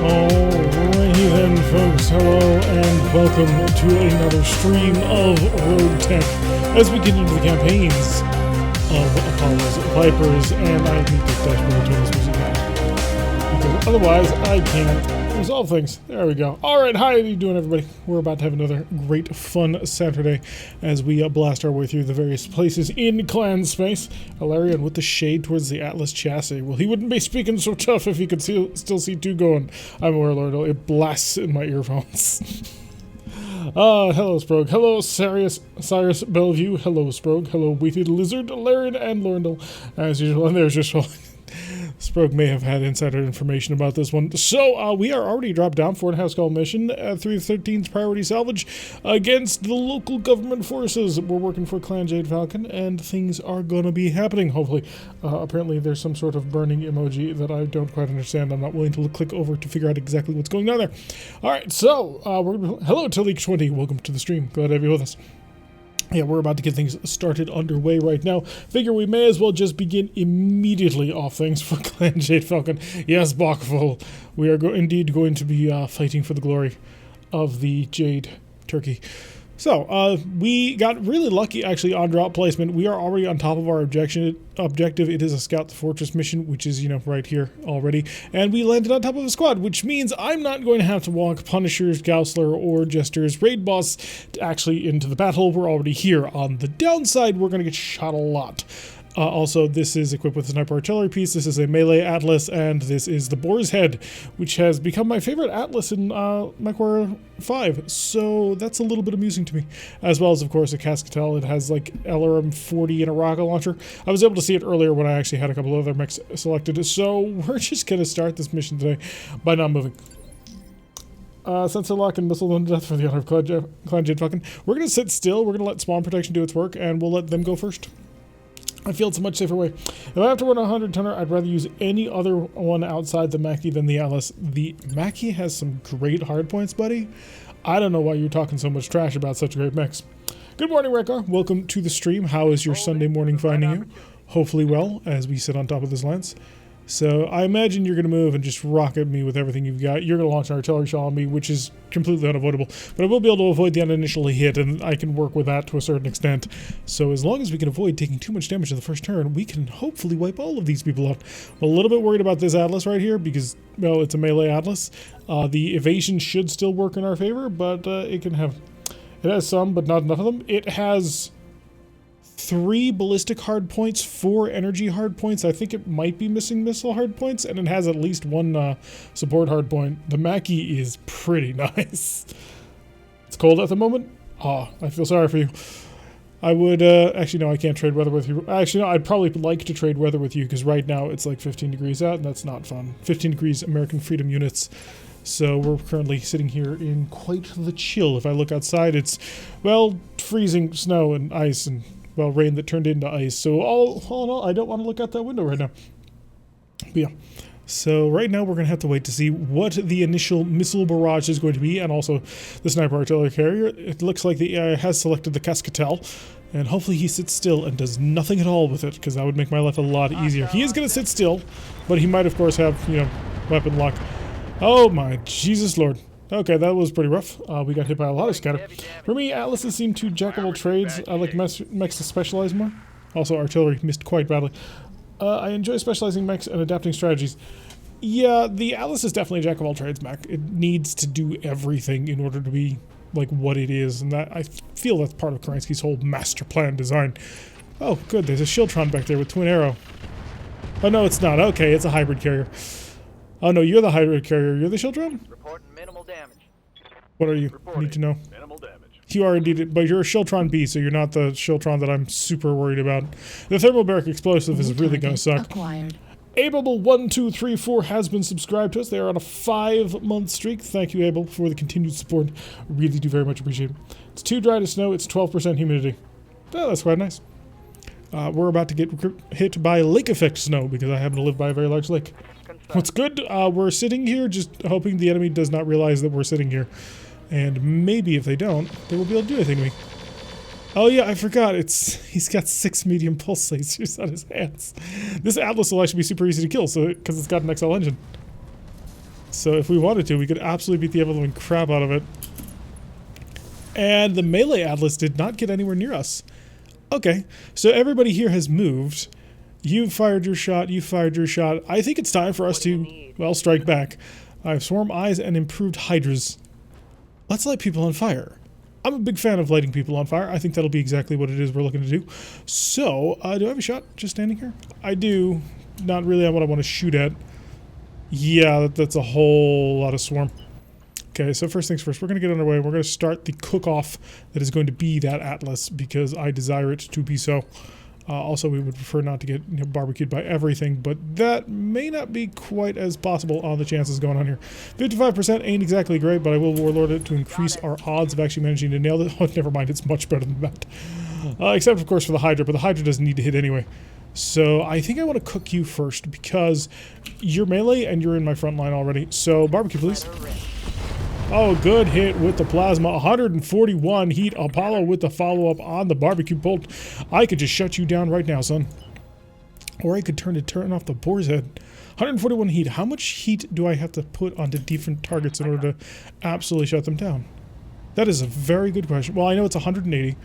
Alrighty then, folks, hello and welcome to another stream of RogueTech as we get into the campaigns of Apollo's Vipers, and I need to desperately turn this music down because otherwise I can't resolve things. There we go. Alright, how are you doing, everybody? We're about to have another great fun Saturday as we blast our way through the various places in clan space. Orion with the shade towards the Atlas chassis. Well, he wouldn't be speaking so tough if he could still see two going. I'm aware, Lord, it blasts in my earphones. Hello, Sprog. Hello, Cyrus Bellevue. Hello, Sprog. Hello, Weighted Lizard, Larian, and Lorndal. As usual, and there's just Sprog may have had insider information about this one. So, we are already dropped down for a house call mission, 313's priority salvage against the local government forces. We're working for Clan Jade Falcon, and things are going to be happening, hopefully. Apparently, there's some sort of burning emoji that I don't quite understand. I'm not willing to click over to figure out exactly what's going on there. Alright, so, hello, Talik20. Welcome to the stream. Glad to have you with us. Yeah, we're about to get things started underway right now. Figure we may as well just begin immediately off things for Clan Jade Falcon. Yes, Bachful, we are indeed going to be fighting for the glory of the Jade Turkey. So, we got really lucky, actually, on drop placement. We are already on top of our objective. It is a Scout the Fortress mission, which is, right here already. And we landed on top of a squad, which means I'm not going to have to walk Punishers, Gaussler, or Jester's Raid Boss actually into the battle. We're already here. On the downside, we're going to get shot a lot. Also, this is equipped with a sniper artillery piece. This is a melee atlas, and this is the Boar's Head, which has become my favorite atlas in MechWarrior 5. So that's a little bit amusing to me, as well as, of course, a Cascatel. It has like LRM-40 and a rocket launcher. I was able to see it earlier when I actually had a couple of other mechs selected. So we're just gonna start this mission today by not moving. Sensor lock and missile on death for the honor of Clan Jade Falcon. We're gonna sit still. We're gonna let spawn protection do its work, and we'll let them go first. I feel it's a much safer way. If I have to run a 100-tonner, I'd rather use any other one outside the Mackie than the Atlas. The Mackie has some great hardpoints, buddy. I don't know why you're talking so much trash about such great mechs. Good morning, Rekar. Welcome to the stream. How is your Sunday morning finding you? Hopefully well, as we sit on top of this lance. So I imagine you're going to move and just rocket me with everything you've got. You're going to launch an artillery shell on me, which is completely unavoidable. But I will be able to avoid the initial hit, and I can work with that to a certain extent. So as long as we can avoid taking too much damage in the first turn, we can hopefully wipe all of these people out. I'm a little bit worried about this Atlas right here because, well, it's a melee Atlas. The evasion should still work in our favor, but it has some, but not enough of them. It has 3 ballistic hardpoints, 4 energy hardpoints. I think it might be missing missile hardpoints, and it has at least 1 support hardpoint. The Mackie is pretty nice. It's cold at the moment. I feel sorry for you. I would, actually no, I can't trade weather with you. Actually no, I'd probably like to trade weather with you, because right now it's like 15 degrees out, and that's not fun. 15 degrees American Freedom Units. So we're currently sitting here in quite the chill. If I look outside, it's, well, freezing snow and ice and, well, rain that turned into ice. So all in all, I don't want to look out that window right now. But yeah. So right now we're going to have to wait to see what the initial missile barrage is going to be, and also the sniper artillery carrier. It looks like the AI has selected the Cascatel, and hopefully he sits still and does nothing at all with it, because that would make my life a lot easier. He is going to sit still, but he might, of course, have, weapon lock. Oh my Jesus Lord. Okay, that was pretty rough. We got hit by a lot of scatter. For me, Atlases seem to jack of all trades. I like mechs to specialize more. Also, artillery missed quite badly. I enjoy specializing mechs and adapting strategies. Yeah, the Atlas is definitely a jack of all trades mech. It needs to do everything in order to be like what it is, and that I feel that's part of Kerensky's whole master plan design. Oh, good. There's a Shieldtron back there with twin arrow. Oh no, it's not. Okay, it's a hybrid carrier. Oh no, you're the hybrid carrier. You're the Shieldtron? Reporting minimal damage. What are you? I need to know. Minimal damage. You are indeed, but you're a Shieldtron B, so you're not the Shieldtron that I'm super worried about. The thermobaric explosive is really going to suck. Acquired. Abel1234 has been subscribed to us. They are on a 5-month streak. Thank you, Abel, for the continued support. Really do very much appreciate it. It's too dry to snow. It's 12% humidity. Oh, that's quite nice. We're about to get hit by lake effect snow because I happen to live by a very large lake. What's good? We're sitting here just hoping the enemy does not realize that we're sitting here. And maybe if they don't, they will be able to do anything to me. Oh yeah, I forgot. He's got 6 medium pulse lasers on his hands. This Atlas will actually be super easy to kill, so because it's got an XL engine. So if we wanted to, we could absolutely beat the ever-living crap out of it. And the melee Atlas did not get anywhere near us. Okay, so everybody here has moved. You fired your shot, you fired your shot. I think it's time for us to, well, strike back. I have swarm eyes and improved hydras. Let's light people on fire. I'm a big fan of lighting people on fire. I think that'll be exactly what it is we're looking to do. So, do I have a shot just standing here? I do. Not really what I want to shoot at. Yeah, that's a whole lot of swarm. Okay, so first things first, we're going to get underway. We're going to start the cook-off that is going to be that Atlas because I desire it to be so. Also, we would prefer not to get barbecued by everything, but that may not be quite as possible on the chances going on here. 55% ain't exactly great, but I will warlord it to increase our odds of actually managing to nail it. Oh, never mind, it's much better than that. Except, of course, for the Hydra, but the Hydra doesn't need to hit anyway. So I think I want to cook you first because you're melee and you're in my front line already. So barbecue, please. Oh, good hit with the plasma. 141 heat. Apollo with the follow-up on the barbecue bolt. I could just shut you down right now, son. Or I could turn off the boar's head. 141 heat. How much heat do I have to put onto different targets in order to absolutely shut them down? That is a very good question. Well, I know it's 180.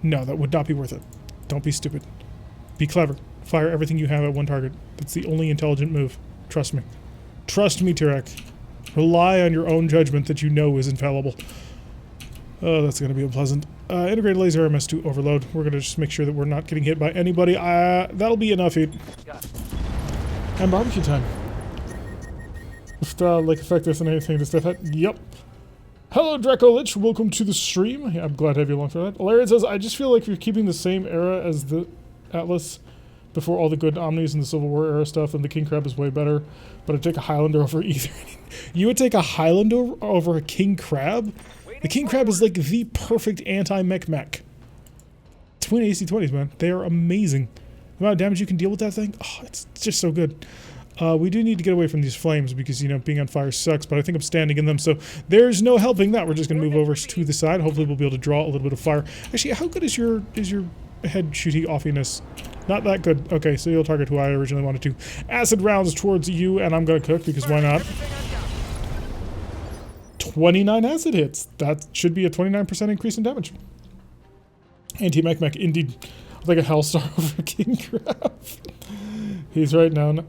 No, that would not be worth it. Don't be stupid. Be clever. Fire everything you have at one target. That's the only intelligent move. Trust me. Trust me, Tyrek. Rely on your own judgment that you know is infallible. Oh, that's going to be unpleasant. Integrated laser MS2 overload. We're going to just make sure that we're not getting hit by anybody. That'll be enough heat. And barbecue time. If like effective than anything to step at. Yep. Hello, Draco Lich. Welcome to the stream. Yeah, I'm glad to have you along for that. Larian says, I just feel like you're keeping the same era as the Atlas before all the good Omnis and the Civil War era stuff, and the King Crab is way better. But I'd take a Highlander over either. You would take a Highlander over a King Crab? The King Crab is like the perfect anti-mech-mech. Twin AC-20s, man. They are amazing. The amount of damage you can deal with that thing, oh, it's just so good. We do need to get away from these flames because, you know, being on fire sucks, but I think I'm standing in them, so there's no helping that. We're just going to move over to the side. Hopefully we'll be able to draw a little bit of fire. Actually, how good is your head shooting offiness? Not that good. Okay, so you'll target who I originally wanted to. Acid rounds towards you, and I'm going to cook because why not? 29 acid hits. That should be a 29% increase in damage. Anti-mech-mech, indeed. I'll take a Hellstar over King Crab. He's right now.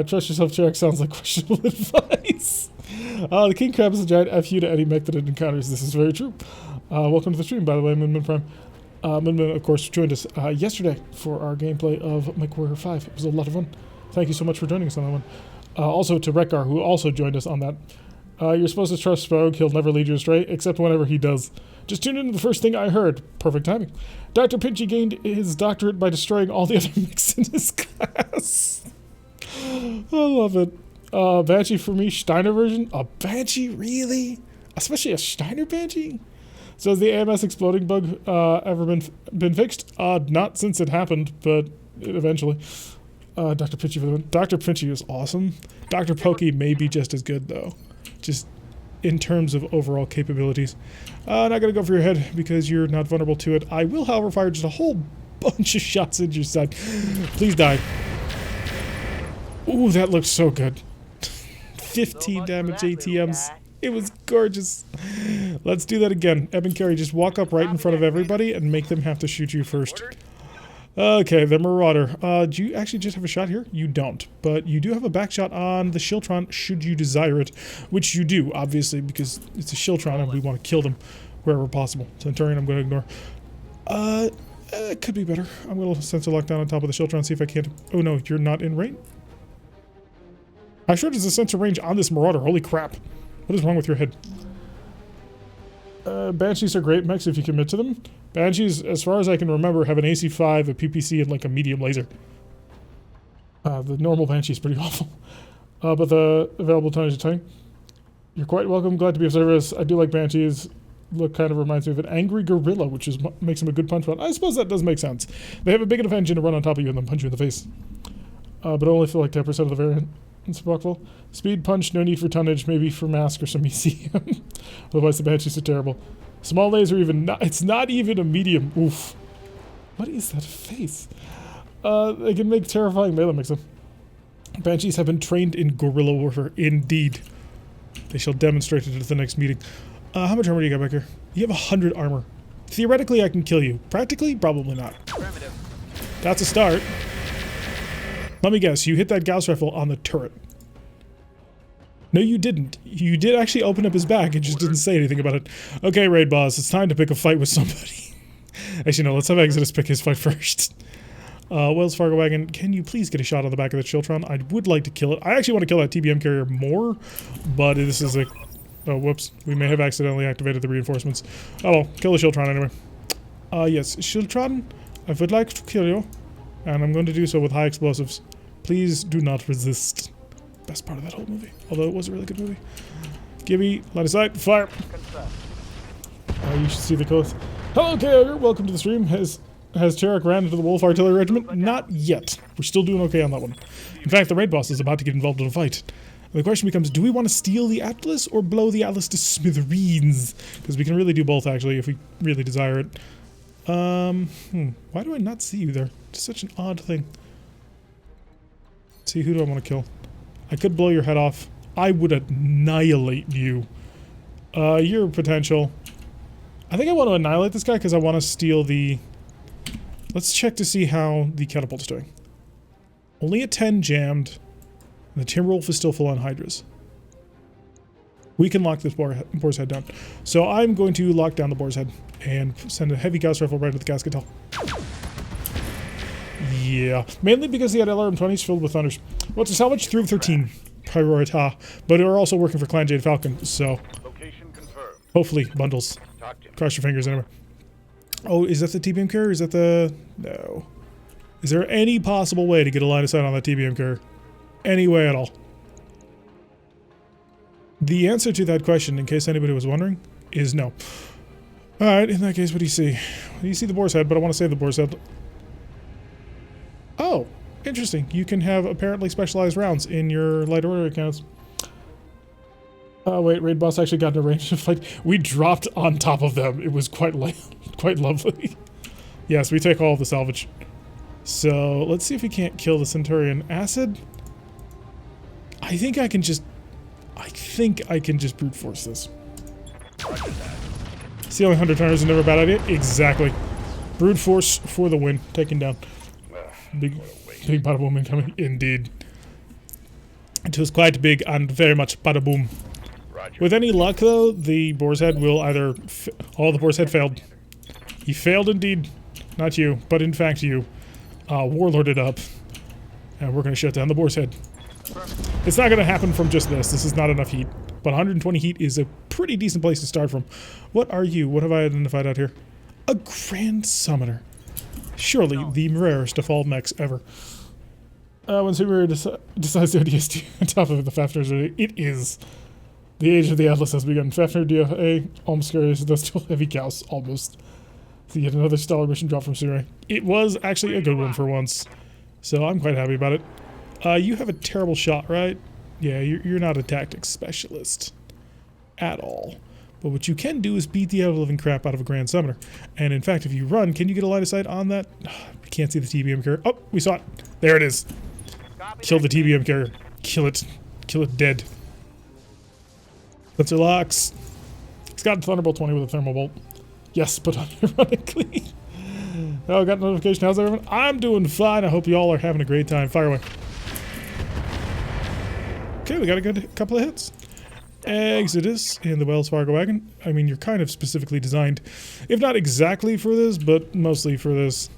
Trust yourself, Jack. Sounds like questionable advice. The King Crab is a giant FU to any mech that it encounters. This is very true. Welcome to the stream, by the way, Min Prime. Min, of course, joined us yesterday for our gameplay of MechWarrior 5. It was a lot of fun. Thank you so much for joining us on that one. Also to Rekgar, who also joined us on that. You're supposed to trust Spogue. He'll never lead you astray, except whenever he does. Just tune into the first thing I heard. Perfect timing. Dr. Pinchy gained his doctorate by destroying all the other mechs in his class. I love it. Banshee for me, Steiner version. A Banshee? Really? Especially a Steiner Banshee? So has the AMS exploding bug ever been fixed? Not since it happened, but eventually. Dr. Pinchy for the win. Dr. Pinchy is awesome. Dr. Pokey may be just as good, though. Just in terms of overall capabilities. Not gonna go for your head because you're not vulnerable to it. I will, however, fire just a whole bunch of shots into your side. Please die. Ooh, that looks so good. 15 damage ATMs. It was gorgeous. Let's do that again. Eben Carey, just walk up right in front of everybody and make them have to shoot you first. Okay, the Marauder. Do you actually just have a shot here? You don't. But you do have a back shot on the Shiltron, should you desire it. Which you do, obviously, because it's a Shiltron and we want to kill them wherever possible. Centurion, I'm going to ignore. It could be better. I'm going to sensor lock down on top of the Shiltron, see if I can't... Oh no, you're not in range? How short is the sensor range on this Marauder? Holy crap. What is wrong with your head? Banshees are great mechs if you commit to them. Banshees, as far as I can remember, have an AC-5, a PPC, and like a medium laser. The normal Banshee is pretty awful. But the available tonnage is tiny. You're quite welcome. Glad to be of service. I do like Banshees. Look kind of reminds me of an angry gorilla, which is makes him a good punch. But I suppose that does make sense. They have a big enough engine to run on top of you and then punch you in the face. But only for like 10% of the variant. It's rockful. Speed punch, no need for tonnage, maybe for mask or some ECM. Otherwise the Banshees are terrible. Small laser even not, it's not even a medium. Oof. What is that face? They can make terrifying melee mix them. Banshees have been trained in guerrilla warfare. Indeed. They shall demonstrate it at the next meeting. How much armor do you got back here? You have 100 armor. Theoretically, I can kill you. Practically, probably not. That's a start. Let me guess, you hit that Gauss rifle on the turret. No, you didn't. You did actually open up his back and just didn't say anything about it. Okay, raid boss, it's time to pick a fight with somebody. Actually, no, let's have Exodus pick his fight first. Wells Fargo Wagon, can you please get a shot on the back of the Chiltron? I would like to kill it. I actually want to kill that TBM carrier more, but this is a... Oh, whoops. We may have accidentally activated the reinforcements. Oh, well, kill the Chiltron anyway. Yes, Chiltron, I would like to kill you, and I'm going to do so with high explosives. Please do not resist. Best part of that whole movie, although it was a really good movie. Gibby, line of sight, fire. You should see the coast. Hello, carrier. Welcome to the stream. Has Cherok ran into the Wolf Artillery Regiment? Not yet. We're still doing okay on that one. In fact, the raid boss is about to get involved in a fight. The question becomes, do we want to steal the Atlas or blow the Atlas to smithereens? Because we can really do both, actually, if we really desire it. Why do I not see you there? It's such an odd thing. Let's see, who do I want to kill? I could blow your head off. I would annihilate you. Your potential. I think I want to annihilate this guy because I want to steal the... Let's check to see how the catapult's doing. Only a 10 jammed. And the Timberwolf is still full on Hydras. We can lock this boar's head down. So I'm going to lock down the boar's head and send a heavy Gauss rifle right into the casket tail. Yeah. Mainly because they had LRM-20s filled with Thunders. What's a salvage? 3 of 13. Priorita. But we're also working for Clan Jade Falcon, so... Location confirmed. Hopefully, bundles. Cross your fingers anyway. Oh, is that the TBM carrier? Is that the... No. Is there any possible way to get a line of sight on that TBM carrier? Any way at all? The answer to that question, in case anybody was wondering, is no. Alright, in that case, what do you see? You see the boar's head, but I want to save the boar's head. Oh, interesting. You can have apparently specialized rounds in your light order accounts. Oh, wait, raid boss actually got in a range to fight. We dropped on top of them. It was quite lovely. Yes, we take all of the salvage. So, let's see if we can't kill the Centurion. Acid? I think I can just brute force this. Stealing 100 tonners is never a bad idea. Exactly. Brute force for the win. Taken down. Big bada boom incoming. Indeed. It was quite big and very much bada boom. With any luck, though, the boar's head will either... the boar's head failed. He failed indeed. Not you, but in fact you. Warlorded up. And we're going to shut down the boar's head. It's not going to happen from just this. This is not enough heat. But 120 heat is a pretty decent place to start from. What are you? What have I identified out here? A Grand Summoner. Surely the rarest of all mechs ever. When Sumire decides the ODST on top of the Fafnir, it is. The age of the Atlas has begun. Fafnir DFA, almost scary, though still heavy Gauss, almost. So yet another stellar mission drop from Sumire. It was actually a good one for once. So I'm quite happy about it. You have a terrible shot, right? Yeah, you're not a tactics specialist. At all. But what you can do is beat the ever-living crap out of a Grand Summoner. And in fact, if you run, can you get a line of sight on that? We can't see the TBM carrier. Oh, we saw it. There it is. Kill the TBM carrier. Kill it. Kill it dead. Sensor locks. It's got Thunderbolt 20 with a thermal bolt. Yes, but unironically. Oh, got a notification. How's everyone? I'm doing fine. I hope you all are having a great time. Fire away. Okay, we got a good couple of hits. Exodus in the Wells Fargo wagon. I mean, you're kind of specifically designed, if not exactly for this, but mostly for this.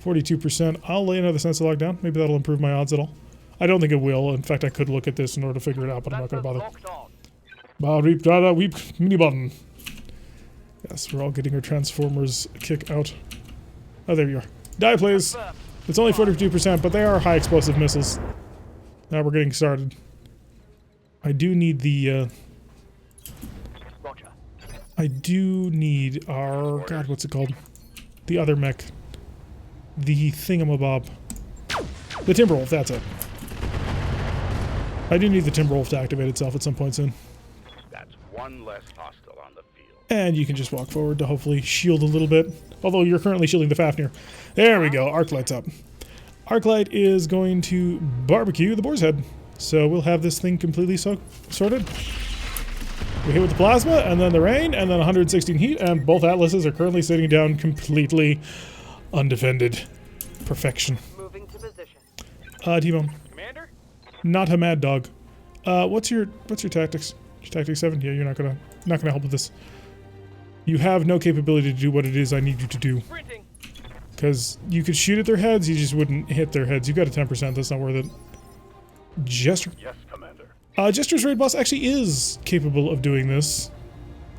42%. I'll lay another sensor lock down. Maybe that'll improve my odds at all. I don't think it will. In fact, I could look at this in order to figure it out, but I'm not going to bother. Weep, mini button. Yes, we're all getting our Transformers kick out. Oh, there you are. Die, please. It's only 42%, but they are high explosive missiles. Now we're getting started. I do need the, I do need our... God, what's it called? The other mech. The thingamabob. The Timberwolf, that's it. I do need the Timberwolf to activate itself at some point soon. That's one less hostile on the field. And you can just walk forward to hopefully shield a little bit. Although you're currently shielding the Fafnir. There we go, arc lights up. Arclight is going to barbecue the boar's head. So we'll have this thing completely sorted. We hit with the plasma, and then the rain, and then 116 heat, and both Atlases are currently sitting down completely undefended. Perfection. Moving to position. T-Bone. Commander? Not a mad dog. What's your tactics? Your tactics 7? Yeah, you're not gonna help with this. You have no capability to do what it is I need you to do. Sprinting. Because you could shoot at their heads, you just wouldn't hit their heads. You got a 10%, that's not worth it. Jester. Yes, Commander. Jester's raid boss actually is capable of doing this.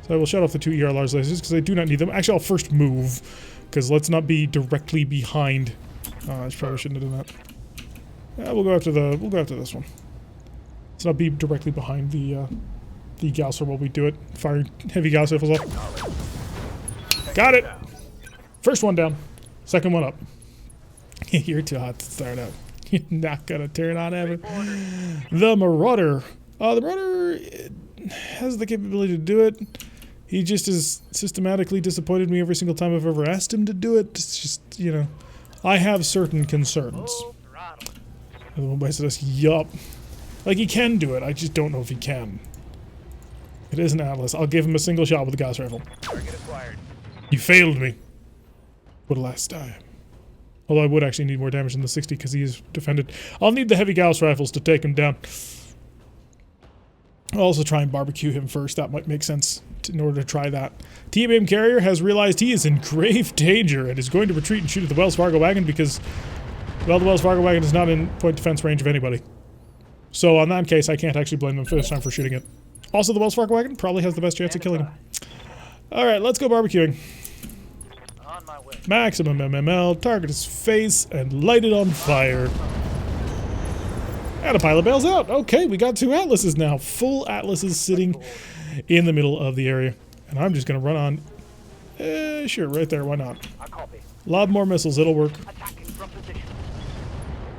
So I will shut off the 2 ER large lasers because I do not need them. Actually, I'll first move, because let's not be directly behind. I probably shouldn't have done that. We'll go after this one. Let's not be directly behind the Gausser while we do it. Fire heavy Gauss rifles off. Got it! First one down. Second one up. You're too hot to start out. You're not gonna turn on ever. The Marauder. The Marauder has the capability to do it. He just has systematically disappointed me every single time I've ever asked him to do it. It's just, you know, I have certain concerns. And the one by says, yup. Like, he can do it, I just don't know if he can. It is an Atlas. I'll give him a single shot with a Gauss rifle. Target acquired. You failed me. For the last time. Although I would actually need more damage than the 60 because he is defended. I'll need the heavy Gauss rifles to take him down. I'll also try and barbecue him first. That might make sense in order to try that. T-Beam Carrier has realized he is in grave danger and is going to retreat and shoot at the Wells Fargo wagon because, well, the Wells Fargo wagon is not in point defense range of anybody. So on that case, I can't actually blame them for this time for shooting it. Also, the Wells Fargo wagon probably has the best chance of killing him. Alright, let's go barbecuing. On my way. Maximum MML, target his face, and light it on fire. And a pilot bails out. Okay, we got 2 Atlases now. Full Atlases sitting in the middle of the area. And I'm just going to run on... sure, right there, why not? I copy. Lob more missiles, it'll work. Attacking from position.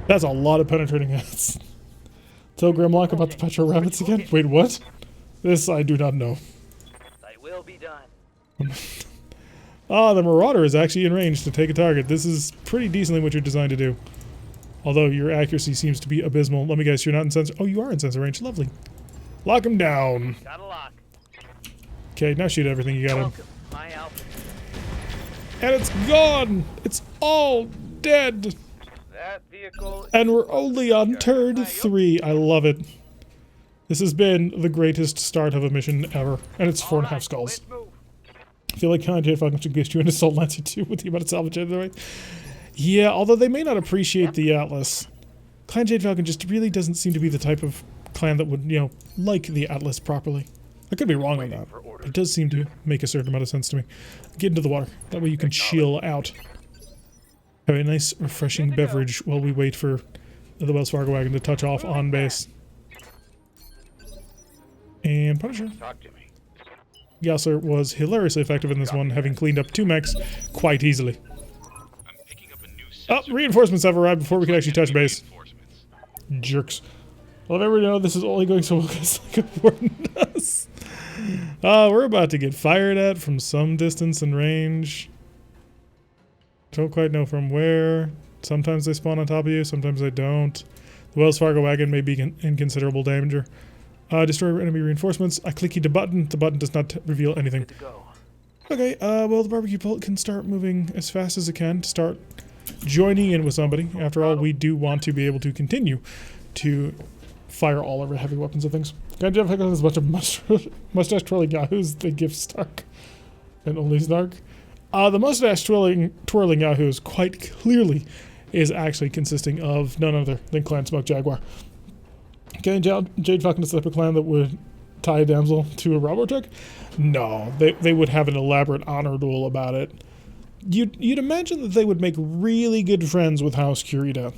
That's a lot of penetrating hits. Tell Grimlock about the Petro Rabbits again? Wait, what? This I do not know. They will be done. The Marauder is actually in range to take a target. This is pretty decently what you're designed to do. Although your accuracy seems to be abysmal. Let me guess, you're not in sensor... Oh, you are in sensor range. Lovely. Lock him down. Got a lock. Okay, now shoot everything you got him. Welcome, my alpha. And it's gone! It's all dead! That vehicle. And we're only on turn 3. I love it. This has been the greatest start of a mission ever. And it's 4.5 skulls. Let's move. I feel like Kanye Falcon should get you an Assault Lancer too with the amount of salvage in the way. Yeah, although they may not appreciate the Atlas. Clan Jade Falcon just really doesn't seem to be the type of clan that would, you know, like the Atlas properly. I could be wrong on that, but it does seem to make a certain amount of sense to me. Get into the water. That way you can chill out. Have a nice, refreshing beverage while we wait for the Wells Fargo wagon to touch off on base. And Punisher. Talk to me. Gausser was hilariously effective in this one, having cleaned up 2 mechs quite easily. Oh, reinforcements have arrived before we can actually touch base. Jerks. Well, if everybody know this is only going so well because they could warn us. We're about to get fired at from some distance and range. Don't quite know from where. Sometimes they spawn on top of you, sometimes they don't. The Wells Fargo wagon may be in considerable danger. Destroy enemy reinforcements. I click the button. The button does not reveal anything. Good to go. Okay, well, the barbecue pult can start moving as fast as it can to start joining in with somebody. After all, we do want to be able to continue to fire all our heavy weapons and things. Guy Jeff Hickman has a bunch of mustache twirling yahoos. They give Stark and only Snark. The mustache twirling yahoos quite clearly is actually consisting of none other than Clan Smoke Jaguar. Okay, Jade Falcon is the type of clan that would tie a damsel to a RogueTech? No, they would have an elaborate honor duel about it. You'd imagine that they would make really good friends with House Kurita.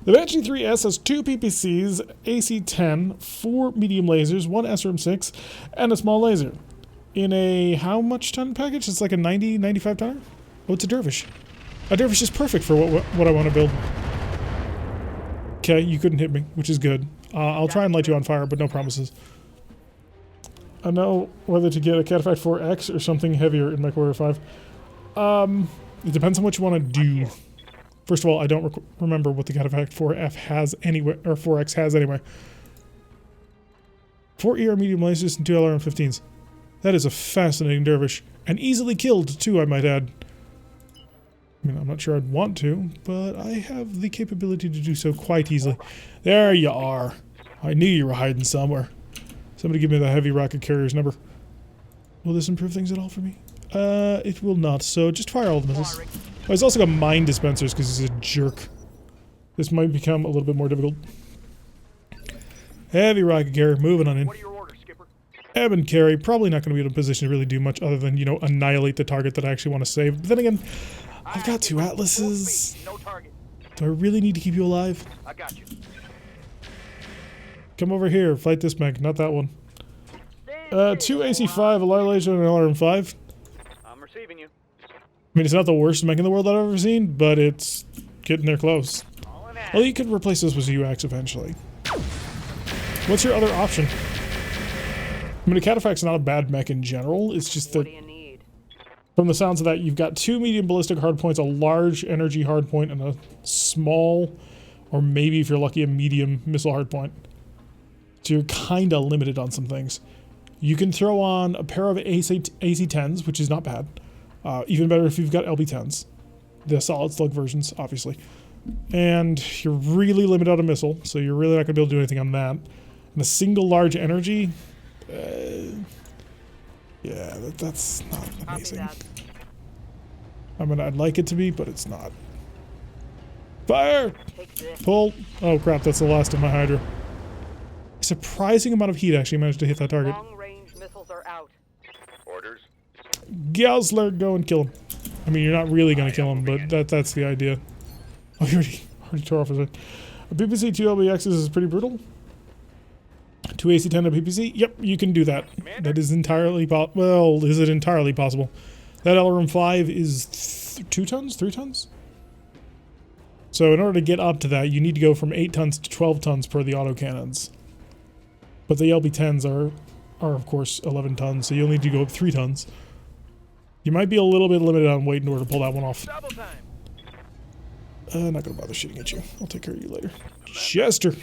The Banshee 3S has 2 PPCs, AC-10, 4 medium lasers, 1 SRM-6, and a small laser. In a how much ton package? It's like a 90, 95 tonner? Oh, it's a Dervish. A Dervish is perfect for what I want to build. Okay, you couldn't hit me, which is good. I'll try and light you on fire, but no promises. I know whether to get a Cataphract 4X or something heavier in MechWarrior 5. It depends on what you want to do First of all, I don't remember what the cataphract 4F has anyway, or 4X has anyway. 4 ER medium lasers and 2 LRM-15s. That is a fascinating dervish. And easily killed, too, I might add. I mean, I'm not sure I'd want to, but I have the capability to do so quite easily. There you are. I knew you were hiding somewhere. Somebody give me the heavy rocket carrier's number. Will this improve things at all for me? It will not, so just fire all the missiles. Oh, he's also got mine dispensers because he's a jerk. This might become a little bit more difficult. Heavy rocket carrier, moving on in. What are your orders, Skipper? Ebb and carry, probably not going to be in a position to really do much other than, you know, annihilate the target that I actually want to save. But then again, I've got 2 Atlases. No target. Do I really need to keep you alive? I got you. Come over here, fight this mech, not that one. 2 AC-5, a light laser, and an LRM-5. I'm receiving you. I mean, it's not the worst mech in the world I've ever seen, but it's getting there close. All in that. Well, you could replace this with UX eventually. What's your other option? I mean, a cataphract's not a bad mech in general, it's just that What do you need? from the sounds of that, you've got 2 medium ballistic hardpoints, a large energy hardpoint, and a small, or maybe if you're lucky, a medium missile hardpoint. So you're kind of limited on some things. You can throw on a pair of AC-10s, which is not bad. Even better if you've got LB-10s. The solid slug versions, obviously. And you're really limited on a missile, so you're really not going to be able to do anything on that. And a single large energy... yeah, that's not amazing. I mean, I'd like it to be, but it's not. Fire! Take this. Pull! Oh crap, that's the last of my Hydra. A surprising amount of heat actually managed to hit that target. Long-range missiles are out. Orders. Gaussler, go and kill him. I mean, you're not really going to kill him, but that's the idea. Oh, you already tore off his head. A PPC 2 LBXs is pretty brutal. 2 AC-10 to PPC? Yep, you can do that. That is entirely well, is it entirely possible? That LRM-5 is 2 tons? 3 tons? So in order to get up to that, you need to go from 8 tons to 12 tons per the autocannons. But the LB-10s are of course 11 tons, so you'll need to go up 3 tons. You might be a little bit limited on weight in order to pull that one off. Double time. Not gonna bother shooting at you. I'll take care of you later. Jester!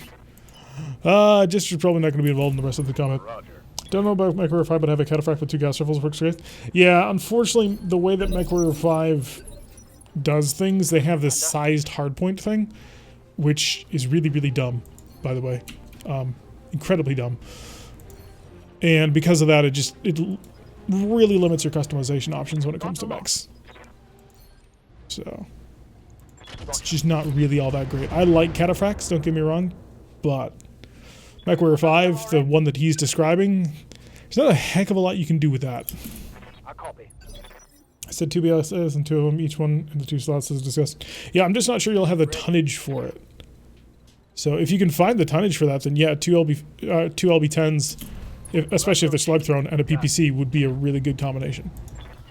Jester's probably not gonna be involved in the rest of the combat. Roger. Don't know about MechWarrior 5, but I have a cataphract with 2 gas rifles works great. Yeah, unfortunately, the way that MechWarrior 5 does things, they have this sized hardpoint thing, which is really, really dumb, by the way. Incredibly dumb. And because of that, it really limits your customization options when it comes to mechs. So, it's just not really all that great. I like cataphracts, don't get me wrong, but MechWarrior 5, the one that he's describing, there's not a heck of a lot you can do with that. I copy. I said 2 BSS and 2 of them, each one in the 2 slots as discussed. Yeah, I'm just not sure you'll have the tonnage for it. So if you can find the tonnage for that, then yeah, 2 LB-10s, especially if they're slug thrown, and a PPC would be a really good combination.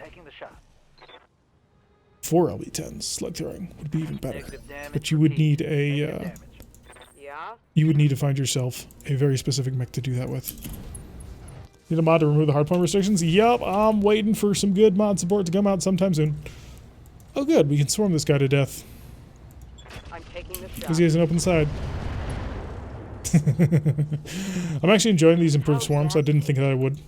Taking the shot. 4 LB-10s slug throwing would be even better. Negative damage. But you would need Negative a, damage. Yeah? you would need to find yourself a very specific mech to do that with. Need a mod to remove the hardpoint restrictions? Yup, I'm waiting for some good mod support to come out sometime soon. Oh good, we can swarm this guy to death. I'm taking the shot. Because he has an open side. I'm actually enjoying these improved swarms. I didn't think that I would.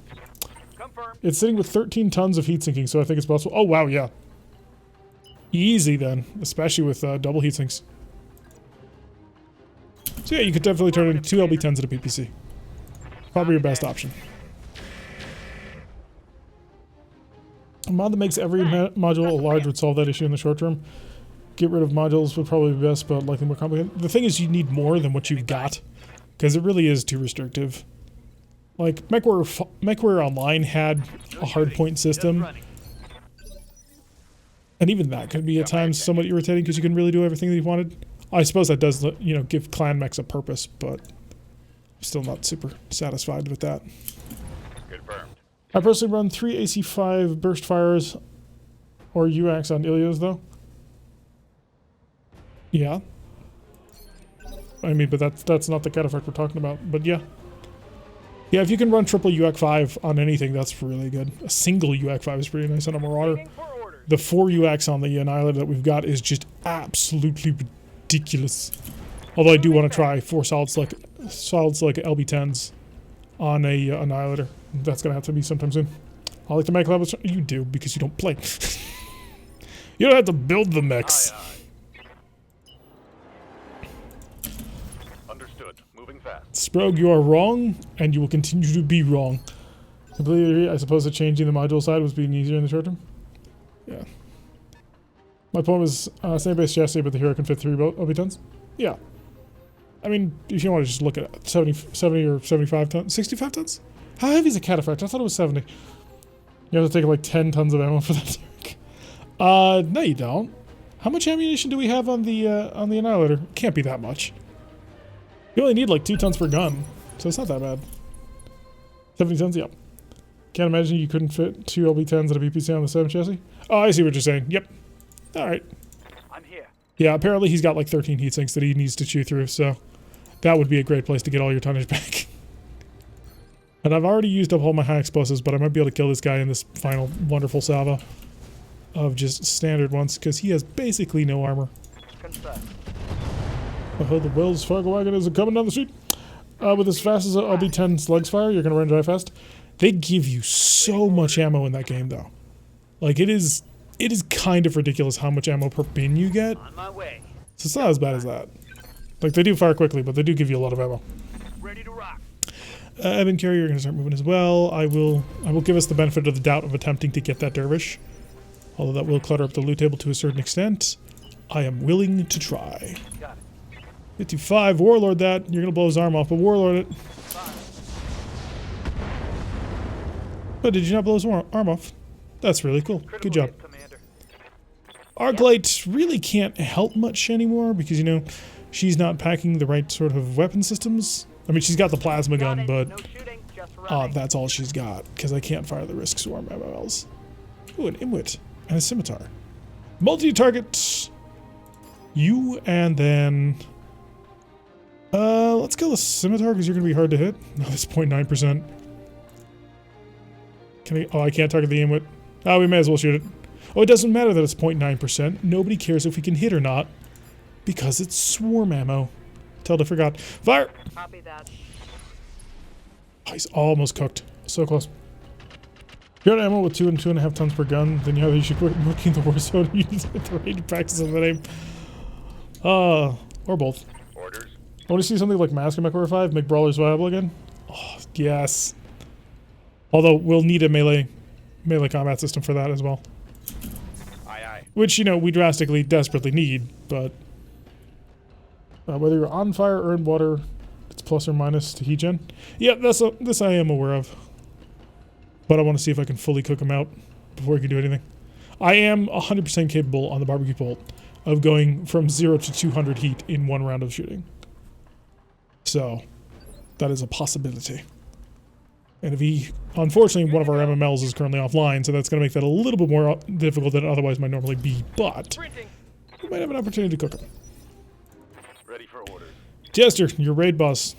Confirm. It's sitting with 13 tons of heat sinking, so I think it's possible. Oh wow, yeah. Easy then, especially with double heat sinks. So yeah, you could definitely turn in 2 LB-10s at a PPC. Probably your best option. A mod that makes every module large would solve that issue in the short term. Get rid of modules would probably be best, but likely more complicated. The thing is, you need more than what you've got, because it really is too restrictive. Like, MechWarrior Online had a hardpoint system, and even that could be at times somewhat irritating, because you can really do everything that you wanted. I suppose that does, you know, give clan mechs a purpose, but I'm still not super satisfied with that. Confirmed. I personally run 3 AC-5 burst fires or UX on Ilios, though. Yeah. I mean, but that's not the cataphract we're talking about. But yeah. Yeah, if you can run triple UX5 on anything, that's really good. A single UX5 is pretty nice on a Marauder. Waiting for orders. The 4 UX on the Annihilator that we've got is just absolutely ridiculous. Although I do want to try 4 solid select LB10s on a Annihilator. That's going to have to be sometime soon. I like to make levels. You do, because you don't play. You don't have to build the mechs. Aye, aye. Understood. Moving fast. Sprog, you are wrong, and you will continue to be wrong. Completely agree. I suppose that changing the module side was being easier in the short term. Yeah. My point was same base chassis, but the hero can fit 3 LB10s. Yeah. I mean, if you want to just look at 70 or 75 tons, 65 tons? How heavy is a cataphract? I thought it was 70. You have to take like 10 tons of ammo for that tank. No you don't. How much ammunition do we have on the Annihilator? Can't be that much. You only need like 2 tons per gun, so it's not that bad. 70 tons, yep. Can't imagine you couldn't fit 2 LB10s and a BPC on the 7 chassis. Oh, I see what you're saying. Yep. Alright. I'm here. Yeah, apparently he's got like 13 heat sinks that he needs to chew through, so that would be a great place to get all your tonnage back. And I've already used up all my high explosives, but I might be able to kill this guy in this final wonderful salvo of just standard ones, because he has basically no armor. Confirmed. Oh, the Wells Fargo wagon is coming down the street. With as fast as a LB10 slugs fire, you're going to run dry fast. They give you so much ammo in that game, though. Like, it is kind of ridiculous how much ammo per bin you get. On my way. So it's not as bad as that. Like, they do fire quickly, but they do give you a lot of ammo. Ready to rock. Evan Carrier, you're going to start moving as well. I will give us the benefit of the doubt of attempting to get that dervish. Although that will clutter up the loot table to a certain extent. I am willing to try. Got it. 55, Warlord that. You're going to blow his arm off, but Warlord it. But did you not blow his arm off? That's really cool. Good job. Commander. Arclight really can't help much anymore because, you know, she's not packing the right sort of weapon systems. I mean, she's got the plasma gun, but No shooting, just running. that's all she's got because I can't fire the Risk Swarm MMLs. Ooh, an Imwit and a Scimitar. Multi-target. You and then... let's kill the Scimitar because you're going to be hard to hit. No, that's 0.9%. I can't target the Imwit. Oh, we may as well shoot it. Oh, it doesn't matter that it's 0.9%. Nobody cares if we can hit or not because it's swarm ammo. Totally forgot. Fire! Copy that. Oh, he's almost cooked. So close. If you're on ammo with 2 and 2.5 tons per gun, then you should quit looking the war zone. You just hit the rated practice of the name. Or both. Orders. I want to see something like Mask and MechWarrior 5 make brawlers viable again. Oh, yes. Although we'll need a melee combat system for that as well. Aye, aye. Which, you know, we drastically, desperately need, but... whether you're on fire or in water, it's plus or minus to heat gen. Yeah, this I am aware of. But I want to see if I can fully cook them out before I can do anything. I am 100% capable on the barbecue bolt of going from 0 to 200 heat in 1 round of shooting. So, that is a possibility. And if unfortunately, one of our MMLs is currently offline, so that's going to make that a little bit more difficult than it otherwise might normally be, but we might have an opportunity to cook them. Ready for orders. Jester, your raid boss.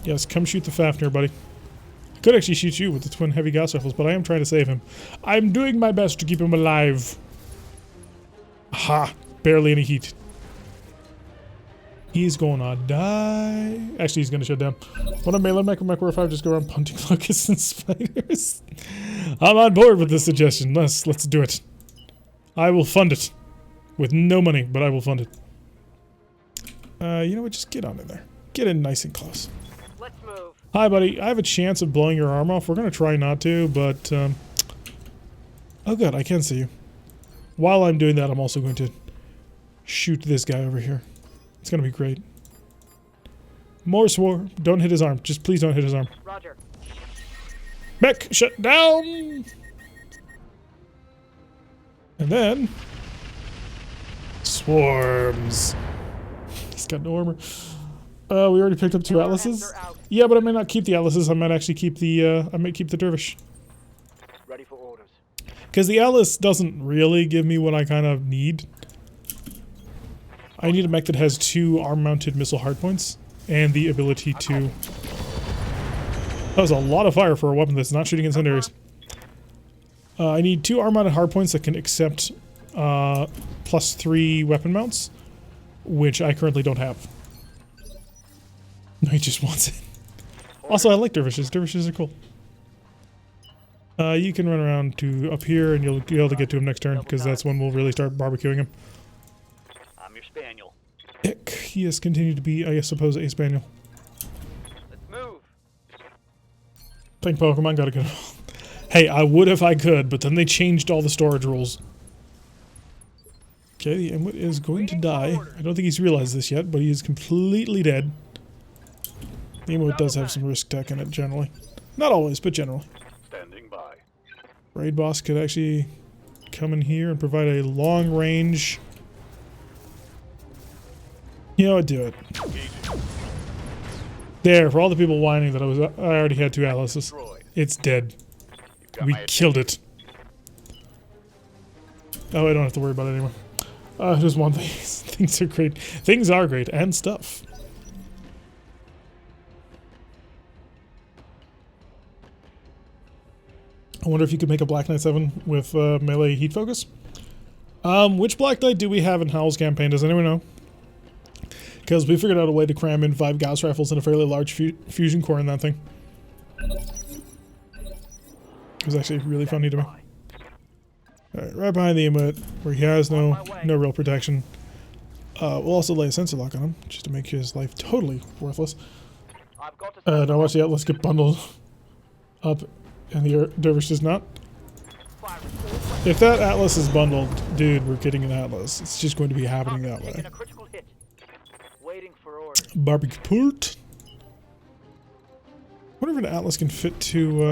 Yes, come shoot the Fafnir, buddy. I could actually shoot you with the twin heavy gas rifles, but I am trying to save him. I'm doing my best to keep him alive. Aha! Barely any heat. He's gonna die. Actually, he's gonna shut down. When a melee mech and MechWarrior 5 just go around punting locusts and spiders? I'm on board with this suggestion. Let's do it. I will fund it. With no money, but I will fund it. You know what? Just get on in there. Get in nice and close. Let's move. Hi, buddy. I have a chance of blowing your arm off. We're gonna try not to, but... oh, good. I can see you. While I'm doing that, I'm also going to shoot this guy over here. It's gonna be great. More swarm. Don't hit his arm. Just please don't hit his arm. Roger. Mech, shut down! And then... swarms. He's got no armor. We already picked up 2 atlases. Yeah, but I may not keep the atlases. I might actually keep the, I might keep the dervish. Ready for orders. Because the atlas doesn't really give me what I kind of need. I need a mech that has 2 arm-mounted missile hardpoints and the ability to... That was a lot of fire for a weapon that's not shooting incendiaries. I need 2 arm-mounted hardpoints that can accept +3 weapon mounts, which I currently don't have. No, he just wants it. Also, I like dervishes. Dervishes are cool. You can run around to up here, and you'll be able to get to him next turn, because that's when we'll really start barbecuing him. I'm your spaniel. Ick. He has continued to be, I suppose, a spaniel. Let's move. Think Pokemon gotta get. Hey, I would if I could, but then they changed all the storage rules. Okay, the Emwit is going to die. I don't think he's realized this yet, but he is completely dead. The Emwit does have some risk tech in it, generally. Not always, but generally. Standing by. Raid boss could actually come in here and provide a long range. You know what? Do it. There, for all the people whining that I already had 2 Atlases. It's dead. We killed it. Oh, I don't have to worry about it anymore. Just one thing. Things are great. Things are great, and stuff. I wonder if you could make a Black Knight 7 with melee heat focus. Which Black Knight do we have in Howl's campaign? Does anyone know? Because we figured out a way to cram in 5 Gauss rifles and a fairly large fusion core in that thing. It was actually really funny to me. Alright, right behind the Emwit, where he has no real protection. We'll also lay a sensor lock on him, just to make his life totally worthless. Now watch the Atlas get bundled up, and the Dervish is not. If that Atlas is bundled, dude, we're getting an Atlas. It's just going to be happening that way. Barbecue port. Wonder if an Atlas can fit to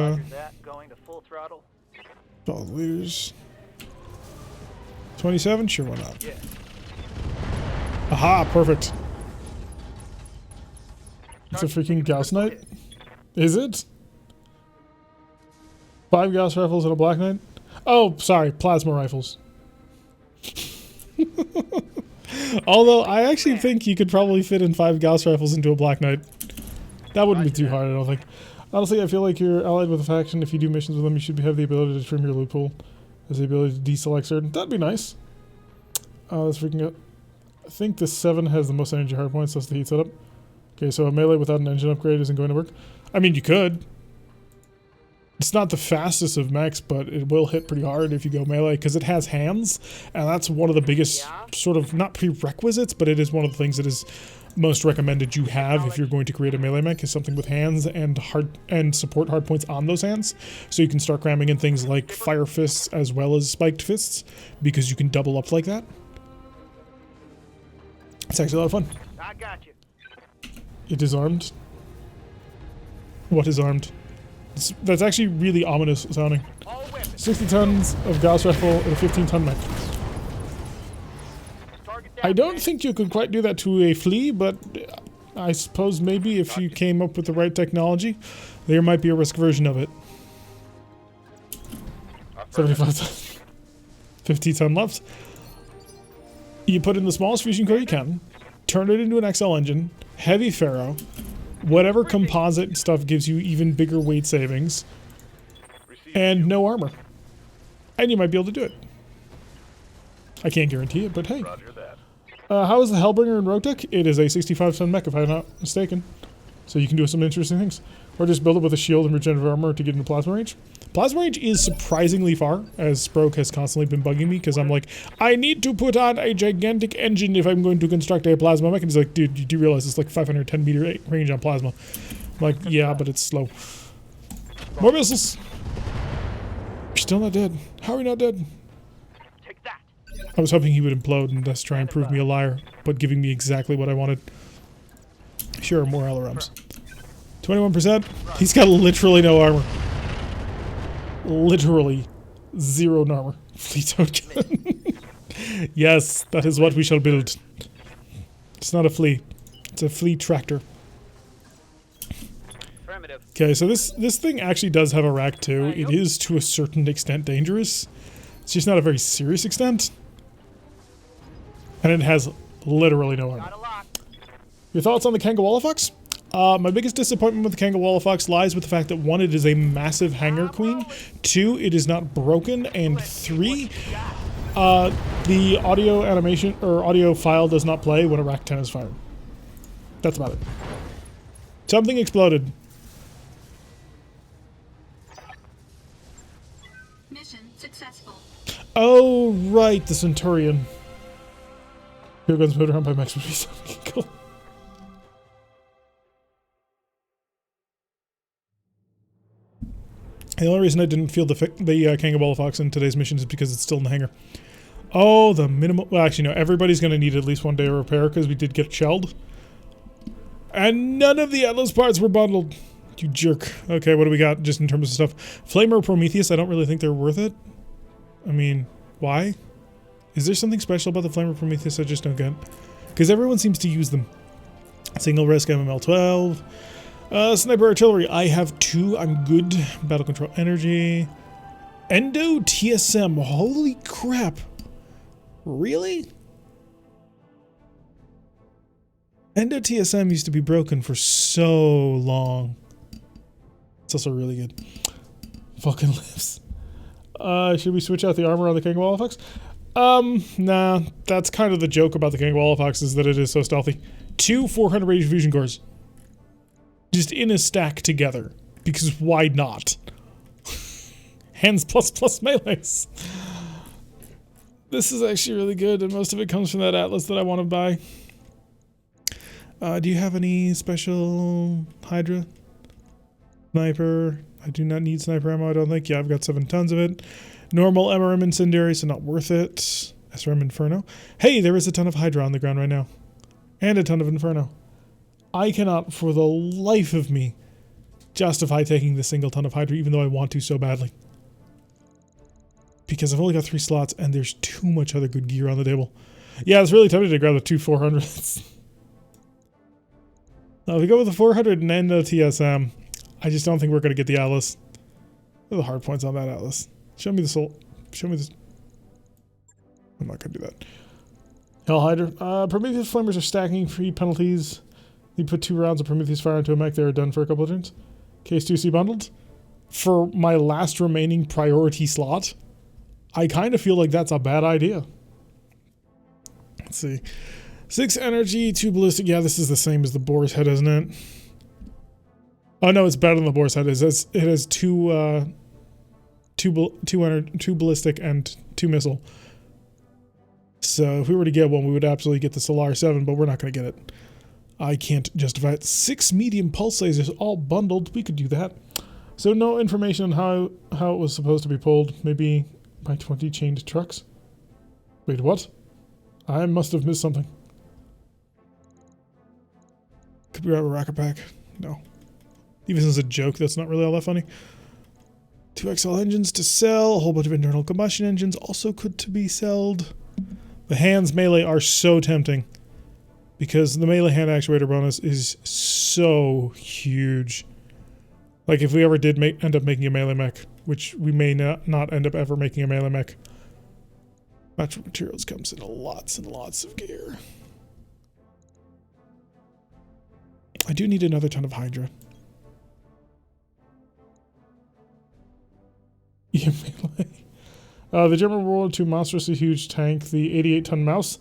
all the leaders. 27? Sure, why not? Yeah. Aha, perfect. It's a freaking Gauss Knight? Is it? 5 Gauss rifles and a Black Knight? Oh, sorry, plasma rifles. Although, I actually think you could probably fit in 5 Gauss rifles into a Black Knight. That wouldn't be too hard, I don't think. Honestly, I feel like you're allied with a faction. If you do missions with them, you should have the ability to trim your loot pool. Has the ability to deselect certain. That'd be nice. Let's freaking go. I think the 7 has the most energy hard points. That's the heat setup. Okay, so a melee without an engine upgrade isn't going to work. I mean, you could. It's not the fastest of mechs, but it will hit pretty hard if you go melee, because it has hands, and that's one of the biggest sort of, not prerequisites, but it is one of the things that is most recommended you have if you're going to create a melee mech, is something with hands and support hard points on those hands, so you can start cramming in things like fire fists as well as spiked fists, because you can double up like that. It's actually a lot of fun. I got you. It is armed. What is armed? That's actually really ominous sounding. 60 tons of Gauss rifle and a 15-ton mech. I don't think you could quite do that to a flea, but I suppose maybe if you came up with the right technology, there might be a risk version of it. 75 tons. 50 ton left. You put in the smallest fusion core you can, turn it into an XL engine, heavy ferro, whatever composite stuff gives you even bigger weight savings, and no armor. And you might be able to do it. I can't guarantee it, but hey. How is the Hellbringer in RogueTech? It is a 65-ton mech, if I'm not mistaken. So you can do some interesting things. Or just build it with a shield and regenerative armor to get into plasma range. Plasma range is surprisingly far, as Sproke has constantly been bugging me, because I'm like, I need to put on a gigantic engine if I'm going to construct a plasma mech. And he's like, dude, you do realize it's like 510 meter range on plasma. I'm like, yeah, but it's slow. More missiles! You're still not dead. How are we not dead? Take that. I was hoping he would implode and thus try and prove me a liar, but giving me exactly what I wanted. Sure, more LRMs. 21%. He's got literally no armor. Literally 0 armor. Fleet gun. Yes, that is what we shall build. It's not a flea. It's a flea tractor. Okay, so this thing actually does have a rack too. It is to a certain extent dangerous. It's just not a very serious extent. And it has literally no armor. Your thoughts on the Kangawalla Fox? My biggest disappointment with the Kangawalla Fox lies with the fact that 1, it is a massive hangar queen, 2, it is not broken, and 3, the audio animation or audio file does not play when a Rack 10 is fired. That's about it. Something exploded. Mission successful. Oh, right, the Centurion. Here goes motor on by Max would be something cool. The only reason I didn't feel the Kangawalla Fox in today's mission is because it's still in the hangar. Oh, the minimum. Well, actually, no. Everybody's going to need at least 1 day of repair because we did get shelled. And none of the Atlas parts were bundled. You jerk. Okay, what do we got just in terms of stuff? Flamer Prometheus, I don't really think they're worth it. I mean, why? Is there something special about the Flamer Prometheus I just don't get? Because everyone seems to use them. Single risk MML 12. Sniper Artillery, I have 2. I'm good. Battle Control Energy. Endo TSM. Holy crap. Really? Endo TSM used to be broken for so long. It's also really good. Fucking lives. Should we switch out the armor on the Kangawalla Fox? Nah. That's kind of the joke about the Kangawalla Fox is that it is so stealthy. 2 400 range fusion cores. Just in a stack together. Because why not? Hands plus melees. This is actually really good, and most of it comes from that Atlas that I want to buy. Do you have any special Hydra? Sniper. I do not need sniper ammo, I don't think. Yeah, I've got 7 tons of it. Normal MRM Incendiary, so not worth it. SRM Inferno. Hey, there is a ton of Hydra on the ground right now. And a ton of Inferno. I cannot, for the life of me, justify taking the single ton of Hydra, even though I want to so badly. Because I've only got 3 slots, and there's too much other good gear on the table. Yeah, it's really tempting to grab the 2 400s. Now, if we go with the 400 and end the TSM, I just don't think we're going to get the Atlas. What are the hard points on that Atlas? Show me the soul. Show me this. I'm not going to do that. Hell Hydra. Prometheus Flamers are stacking free penalties. You put 2 rounds of Prometheus Fire into a mech, they're done for a couple of turns. Case 2C bundled. For my last remaining priority slot, I kind of feel like that's a bad idea. Let's see. 6 energy, 2 ballistic. Yeah, this is the same as the Boar's Head, isn't it? Oh no, it's better than the Boar's Head. It has 2 ballistic and 2 missile. So if we were to get one, we would absolutely get the Solar 7, but we're not going to get it. I can't justify it. 6 medium pulse lasers, all bundled. We could do that. So no information on how it was supposed to be pulled. Maybe by 20 chained trucks. Wait, what? I must have missed something. Could we grab a rocket pack? No. Even as a joke, that's not really all that funny. 2 XL engines to sell. A whole bunch of internal combustion engines also could to be sold. The hands melee are so tempting. Because the melee hand actuator bonus is so huge. Like if we ever did end up making a melee mech, which we may not end up ever making a melee mech. Natural materials comes in lots and lots of gear. I do need another ton of Hydra. Yeah, melee. The German World War II monstrously huge tank, the 88-ton mouse.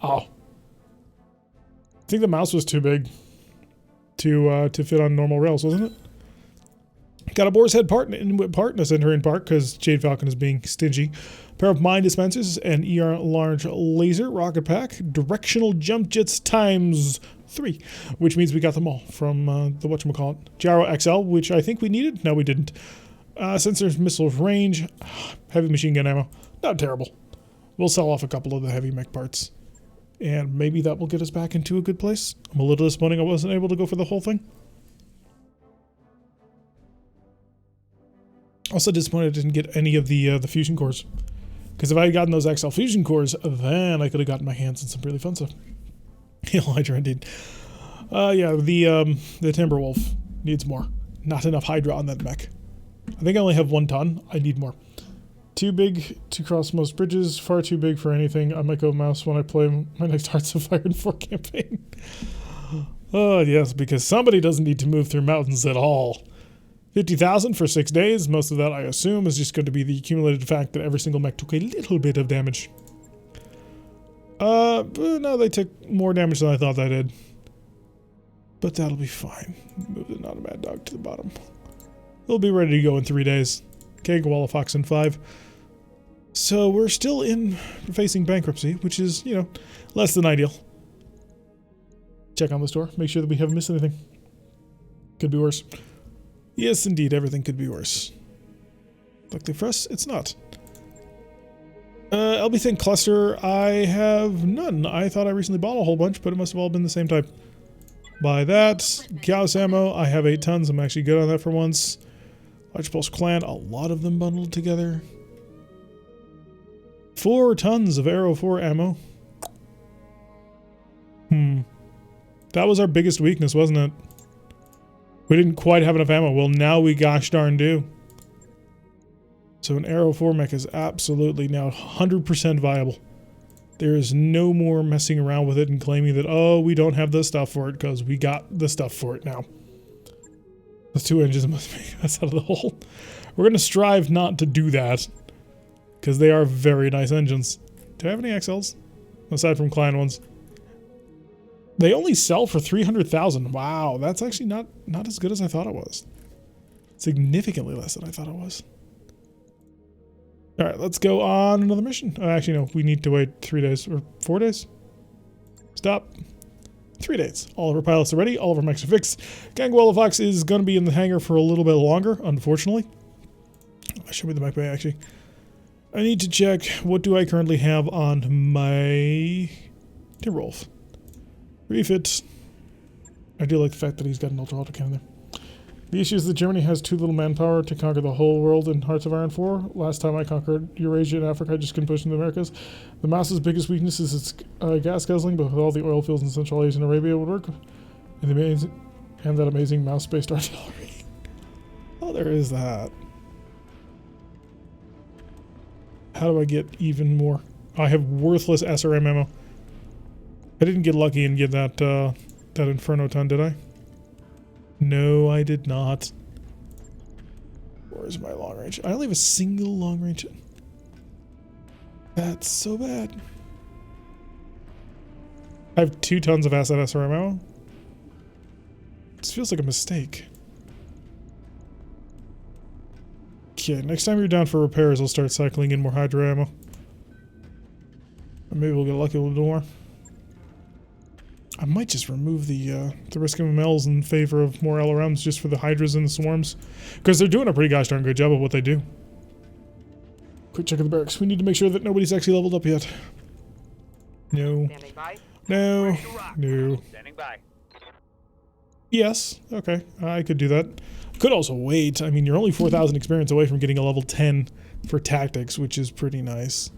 Oh. I think the mouse was too big to fit on normal rails, wasn't it? Got a Boar's Head part and a Centurion part because Jade Falcon is being stingy. Pair of mine dispensers, an ER large laser, rocket pack, directional jump jets times 3, which means we got them all from the whatchamacallit, Gyro XL, which I think we needed. No, we didn't. Sensors, missiles, range, heavy machine gun ammo. Not terrible. We'll sell off a couple of the heavy mech parts. And maybe that will get us back into a good place. I'm a little disappointed I wasn't able to go for the whole thing. Also disappointed I didn't get any of the fusion cores. Because if I had gotten those XL fusion cores, then I could have gotten my hands on some really fun stuff. Hydra indeed. Yeah, the Timberwolf needs more. Not enough Hydra on that mech. I think I only have 1 ton. I need more. Too big to cross most bridges. Far too big for anything. I might go mouse when I play my next Hearts of Fire and 4 campaign. Oh, yes, because somebody doesn't need to move through mountains at all. 50,000 for 6 days. Most of that, I assume, is just going to be the accumulated fact that every single mech took a little bit of damage. But no, they took more damage than I thought they did. But that'll be fine. Move the not a mad dog to the bottom. They'll be ready to go in 3 days. Okay, Koala Fox in 5. So we're still facing bankruptcy, which is, you know, less than ideal. Check on the store. Make sure that we haven't missed anything. Could be worse. Yes, indeed, everything could be worse. Luckily for us, it's not. LB Think Cluster, I have none. I thought I recently bought a whole bunch, but it must have all been the same type. Buy that. Gauss ammo, I have 8 tons. I'm actually good on that for once. Large Pulse Clan, a lot of them bundled together. 4 tons of Arrow 4 ammo. That was our biggest weakness, wasn't it? We didn't quite have enough ammo. Well, now we gosh darn do. So an Arrow 4 mech is absolutely now 100% viable. There is no more messing around with it and claiming that, oh, we don't have the stuff for it, because we got the stuff for it now. The 2 engines must make us out of the hole. We're going to strive not to do that, because they are very nice engines. Do I have any XLs? Aside from Klein ones. They only sell for 300,000. Wow, that's actually not as good as I thought it was. Significantly less than I thought it was. All right, let's go on another mission. Actually, no, we need to wait 3 days or 4 days. Stop. 3 days. All of our pilots are ready. All of our mechs are fixed. Koala Fox is going to be in the hangar for a little bit longer, unfortunately. Show me the mech bay, actually. I need to check what do I currently have on my Timberwolf. Refit. I do like the fact that he's got an ultra cannon there. The issue is that Germany has too little manpower to conquer the whole world in Hearts of Iron 4. Last time I conquered Eurasia and Africa, I just couldn't push into the Americas. The mouse's biggest weakness is its gas guzzling, but with all the oil fields in Central Asia and Arabia, it would work. And that amazing mouse-based artillery. Oh, there is that. How do I get even more? I have worthless SRM ammo. I didn't get lucky and get that that Inferno ton, did I? No, I did not. Where's my long range? I only have a single long range. That's so bad. I have 2 tons of asset SRM ammo. This feels like a mistake. Okay, next time you're down for repairs, I'll start cycling in more Hydra ammo. Or maybe we'll get lucky a little more. I might just remove the risk of MLs in favor of more LRMs just for the Hydras and the Swarms. Because they're doing a pretty gosh darn good job of what they do. Quick check of the barracks. We need to make sure that nobody's actually leveled up yet. No. Standing by. No. No. Standing by. Yes. Okay. I could do that. Could also wait. I mean, you're only 4,000 experience away from getting a level 10 for tactics, which is pretty nice.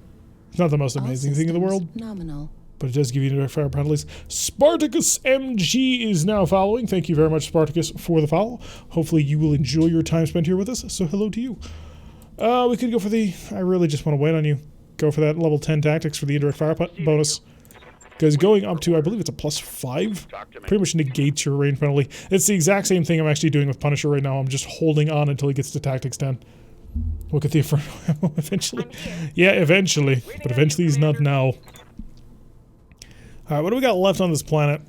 It's not the most amazing thing in the world. Nominal. But it does give you direct fire penalties. Spartacus MG is now following. Thank you very much, Spartacus, for the follow. Hopefully you will enjoy your time spent here with us. So hello to you. We could go for the... I really just want to wait on you. Go for that level 10 tactics for the indirect fire bonus. Because going up to, I believe it's a +5, pretty much negates your range penalty. It's the exact same thing I'm actually doing with Punisher right now. I'm just holding on until he gets to tactics 10. We'll get the Inferno ammo eventually. Yeah, eventually. But eventually he's not now. Alright, what do we got left on this planet?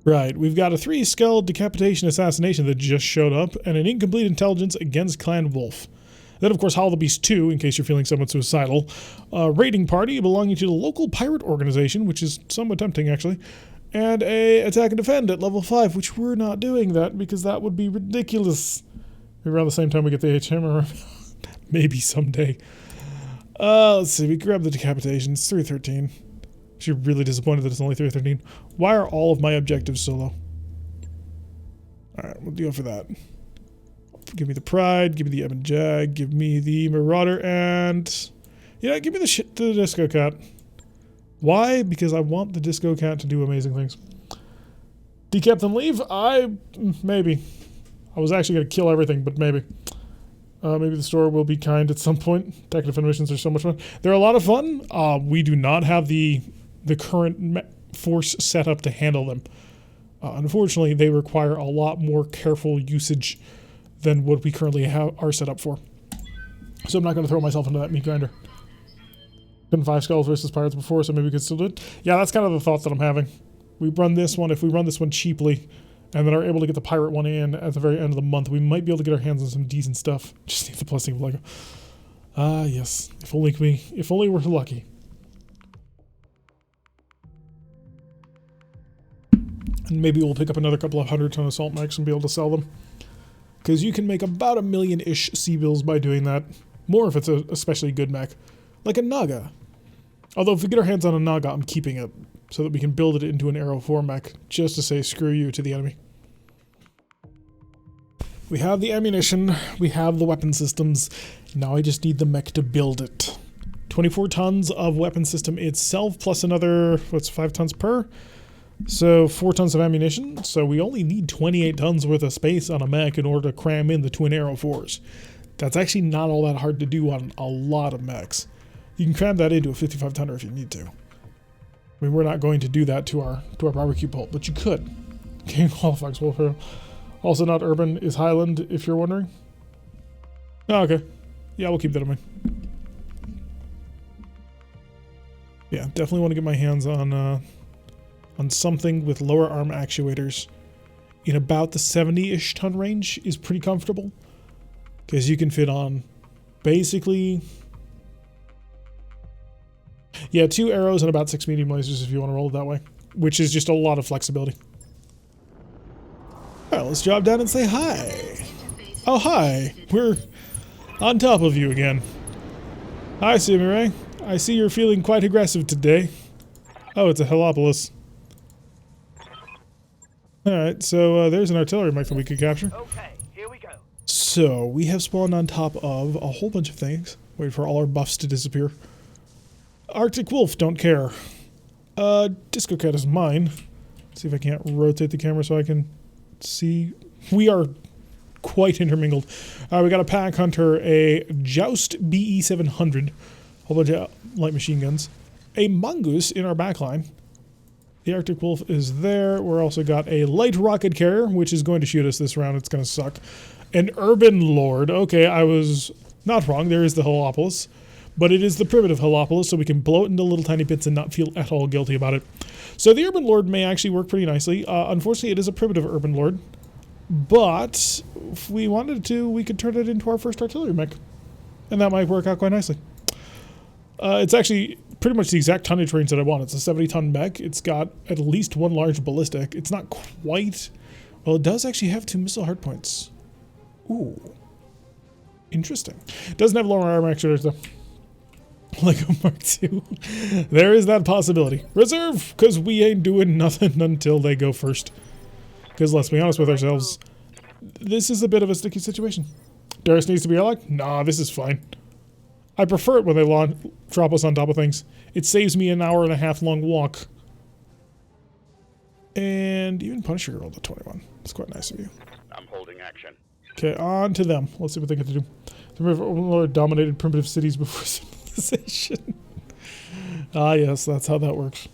Right, we've got a 3-skull decapitation assassination that just showed up, and an incomplete intelligence against Clan Wolf. Then, of course, Howl the Beast 2, in case you're feeling somewhat suicidal. A raiding party belonging to the local pirate organization, which is somewhat tempting, actually. And a attack and defend at level 5, which we're not doing that, because that would be ridiculous. Maybe around the same time we get the HM, maybe someday. Let's see, we grab the decapitation. It's 313. Actually really disappointed that it's only 313. Why are all of my objectives so low? Alright, we'll go for that. Give me the Pride, give me the Ebon Jag, give me the Marauder, and... yeah, give me the Disco Cat. Why? Because I want the Disco Cat to do amazing things. Decap them leave? Maybe. I was actually going to kill everything, but maybe. Maybe the store will be kind at some point. Attack and defend missions are so much fun. They're a lot of fun. We do not have the current force set up to handle them. Unfortunately, they require a lot more careful usage than what we currently are set up for. So I'm not going to throw myself into that meat grinder. Been 5 skulls versus pirates before, so maybe we could still do it. Yeah, that's kind of the thought that I'm having. We run this one, if we run this one cheaply, and then are able to get the pirate one in at the very end of the month, we might be able to get our hands on some decent stuff. Just need the blessing of Lego. Ah, yes. If only we're lucky. And maybe we'll pick up another couple of 100-ton assault mechs and be able to sell them. Because you can make about 1 million-ish C-bills by doing that. More if it's a especially good mech. Like a Naga. Although if we get our hands on a Naga, I'm keeping it. So that we can build it into an Arrow 4 mech. Just to say screw you to the enemy. We have the ammunition. We have the weapon systems. Now I just need the mech to build it. 24 tons of weapon system itself. Plus another, what's 5 tons per? So 4 tons of ammunition. So we only need 28 tons worth of space on a mech in order to cram in the twin Arrow 4s. That's actually not all that hard to do on a lot of mechs. You can cram that into a 55 tonner if you need to. I mean, we're not going to do that to our barbecue pole, but you could. King Halifax Warfare. Also not urban is Highland, if you're wondering. Oh, okay. Yeah, we'll keep that in mind. Yeah, definitely want to get my hands on something with lower arm actuators in about the 70-ish ton range is pretty comfortable. Because you can fit on basically... Yeah, 2 arrows and about 6 medium lasers if you want to roll it that way. Which is just a lot of flexibility. Alright, let's drop down and say hi. Oh, hi. We're on top of you again. Hi, Sumire. I see you're feeling quite aggressive today. Oh, it's a Helopolis. Alright, so there's an artillery mech that we could capture. Okay, here we go. So, we have spawned on top of a whole bunch of things. Wait for all our buffs to disappear. Arctic Wolf, don't care. Disco Cat is mine. Let's see if I can't rotate the camera so I can see. We are quite intermingled. We got a Pack Hunter, a Joust BE-700, a whole bunch of light machine guns, a Mongoose in our backline. The Arctic Wolf is there. We're also got a light rocket carrier, which is going to shoot us this round. It's going to suck. An Urban Lord. Okay, I was not wrong. There is the Helopolis. But it is the primitive Helopolis, so we can blow it into little tiny bits and not feel at all guilty about it. So the Urban Lord may actually work pretty nicely. Unfortunately, it is a primitive Urban Lord. But if we wanted to, we could turn it into our first artillery mech. And that might work out quite nicely. It's actually pretty much the exact tonnage range that I want. It's a 70-ton mech. It's got at least 1 large ballistic. It's not quite... Well, it does actually have 2 missile hardpoints. Ooh. Interesting. It doesn't have lower armor actuators, though. Lego Mark II. There is that possibility. Reserve, because we ain't doing nothing until they go first. Because let's be honest with ourselves, this is a bit of a sticky situation. Darius needs to be allied? Nah, this is fine. I prefer it when they drop us on top of things. It saves me an hour-and-a-half long walk. And even Punisher rolled a 21. It's quite nice of you. I'm holding action. Okay, on to them. Let's see what they get to do. The River Overlord dominated primitive cities before civilization. Ah, yes, that's how that works.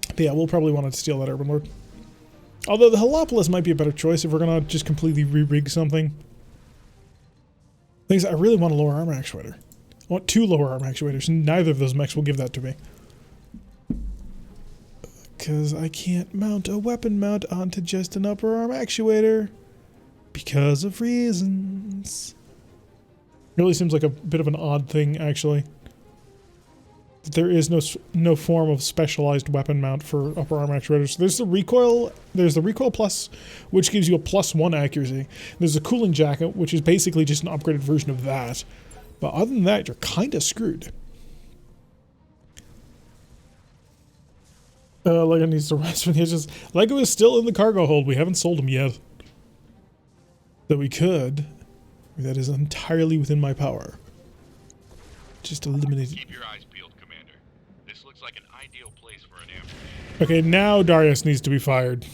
But yeah, we'll probably want to steal that Urban Lord. Although the Helopolis might be a better choice if we're going to just completely re-rig something. Things I really want a lower armor actuator. I want 2 lower armor actuators. Neither of those mechs will give that to me. Because I can't mount a weapon mount onto just an upper arm actuator. Because of reasons. Really seems like a bit of an odd thing, actually. There is no form of specialized weapon mount for upper arm actuators. There's the recoil plus, which gives you a +1 accuracy. There's a cooling jacket, which is basically just an upgraded version of that. But other than that, you're kind of screwed. Lego needs to rest from the edges. Lego is still in the cargo hold. We haven't sold them yet. That we could. That is entirely within my power. Just eliminate it. Keep your eyes peeled, Commander. This looks like an ideal place for an ambush. Okay, now Darius needs to be fired.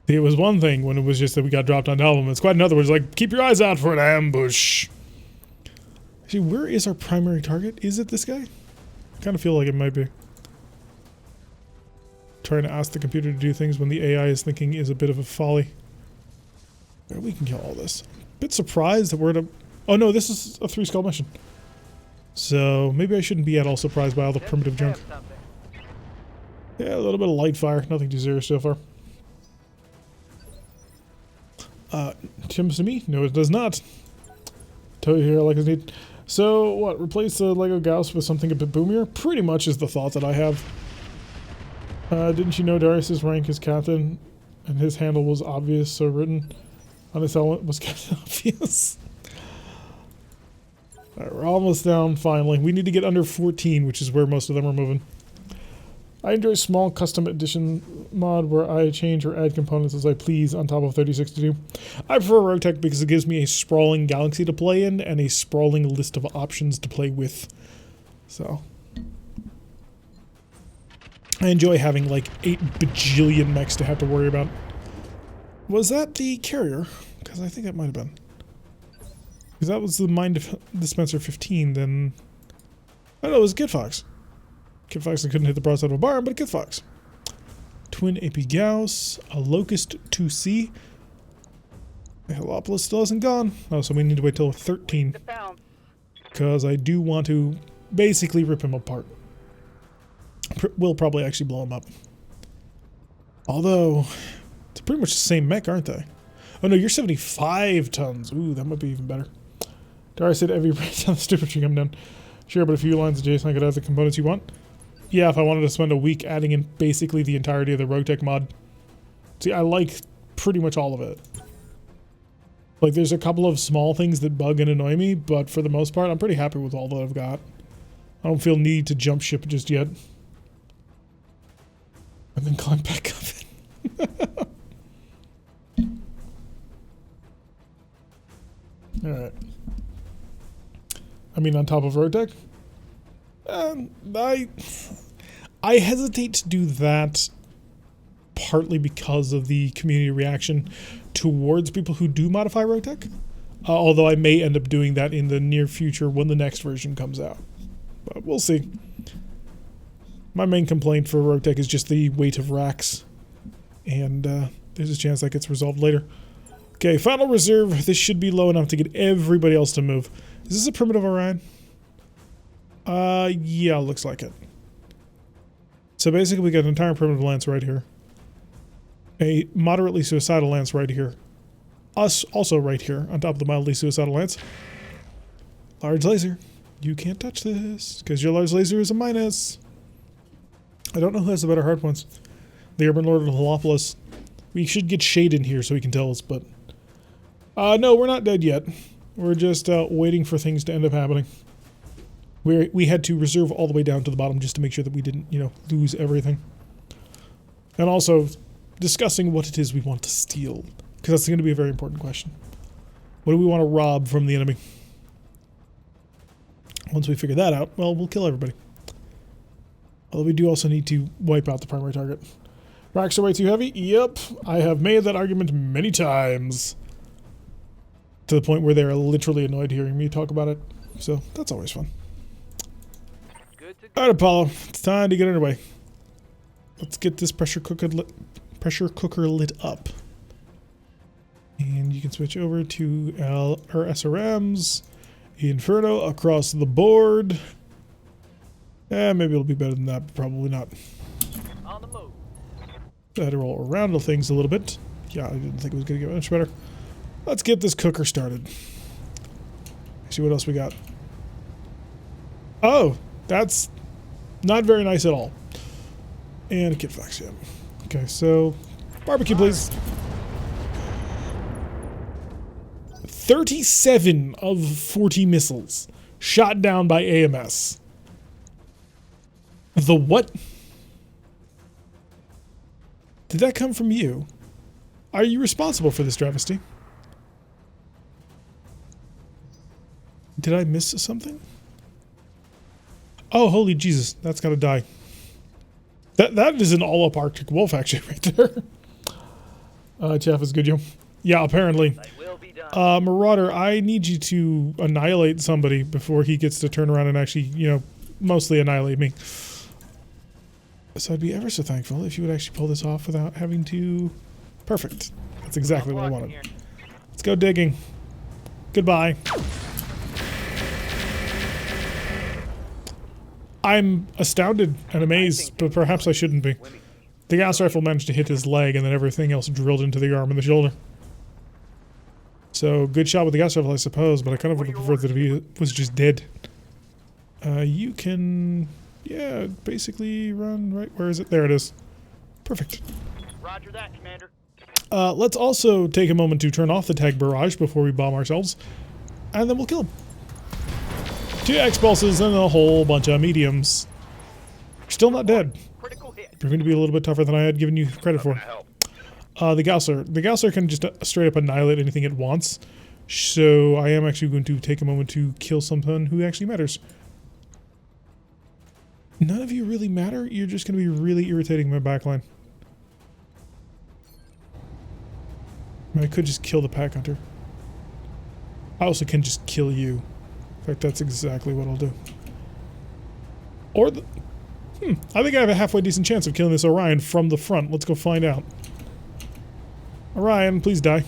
It was one thing when it was just that we got dropped on top of him. It's quite another where it's like, keep your eyes out for an ambush. Actually, where is our primary target? Is it this guy? I kind of feel like it might be. trying to ask the computer to do things when the AI is thinking is a bit of a folly. Yeah, we can kill all this. Bit surprised that we're at a... Oh no, this is a 3-skull mission. So maybe I shouldn't be at all surprised by all the primitive junk. Yeah, a little bit of light fire. Nothing too serious so far. Comes to me? No, it does not. Tell you here like it's neat. So, what? Replace the Lego Gauss with something a bit boomier? Pretty much is the thought that I have. Didn't you know Darius's rank is captain, and his handle was obvious, so written on his helmet was captain obvious? Alright, we're almost down, finally. We need to get under 14, which is where most of them are moving. I enjoy small custom edition mod where I change or add components as I please on top of 36 I prefer RogueTech because it gives me a sprawling galaxy to play in and a sprawling list of options to play with. So I enjoy having like 8 bajillion mechs to have to worry about. Was that the carrier? Because I think it might have been. Because that was the Mine Dispenser 15, then... I don't know, it was Kid Fox. Kid Fox couldn't hit the broadside of a barn, but a Kid Fox. Twin AP Gauss, a Locust 2C. The Helopolis still hasn't gone. Oh, so we need to wait till 13. Because I do want to basically rip him apart. We'll probably actually blow him up. Although, it's pretty much the same mech, aren't they? Oh no, you're 75 tons. Ooh, that might be even better. Darius said every break down the stupid tree come down. Sure, but a few lines adjacent, I could have the components you want. Yeah, if I wanted to spend a week adding in basically the entirety of the RogueTech mod. See, I like pretty much all of it. Like, there's a couple of small things that bug and annoy me, but for the most part, I'm pretty happy with all that I've got. I don't feel need to jump ship just yet. And then climb back up. Alright. I mean, on top of RogueTech? I hesitate to do that partly because of the community reaction towards people who do modify RogueTech. Although I may end up doing that in the near future when the next version comes out. But we'll see. My main complaint for RogueTech is just the weight of racks. And there's a chance that gets resolved later. Okay, final reserve. This should be low enough to get everybody else to move. Is this a primitive Orion? Yeah, looks like it. So basically we got an entire primitive lance right here. A moderately suicidal lance right here. Us also right here on top of the mildly suicidal lance. Large laser. You can't touch this because your large laser is a minus. I don't know who has the better hard points. The Urban Lord of Helopolis. We should get Shade in here so he can tell us, but... no, we're not dead yet. We're just waiting for things to end up happening. We had to reserve all the way down to the bottom just to make sure that we didn't, you know, lose everything. And also discussing what it is we want to steal, because that's going to be a very important question. What do we want to rob from the enemy? Once we figure that out, well, we'll kill everybody. Although we do also need to wipe out the primary target. Racks are way too heavy? Yep, I have made that argument many times. To the point where they're literally annoyed hearing me talk about it. So, that's always fun. Alright, Apollo. It's time to get underway. Let's get this pressure cooker lit up. And you can switch over to our SRMs. Inferno across the board. Maybe it'll be better than that, but probably not. On the move. I had to roll around things a little bit. Yeah, I didn't think it was going to get much better. Let's get this cooker started. See what else we got. Oh, that's not very nice at all. And a Kid Fox, yeah. Okay, so barbecue, please. 37 of 40 missiles shot down by AMS. The what? Did that come from you? Are you responsible for this travesty? Did I miss something? Oh, holy Jesus, that's gotta die. That is an all-up Arctic wolf actually right there. Jeff is good, yo. Yeah, apparently. Marauder, I need you to annihilate somebody before he gets to turn around and actually, you know, mostly annihilate me. So I'd be ever so thankful if you would actually pull this off without having to... Perfect. That's exactly what I wanted. Here. Let's go digging. Goodbye. I'm astounded and amazed, but perhaps I shouldn't be. The gas rifle managed to hit his leg, and then everything else drilled into the arm and the shoulder. So, good shot with the gas rifle, I suppose, but I kind of would have preferred that if he was just dead. You can... yeah, basically run right... where is it? There it is. Perfect. Roger that, Commander. Let's also take a moment to turn off the tag barrage before we bomb ourselves, and then we'll kill him. 2 X-pulses and a whole bunch of mediums. Still not dead. Critical hit. You're going to be a little bit tougher than I had given you credit for. The Gausser. The Gausser can just straight up annihilate anything it wants. So I am actually going to take a moment to kill someone who actually matters. None of you really matter. You're just going to be really irritating my backline. I could just kill the pack hunter. I also can just kill you. In fact, that's exactly what I'll do. Or the... I think I have a halfway decent chance of killing this Orion from the front. Let's go find out. Orion, please die.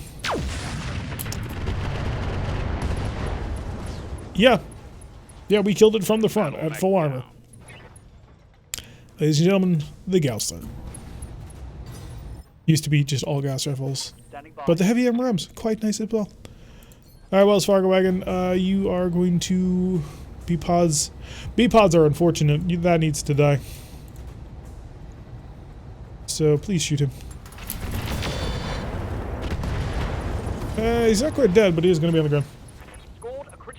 Yeah. Yeah, we killed it from the front at full armor. Ladies and gentlemen, the Gausser. Used to be just all gas rifles. But the heavy MRMs, quite nice as well. Alright, Wells Fargo Wagon, you are going to... B-pods. B-pods are unfortunate. That needs to die. So, please shoot him. He's not quite dead, but he is going to be on the ground.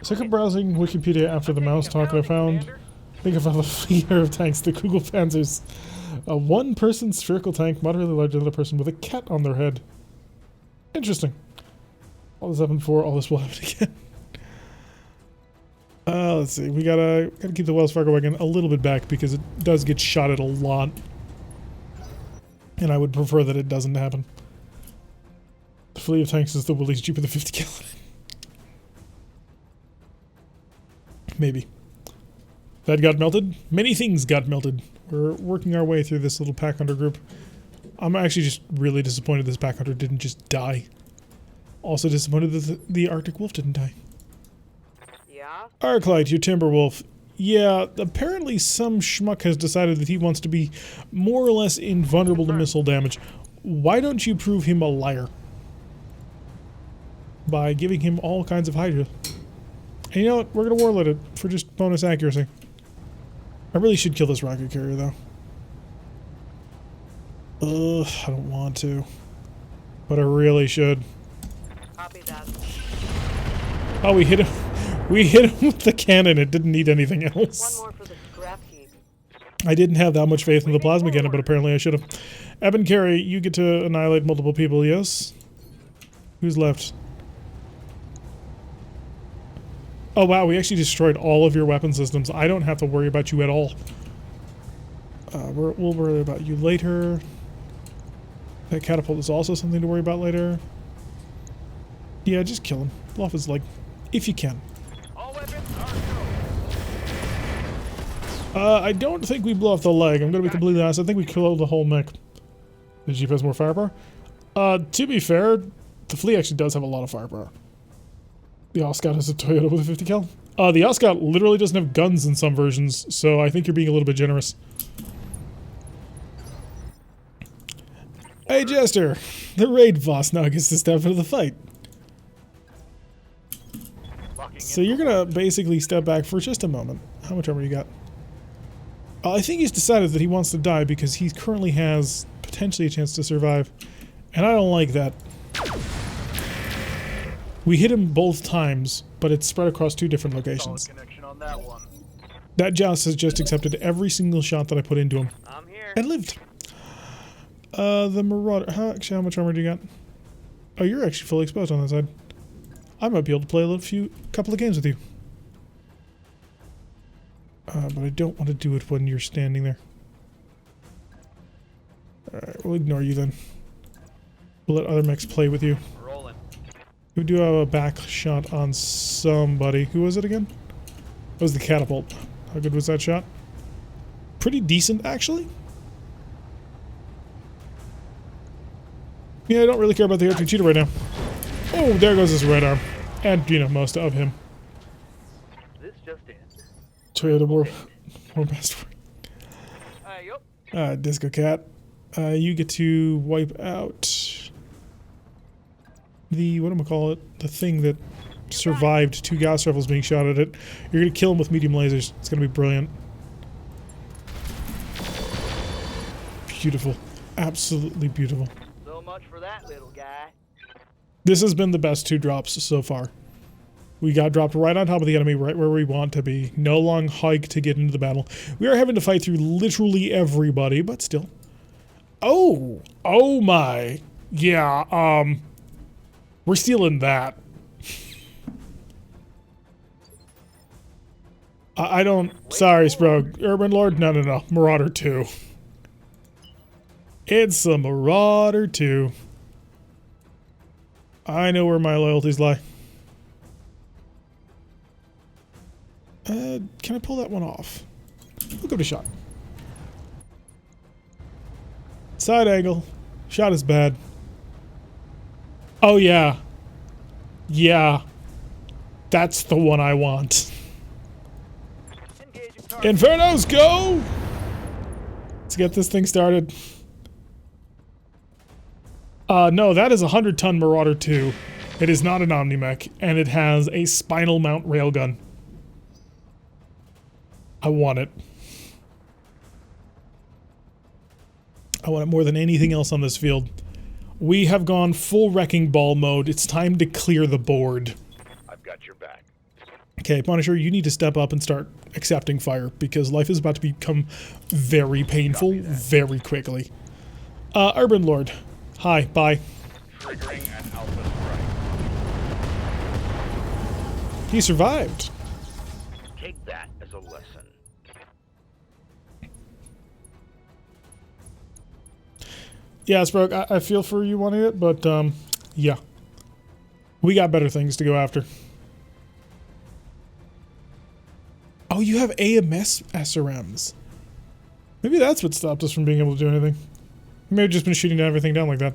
Second browsing Wikipedia after the mouse talk I found. Think of a fleet of tanks, the Kugelpanzers. A one-person spherical tank, moderately larger than a person with a cat on their head. Interesting. All this happened before, all this will happen again. Let's see. We gotta keep the Wells Fargo Wagon a little bit back because it does get shot at a lot. And I would prefer that it doesn't happen. The fleet of tanks is the Willys cheaper than 50 gallon. Maybe. That got melted. Many things got melted. We're working our way through this little pack hunter group. I'm actually just really disappointed this pack hunter didn't just die. Also disappointed that the Arctic Wolf didn't die. Yeah? Arclight, your Timberwolf. Yeah, apparently some schmuck has decided that he wants to be more or less invulnerable to missile damage. Why don't you prove him a liar? By giving him all kinds of Hydra. And you know what? We're gonna warlord it for just bonus accuracy. I really should kill this rocket carrier though. Ugh, I don't want to. But I really should. Copy that. Oh, we hit him. We hit him with the cannon. It didn't need anything One else. more for the scrap heap. I didn't have that much faith in the plasma cannon, but apparently I should have. Eben Carey, you get to annihilate multiple people, yes? Who's left? Oh wow, we actually destroyed all of your weapon systems. I don't have to worry about you at all. We'll worry about you later. That catapult is also something to worry about later. Yeah, just kill him. Blow off his leg. If you can. All weapons are go. I don't think we blow off the leg. I'm gonna be completely honest. I think we killed the whole neck. The Jeep has more firepower. To be fair, the Flea actually does have a lot of firepower. The Oscott has a Toyota with a 50 cal. The Oscott literally doesn't have guns in some versions, so I think you're being a little bit generous. Hey Jester, the raid boss now gets to step into the fight. So you're gonna basically step back for just a moment. How much armor you got? I think he's decided that he wants to die because he currently has potentially a chance to survive. And I don't like that. We hit him both times, but it's spread across 2 different locations. Connection on that one. That Joust has just accepted every single shot that I put into him. I'm here. And lived. The Marauder. Actually, how much armor do you got? Oh, you're actually fully exposed on that side. I might be able to play a couple of games with you. But I don't want to do it when you're standing there. Alright, we'll ignore you then. We'll let other mechs play with you. Rolling. We do have a back shot on somebody. Who was it again? It was the catapult. How good was that shot? Pretty decent, actually. Yeah, I don't really care about the air cheater right now. Oh, there goes his right arm. And, you know, most of him. This just in. Toyota more best for Yup. Disco Cat. You get to wipe out the, whatchamacallit, the thing that survived 2 gas rifles being shot at it. You're gonna kill him with medium lasers. It's gonna be brilliant. Beautiful. Absolutely beautiful. So much for that little guy. This has been the best 2 drops so far. We got dropped right on top of the enemy, right where we want to be. No long hike to get into the battle. We are having to fight through literally everybody, but still. Oh! Oh my! Yeah, we're stealing that. I don't... Sorry, Sprog. Urban Lord? No, no, no. Marauder 2. It's a Marauder 2. I know where my loyalties lie. Can I pull that one off? We'll give it a shot. Side angle. Shot is bad. Oh, yeah. Yeah. That's the one I want. Infernos, go! Let's get this thing started. No, that is a 100-ton Marauder 2. It is not an Omni-Mech, and it has a spinal mount railgun. I want it. I want it more than anything else on this field. We have gone full wrecking ball mode. It's time to clear the board. I've got your back. Okay, Punisher, you need to step up and start accepting fire, because life is about to become very painful very quickly. Urban Lord. Hi, bye. Triggering an alpha strike. He survived. Take that as a lesson. Yeah, Sprog, I feel for you wanting it, but, yeah. We got better things to go after. Oh, you have AMS SRMs. Maybe that's what stopped us from being able to do anything. He may have just been shooting everything down like that.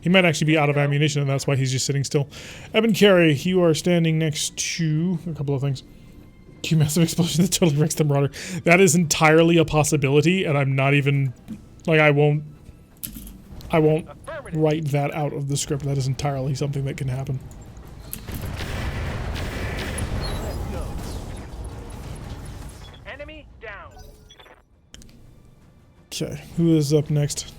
He might actually be out of ammunition, and that's why he's just sitting still. Evan Carey, you are standing next to a couple of things. Q massive explosion that totally wrecks the Marauder. That is entirely a possibility, and I'm not even... Like, I won't write that out of the script. That is entirely something that can happen. Enemy down. Okay, who is up next?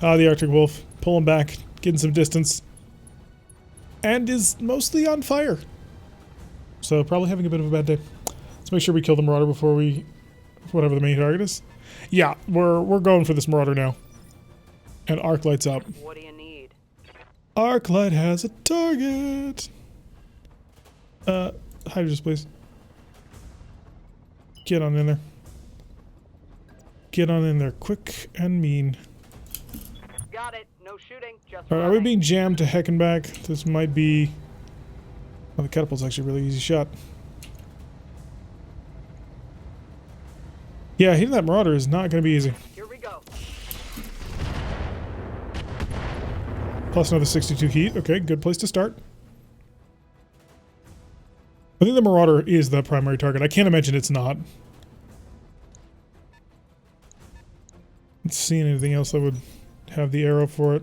The Arctic Wolf. Pull him back, getting some distance. And is mostly on fire. So probably having a bit of a bad day. Let's make sure we kill the Marauder before we... whatever the main target is. Yeah, we're going for this Marauder now. And arc lights up. What do you need? Arc light has a target. Hydras, please. Get on in there. Get on in there quick and mean. Got it. No shooting. Just Are we being jammed to heck and back? This might be... Oh, the catapult's actually a really easy shot. Yeah, hitting that Marauder is not going to be easy. Here we go. Plus another 62 heat. Okay, good place to start. I think the Marauder is the primary target. I can't imagine it's not. Let's see anything else that would have the arrow for it.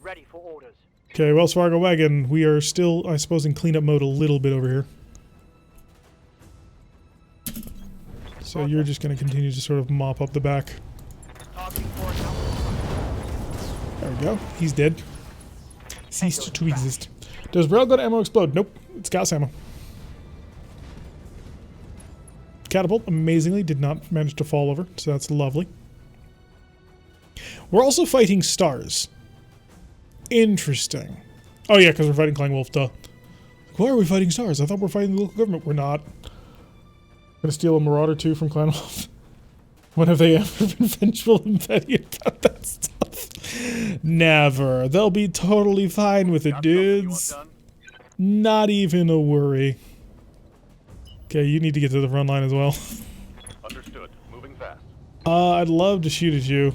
Ready for orders. Okay, Wells Fargo Wagon. We are still, I suppose, in cleanup mode a little bit over here. So you're just going to continue to sort of mop up the back. There we go. He's dead. Ceased to exist. Does Railgun ammo explode? Nope. It's gas ammo. Catapult, amazingly, did not manage to fall over, so that's lovely. We're also fighting stars. Interesting. Oh yeah, because we're fighting Clang Wolf, duh. Why are we fighting stars? I thought we're fighting the local government. We're not. Gonna steal a Marauder 2 from Clan Wolf. When have they ever been vengeful and petty about that stuff? Never. They'll be totally fine with it, dudes. Not even a worry. Okay, you need to get to the front line as well. Understood. Moving fast. I'd love to shoot at you.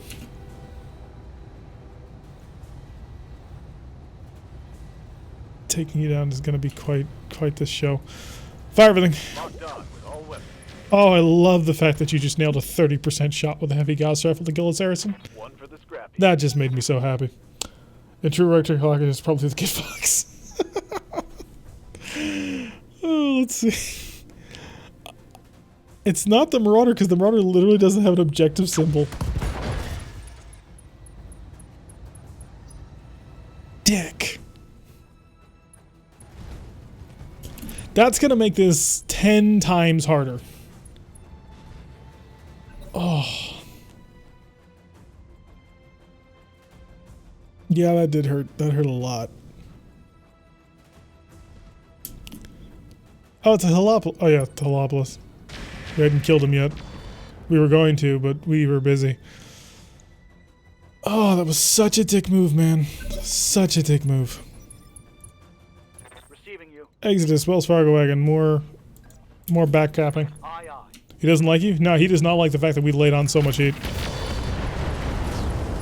taking you down is going to be quite this show. Fire everything. Locked on with all weapons. Oh, I love the fact that you just nailed a 30% shot with a heavy Gauss rifle to kill a Saracen. One for the scrappy. That just made me so happy. And true RogueTech Hawker is probably the Kid Fox. Oh, let's see. It's not the Marauder because the Marauder literally doesn't have an objective symbol. Dick. That's gonna make this 10 times harder. Oh. Yeah, that did hurt. That hurt a lot. Oh, it's a Holopolis. Oh yeah, it's a Holopolis. We hadn't killed him yet. We were going to, but we were busy. Oh, that was such a dick move, man. Such a dick move. Receiving you. Exodus, Wells Fargo wagon, more backcapping. Aye, aye. He doesn't like you? No, he does not like the fact that we laid on so much heat.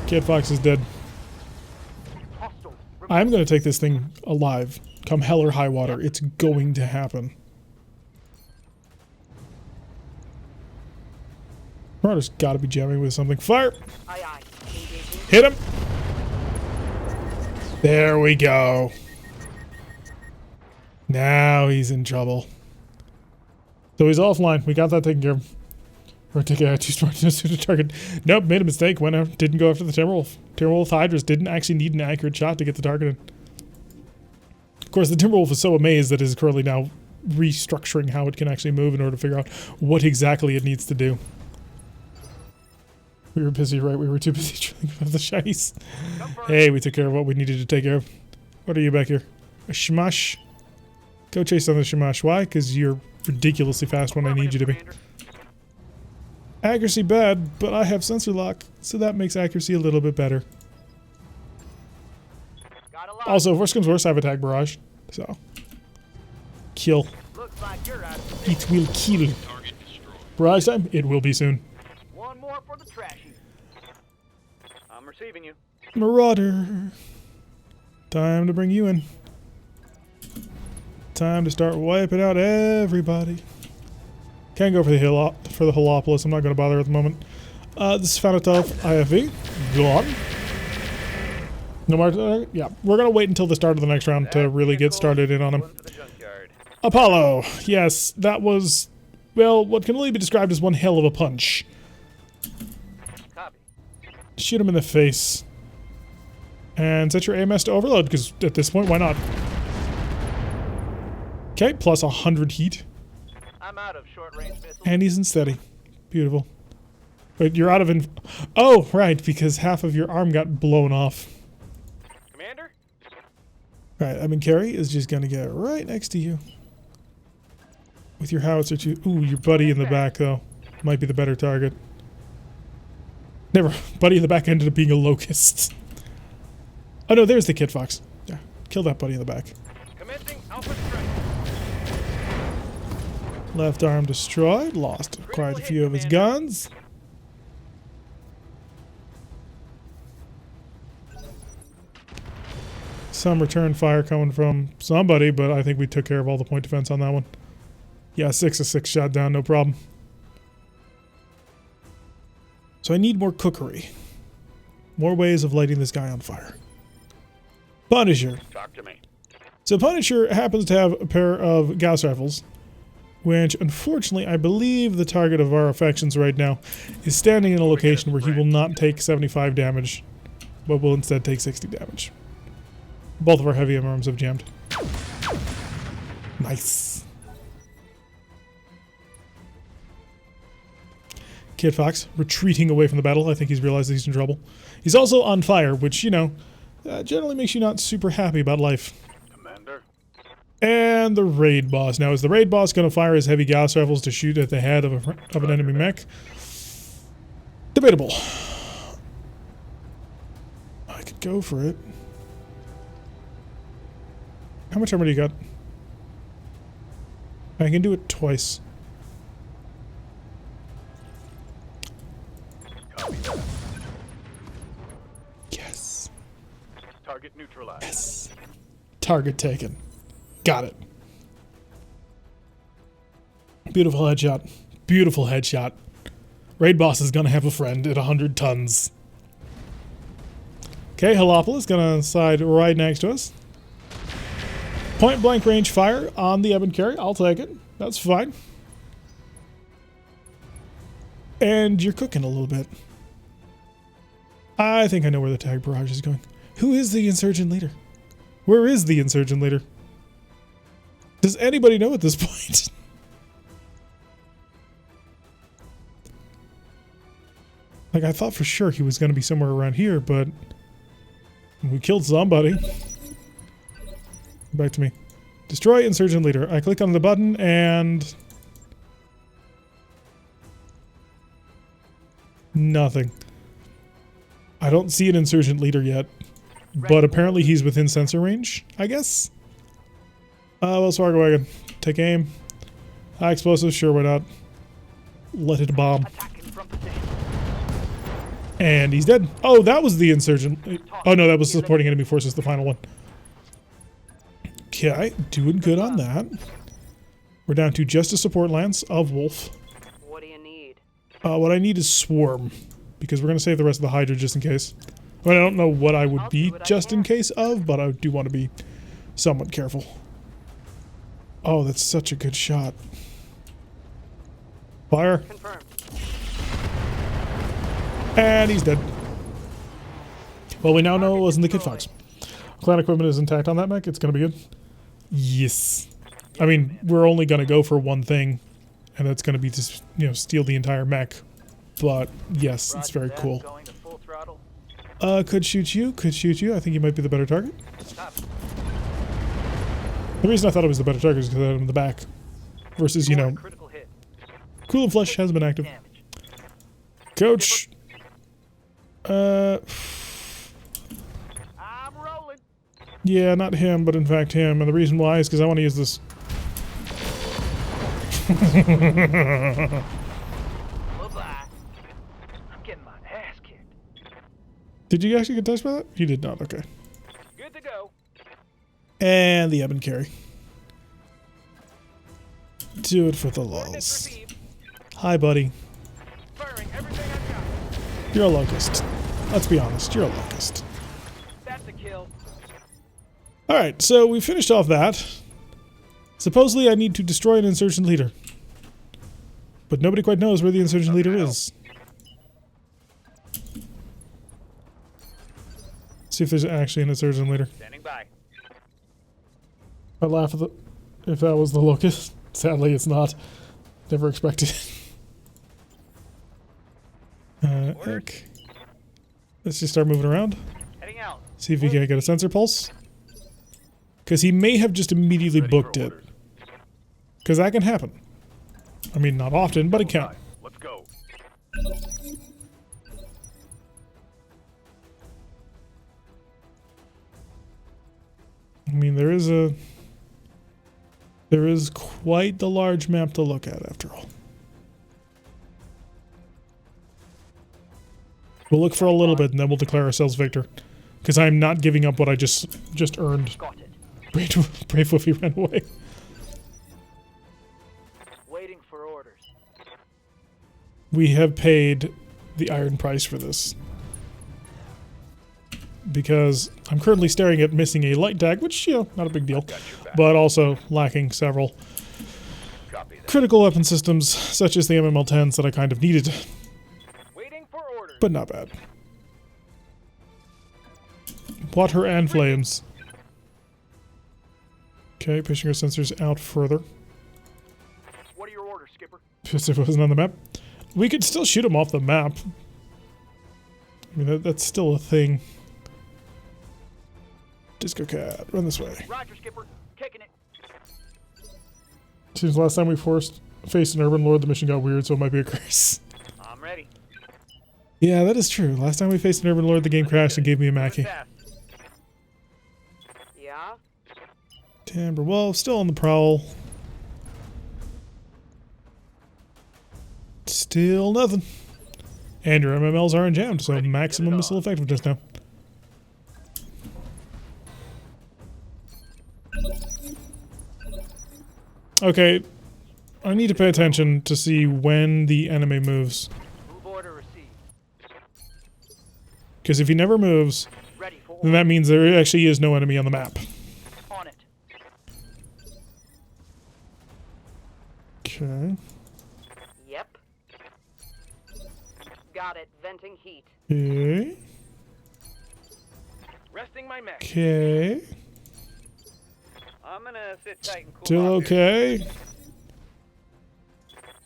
Kid Fox is dead. Hostile. I'm gonna take this thing alive. Come hell or high water. It's going to happen. Marauder's gotta be jamming with something. Fire! Aye, aye. Engaging. Hit him! There we go. Now he's in trouble. So he's offline. We got that taken care of. Or take a too smart to shoot a target. Nope, made a mistake. Went out, didn't go after the Timberwolf. Timberwolf Hydras didn't actually need an accurate shot to get the target in. Of course, the Timberwolf is so amazed that it is currently now restructuring how it can actually move in order to figure out what exactly it needs to do. We were busy, right? We were too busy drilling for the shinies. Hey, we took care of what we needed to take care of. What are you back here? A Shamash? Go chase down the Shamash. Why? Because you're ridiculously fast when I need you to be. Accuracy bad, but I have sensor lock, so that makes accuracy a little bit better. Also, if worse comes worse, I have attack barrage. So, kill. Looks like you're out of It will kill. Target destroyed. Barrage time? It will be soon. One more for the trashy. I'm receiving you. Marauder. Time to bring you in. Time to start wiping out everybody. Can't go for the Holopolis. I'm not going to bother at the moment. This is Fanatov IFV. Gone. No more. Yeah, we're going to wait until the start of the next round to really get started in on him. One for the junkyard. Apollo. Yes, that was, well, what can only be described as one hell of a punch. Copy. Shoot him in the face. And set your AMS to overload, because at this point, why not? Okay, plus 100 heat. I'm out of short-range missiles. And he's in steady. Beautiful. Wait, you're out of oh, right, because half of your arm got blown off. Commander? Right, I mean, Carrie is just gonna get right next to you. With your howitzer too. Ooh, your buddy in the back, though. Might be the better target. Never. Buddy in the back ended up being a locust. Oh no, there's the Kid Fox. Yeah, kill that buddy in the back. Commencing Alpha Strike. Left arm destroyed. Lost quite a few of his guns. Some return fire coming from somebody, but I think we took care of all the point defense on that one. Yeah, 6 of 6 shot down, no problem. So I need more cookery. More ways of lighting this guy on fire. Punisher. Talk to me. So Punisher happens to have a pair of Gauss rifles, which unfortunately I believe the target of our affections right now is standing in a location where he will not take 75 damage, but will instead take 60 damage. Both of our heavy arms have jammed. Nice. Kid Fox retreating away from the battle. I think he's realized that he's in trouble. He's also on fire, which, you know, generally makes you not super happy about life. Commander. And the raid boss. Now, is the raid boss going to fire his heavy Gauss rifles to shoot at the head of an enemy mech? Debatable. I could go for it. How much armor do you got? I can do it twice. Copy that. Yes. Target neutralized. Yes. Target taken. Got it. Beautiful headshot. Beautiful headshot. Raid boss is gonna have a friend at 100 tons. Okay, Jalopoulos gonna slide right next to us. Point blank range fire on the Eben carry. I'll take it. That's fine. And you're cooking a little bit. I think I know where the tag barrage is going. Who is the insurgent leader? Where is the insurgent leader? Does anybody know at this point? Like, I thought for sure he was going to be somewhere around here, but we killed somebody. Back to me. Destroy insurgent leader. I click on the button and... nothing. I don't see an insurgent leader yet, but apparently he's within sensor range, I guess. Wells Fargo wagon. Take aim. High explosives, sure, why not? Let it bomb. And he's dead. Oh, that was the insurgent. Oh no, that was supporting enemy forces, the final one. Okay, doing good on that. We're down to just a support lance of Wolf. What do you need? What I need is Swarm, because we're going to save the rest of the Hydra just in case. I mean, I don't know what I would be just in case of, but I do want to be somewhat careful. Oh, that's such a good shot. Fire. Confirmed. And he's dead. Well, we now know it wasn't the Kid Fox. Clan equipment is intact on that mech. It's going to be good. Yes. I mean, we're only going to go for one thing, and that's going to be to, you know, steal the entire mech. But yes, it's very cool. Could shoot you. Could shoot you. I think you might be the better target. The reason I thought it was the better target is because I had him in the back. Versus, you know, Cool and Flesh has been active. Coach. I'm rolling. Yeah, not him, but in fact him. And the reason why is because I want to use this. Bye-bye. I'm getting my ass kicked. Did you actually get touched by that? You did not. Okay. Good to go. And the Eben carry. Do it for the lulz. Received. Hi, buddy. Firing everything I got. You're a locust. Let's be honest. You're a locust. That's a kill. Alright, so we finished off that. Supposedly I need to destroy an insurgent leader. But nobody quite knows where the insurgent leader is. See if there's actually an insurgent leader. Standing by. I laugh at if that was the locust. Sadly, it's not. Never expected it. Heck. Let's just start moving around. Heading out. See if we can get a sensor pulse. Because he may have just immediately booked it. Because that can happen. I mean, not often, but it can. Let's go. I mean, there is quite the large map to look at after all. We'll look for a little bit and then we'll declare ourselves victor. Because I'm not giving up what I just earned. Got it. Brave Woofy ran away. Waiting for orders. We have paid the iron price for this. Because I'm currently staring at missing a light tag, which, you know, not a big deal. But also lacking several critical weapon systems, such as the MML-10s that I kind of needed. Waiting for orders. But not bad. Water and flames. Okay, pushing our sensors out further. What are your orders, Skipper? Just if it wasn't on the map. We could still shoot them off the map. I mean, that's still a thing. Disco Cat, run this way. Roger, Skipper. Kicking it. Since last time we faced an Urban Lord, the mission got weird, so it might be a curse. I'm ready. Yeah, that is true. Last time we faced an Urban Lord, the game crashed and gave me a Mackie. Yeah? Timber Wolf, still on the prowl. Still nothing. And your MMLs aren't jammed, so maximum missile effectiveness now. Okay, I need to pay attention to see when the enemy moves. Move order received. Because if he never moves, Ready for then that means there actually is no enemy on the map. on it. Okay. Yep. Got it. Venting heat. Okay. Resting my mech. Okay. I'm gonna sit tight and cool Still off here. okay.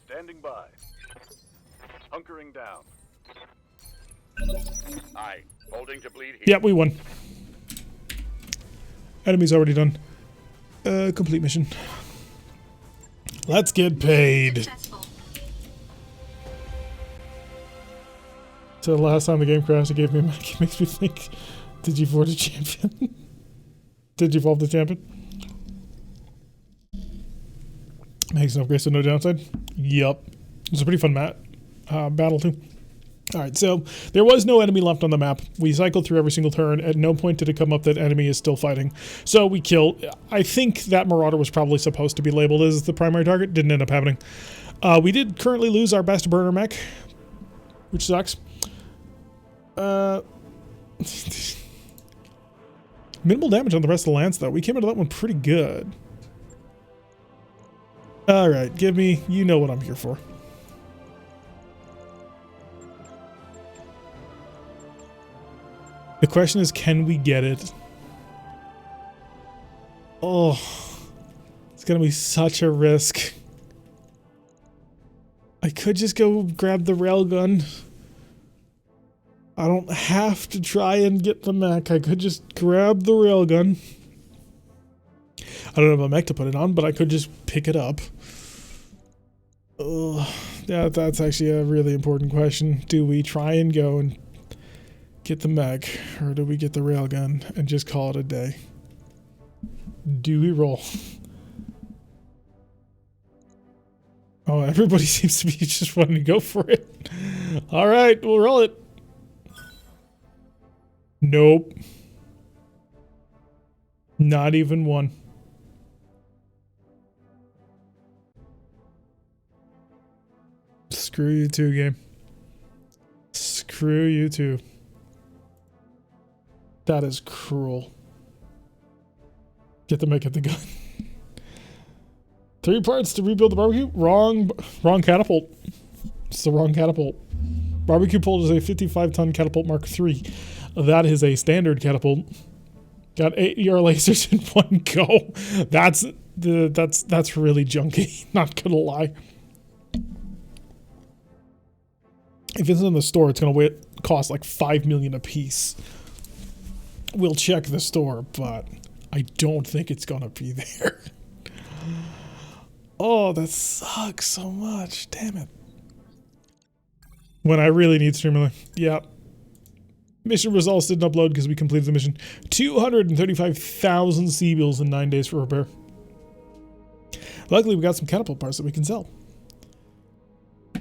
Standing by. Hunkering down. Aye. Holding to bleed here. Yep, we won. Enemy's already done. Complete mission. Let's get paid. Successful. So the last time the game crashed, it gave me a mech. It makes me think, did you forge a champion? Did you evolve the champion? Makes no grace, so no downside. Yup. It was a pretty fun battle too. Alright, so there was no enemy left on the map. We cycled through every single turn. At no point did it come up that enemy is still fighting. So we killed. I think that Marauder was probably supposed to be labeled as the primary target. Didn't end up happening. We did currently lose our best burner mech, which sucks. Minimal damage on the rest of the lance, though. We came into that one pretty good. Alright, give me... You know what I'm here for. The question is, can we get it? Oh, it's gonna be such a risk. I could just go grab the railgun. I don't have to try and get the mech. I could just grab the railgun. I don't have a mech to put it on, but I could just pick it up. Yeah, that's actually a really important question. Do we try and go and get the mech, or do we get the railgun and just call it a day? Do we roll? Oh, everybody seems to be just wanting to go for it. All right, we'll roll it. Nope. Not even one. Screw you too, game. Screw you too. That is cruel. Get the mech at the gun. 3 parts to rebuild the barbecue? Wrong catapult. It's the wrong catapult. Barbecue pole is a 55-ton catapult Mark III. That is a standard catapult. Got 8 ER lasers in one go. That's really junky. Not gonna lie. If it's in the store, it's gonna cost like $5 million a piece. We'll check the store, but I don't think it's gonna be there. Oh, that sucks so much. Damn it. When I really need Streamliner. Yeah. Mission results didn't upload because we completed the mission. 235,000 C-bills in 9 days for repair. Luckily, we got some catapult parts that we can sell.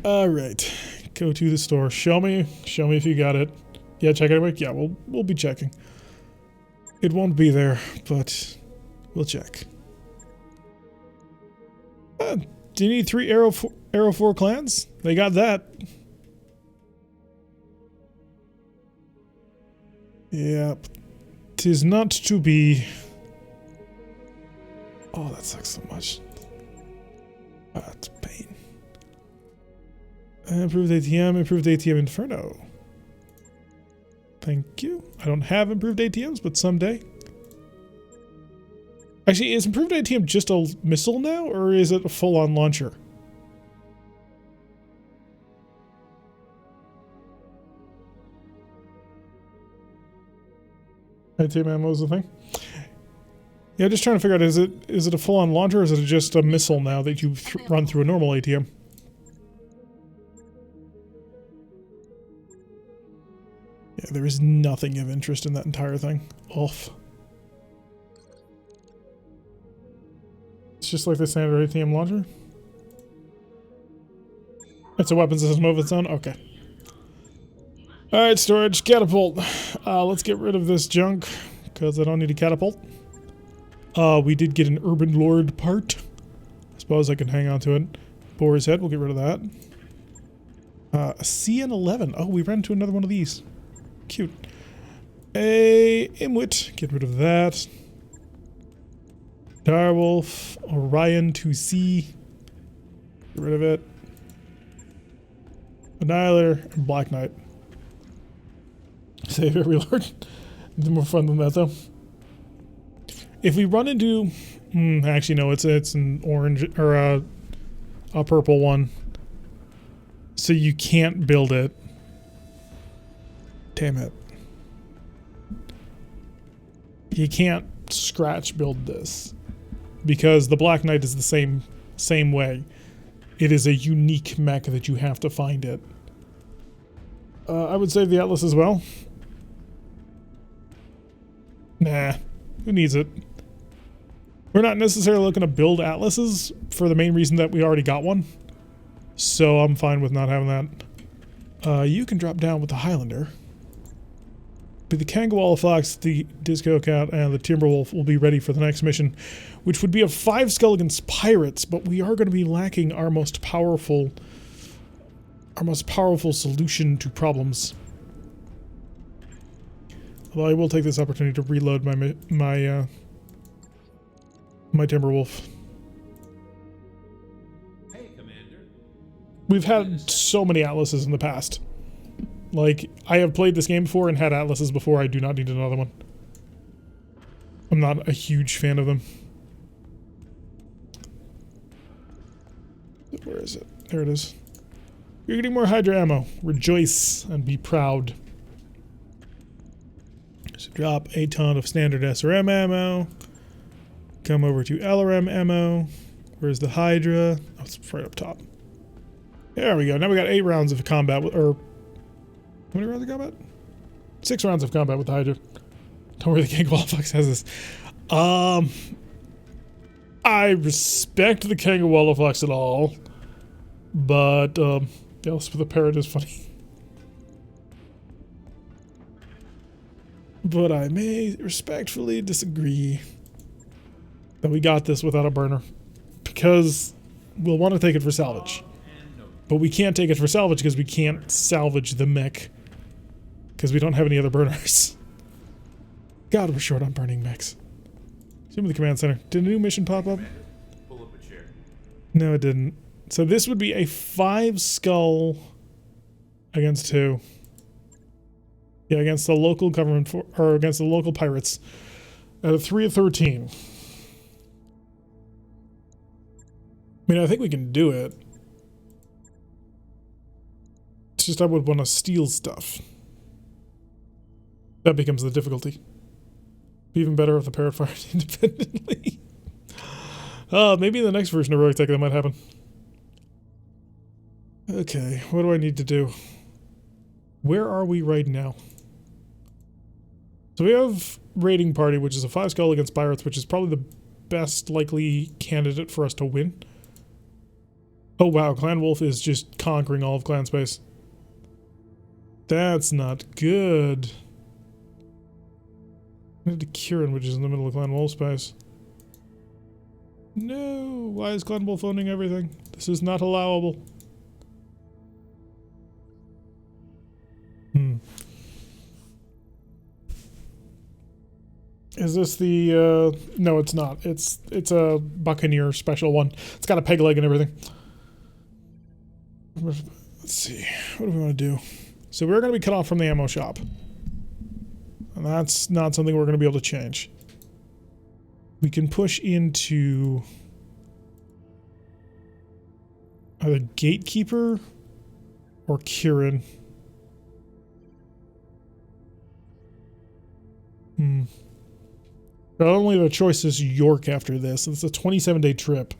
Alright. Go to the store. Show me if you got it. Yeah, check it out. Yeah, we'll be checking. It won't be there, but we'll check. Do you need 3 Arrow 4 clans? They got that. Yep. 'Tis not to be. Oh, that sucks so much. That's pain. Improved ATM Inferno. Thank you. I don't have improved ATMs, but someday. Actually, is improved ATM just a missile now, or is it a full-on launcher? ATM ammo is the thing. Yeah, just trying to figure out, is it a full-on launcher, or is it just a missile now that you run through a normal ATM? Yeah, there is nothing of interest in that entire thing. Oof. It's just like the standard ATM launcher. It's a weapon system of its own? Okay. Alright, storage. Catapult. Let's get rid of this junk, because I don't need a catapult. We did get an Urban Lord part. suppose I can hang on to it. Boar's Head, we'll get rid of that. CN11. Oh, we ran into another one of these. Cute. A Imwit, get rid of that. Direwolf, Orion 2C, get rid of it. Annihilator, and Black Knight. Save every lord. It's more fun than that, though. If we run into... actually, no, it's an orange, or a purple one. So you can't build it. Damn it. You can't scratch build this. Because the Black Knight is the same way. It is a unique mech that you have to find it. I would save the Atlas as well. Nah, who needs it? We're not necessarily looking to build Atlases for the main reason that we already got one. So I'm fine with not having that. You can drop down with the Highlander. But the Kangawalla Fox, the Disco Cat, and the Timberwolf will be ready for the next mission, which would be a 5 skull against pirates, but we are going to be lacking our most powerful solution to problems. Although I will take this opportunity to reload my Timberwolf. Hey, Commander. We've had so many Atlases in the past. Like, I have played this game before and had Atlases before. I do not need another one. I'm not a huge fan of them. Where is it? There it is. You're getting more Hydra ammo. Rejoice and be proud. So drop a ton of standard SRM ammo. Come over to LRM ammo. Where's the Hydra? Oh, it's right up top. There we go. Now we got 8 rounds of combat, or how many rounds of combat? 6 rounds of combat with the Hydra. Don't worry, the Kangawalla Fox has this. I respect the Kangawalla Fox at all, but Elspeth the Parrot is funny. But I may respectfully disagree that we got this without a burner, because we'll want to take it for salvage. But we can't take it for salvage because we can't salvage the mech, because we don't have any other burners. God, we're short on burning mechs. Zoom to the command center. Did a new mission pop up? Pull up a chair. No, it didn't. So this would be a 5 skull against 2. Yeah, against the local government, or against the local pirates. At a 3 of 13. I mean, I think we can do it. It's just I would want to steal stuff. That becomes the difficulty. Be even better if the parrot fired independently. Maybe in the next version of RogueTech that might happen. Okay, what do I need to do? Where are we right now? So we have Raiding Party, which is a 5 skull against pirates, which is probably the best likely candidate for us to win. Oh wow, Clan Wolf is just conquering all of clan space. That's not good. Head to Kieran, which is in the middle of Clan Wolf space. No, why is Clan Wolf owning everything? This is not allowable. Is this the, no it's not. It's a Buccaneer special one. It's got a peg leg and everything. Let's see, what do we want to do? So we're going to be cut off from the ammo shop. And that's not something we're going to be able to change. We can push into either Gatekeeper or Kieran. But only the choice is York after this. It's a 27-day trip.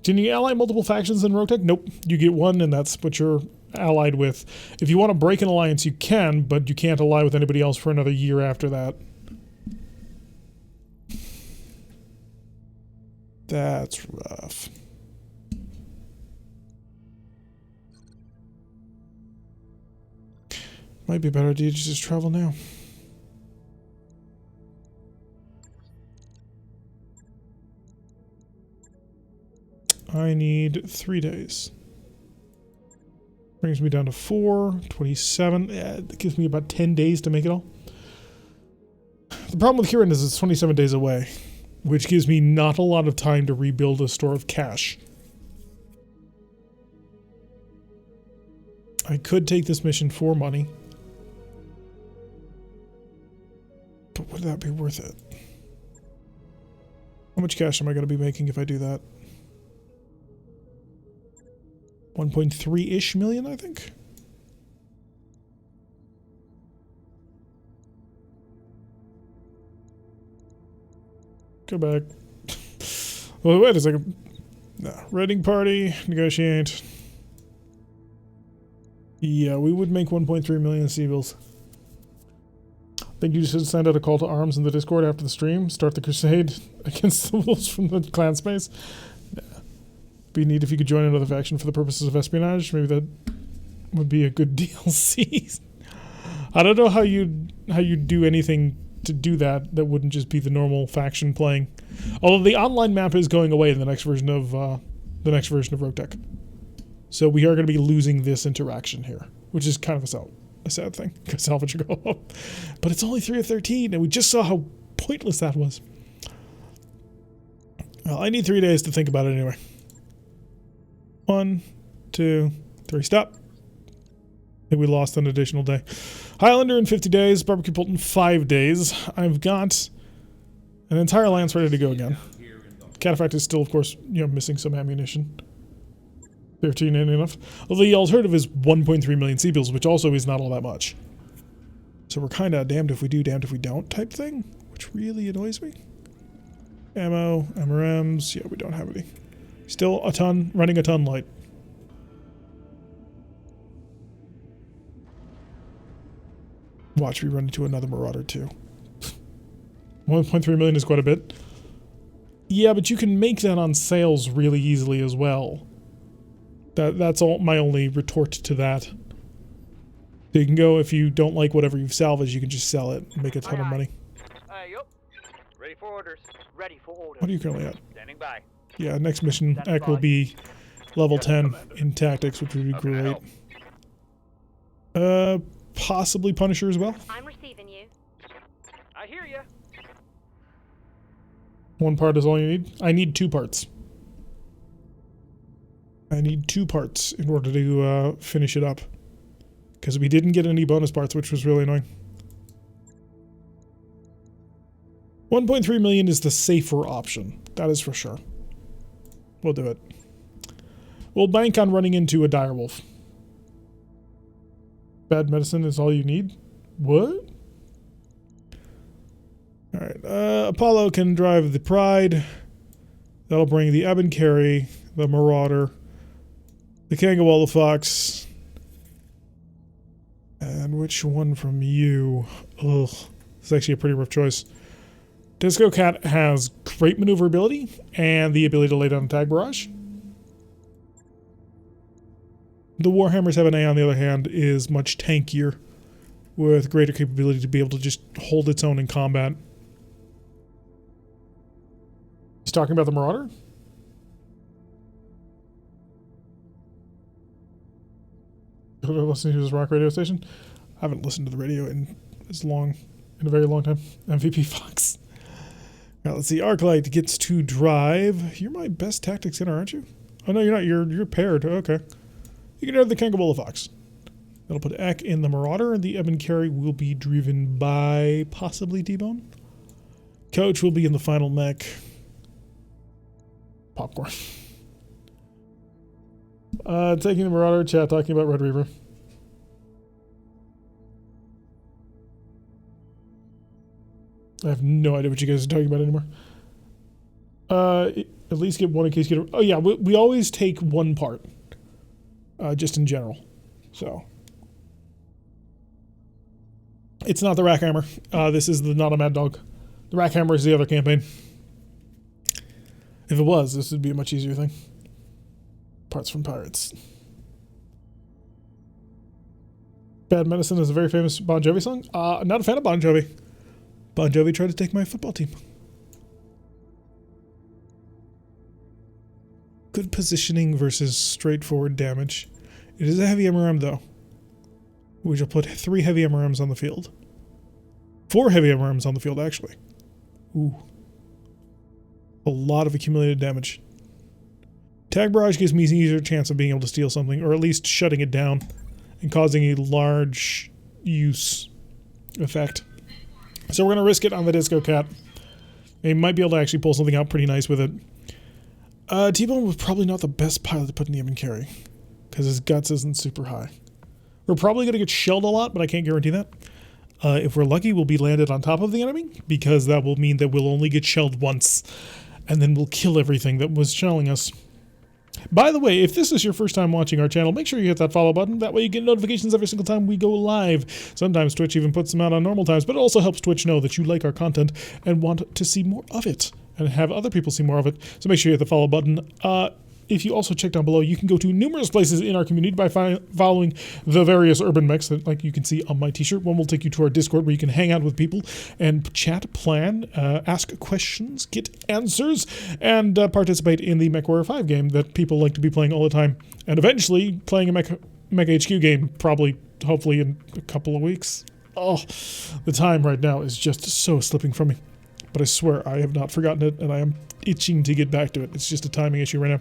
Can you ally multiple factions in RogueTech? Nope. You get one and that's what you're allied with. If you want to break an alliance, you can, but you can't ally with anybody else for another year after that. That's rough. Might be a better idea to just travel now. I need 3 days. Brings me down to 4, 27. That gives me about 10 days to make it all. The problem with Huron is it's 27 days away, which gives me not a lot of time to rebuild a store of cash. I could take this mission for money, but would that be worth it? How much cash am I going to be making if I do that? 1.3-ish million, I think. Go back. Well, wait a second. No. Raiding party, negotiate. Yeah, we would make 1.3 million civils. I think you should send out a call to arms in the Discord after the stream. Start the crusade against the wolves from the clan space. Yeah. Be neat if you could join another faction for the purposes of espionage. Maybe that would be a good DLC. I don't know how you do anything to do that wouldn't just be the normal faction playing. Although the online map is going away in the next version of RogueTech. So we are going to be losing this interaction here, which is kind of a sad thing, because salvage will go up. But it's only 3 of 13, and we just saw how pointless that was. Well, I need 3 days to think about it anyway. 1, 2, 3, stop. I think we lost an additional day. Highlander in 50 days, Barbecue Pult in 5 days. I've got an entire lance ready to go again. Cataphract is still, of course, missing some ammunition. 13 ain't enough. Although the alternative is 1.3 million Seabills, which also is not all that much. So we're kind of damned if we do, damned if we don't type thing, which really annoys me. Ammo, MRMs, yeah, we don't have any. Still a ton, running a ton light. Watch me run into another Marauder too. 1.3 million is quite a bit. Yeah, but you can make that on sales really easily as well. That's all my only retort to that. So you can go, if you don't like whatever you've salvaged, you can just sell it and make a ton of money. Yup. Ready for orders. Ready for orders. What are you currently at? Standing by. Yeah, next mission act will be level 10 in tactics, which would be great. Possibly Punisher as well. I'm receiving you. I hear you. 1 part is all you need. I need 2 parts. I need 2 parts in order to finish it up. Because we didn't get any bonus parts, which was really annoying. 1.3 million is the safer option. That is for sure. We'll do it. We'll bank on running into a direwolf. Bad medicine is all you need? What? Alright, Apollo can drive the Pride. That'll bring the Ebb and Carry, the Marauder, the Kangawalla Fox. And which one from you? Ugh. It's actually a pretty rough choice. Disco Cat has great maneuverability and the ability to lay down a tag barrage. The Warhammer 7A, on the other hand, is much tankier with greater capability to be able to just hold its own in combat. He's talking about the Marauder? Listening to his rock radio station? I haven't listened to the radio in a very long time. MVP Fox. Now let's see. Arclight gets to drive. You're my best tactics hitter, aren't you? Oh no, you're not. You're paired. Okay. You can drive the Kangawalla Fox. That'll put Eck in the Marauder, and the Ebb and Carry will be driven by possibly T-Bone. Coach will be in the final mech. Popcorn. Taking the Marauder, chat talking about Red Reaver. I have no idea what you guys are talking about anymore. At least get one in case you get... Oh yeah, we always take 1 part. Just in general. So. It's not the Rackhammer. This is not a Mad Dog. The Rackhammer is the other campaign. If it was, this would be a much easier thing. Parts from Pirates. Bad Medicine is a very famous Bon Jovi song. Not a fan of Bon Jovi. Bon Jovi tried to take my football team. good positioning versus straightforward damage. It is a heavy MRM though. We shall put 3 heavy MRMs on the field. 4 heavy MRMs on the field, actually. Ooh. A lot of accumulated damage. Tag Barrage gives me an easier chance of being able to steal something, or at least shutting it down and causing a large use effect. So we're going to risk it on the Disco Cat. He might be able to actually pull something out pretty nice with it. T-Bone was probably not the best pilot to put in the even carry, because his guts isn't super high. We're probably going to get shelled a lot, but I can't guarantee that. If we're lucky, we'll be landed on top of the enemy, because that will mean that we'll only get shelled once, and then we'll kill everything that was shelling us. By the way, if this is your first time watching our channel, make sure you hit that follow button. That way you get notifications every single time we go live. Sometimes Twitch even puts them out on normal times, but it also helps Twitch know that you like our content and want to see more of it and have other people see more of it. So make sure you hit the follow button. If you also check down below, you can go to numerous places in our community by following the various urban mechs that, like you can see on my t-shirt. One will take you to our Discord where you can hang out with people and chat, plan, ask questions, get answers, and participate in the MechWarrior 5 game that people like to be playing all the time. And eventually playing a Mech HQ game, probably, hopefully in a couple of weeks. Oh, the time right now is just so slipping from me. But I swear I have not forgotten it, and I am itching to get back to it. It's just a timing issue right now.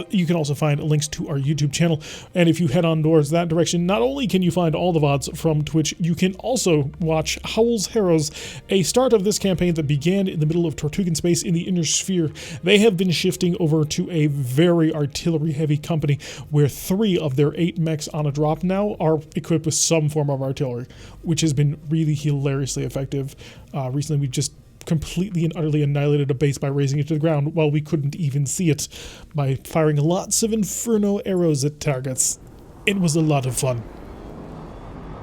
You can also find links to our YouTube channel, and if you head on towards that direction, not only can you find all the VODs from Twitch, you can also watch Howl's Harrows, a start of this campaign that began in the middle of Tortugan space in the Inner Sphere. They have been shifting over to a very artillery-heavy company, where 3 of their 8 mechs on a drop now are equipped with some form of artillery, which has been really hilariously effective. Recently, we've just completely and utterly annihilated a base by raising it to the ground while we couldn't even see it by firing lots of inferno arrows at targets. It was a lot of fun.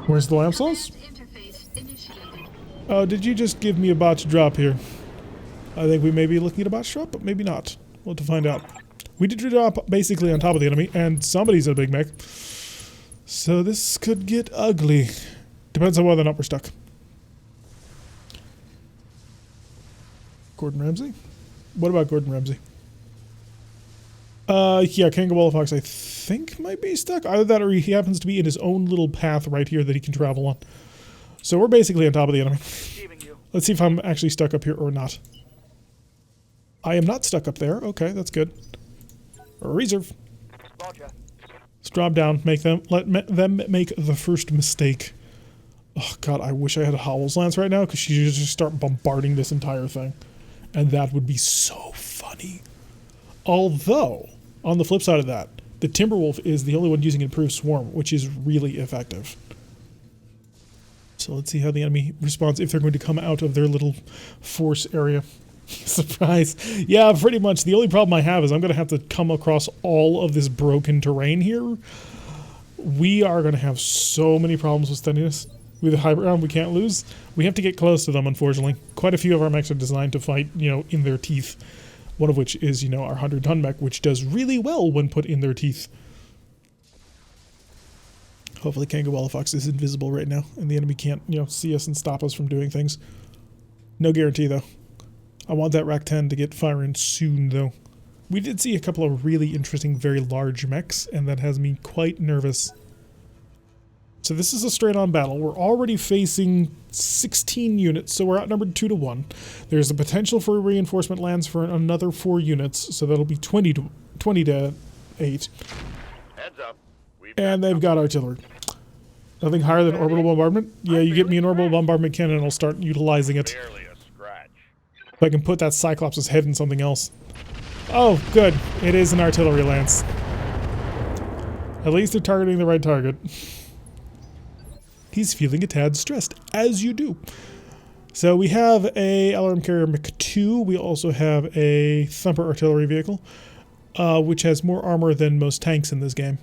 Where's the lamp sauce? Oh, did you just give me a botch drop here? I think we may be looking at a botch drop, but maybe not. We'll have to find out. We did drop basically on top of the enemy, and somebody's a big mech. So this could get ugly. Depends on whether or not we're stuck. Gordon Ramsay? What about Gordon Ramsay? Yeah, Kangawalla Fox I think might be stuck. Either that or he happens to be in his own little path right here that he can travel on. So we're basically on top of the enemy. Let's see if I'm actually stuck up here or not. I am not stuck up there. Okay, that's good. Reserve. Let's drop down. Let them make the first mistake. Oh god, I wish I had a Howl's Lance right now, because she should just start bombarding this entire thing. And that would be so funny. Although, on the flip side of that, the Timberwolf is the only one using Improved Swarm, which is really effective. So let's see how the enemy responds if they're going to come out of their little force area. Surprise. Yeah, pretty much. The only problem I have is I'm going to have to come across all of this broken terrain here. We are going to have so many problems with steadiness. With the high ground we can't lose. We have to get close to them, unfortunately. Quite a few of our mechs are designed to fight, in their teeth. One of which is, our 100-ton mech, which does really well when put in their teeth. Hopefully Kangawalla Fox is invisible right now, and the enemy can't, see us and stop us from doing things. No guarantee, though. I want that Rack 10 to get firing soon, though. We did see a couple of really interesting, very large mechs, and that has me quite nervous. So this is a straight-on battle. We're already facing 16 units, so we're outnumbered 2 to 1. There's a potential for reinforcement lands for another 4 units, so that'll be 20 to 8. Heads up. And they've got artillery. Nothing higher than orbital bombardment? Yeah, you get me an orbital bombardment cannon and I'll start utilizing it. Barely a scratch. If I can put that Cyclops' head in something else. Oh, good. It is an artillery lance. At least they're targeting the right target. He's feeling a tad stressed, as you do. So we have a LRM carrier Mech 2. We also have a Thumper artillery vehicle, which has more armor than most tanks in this game.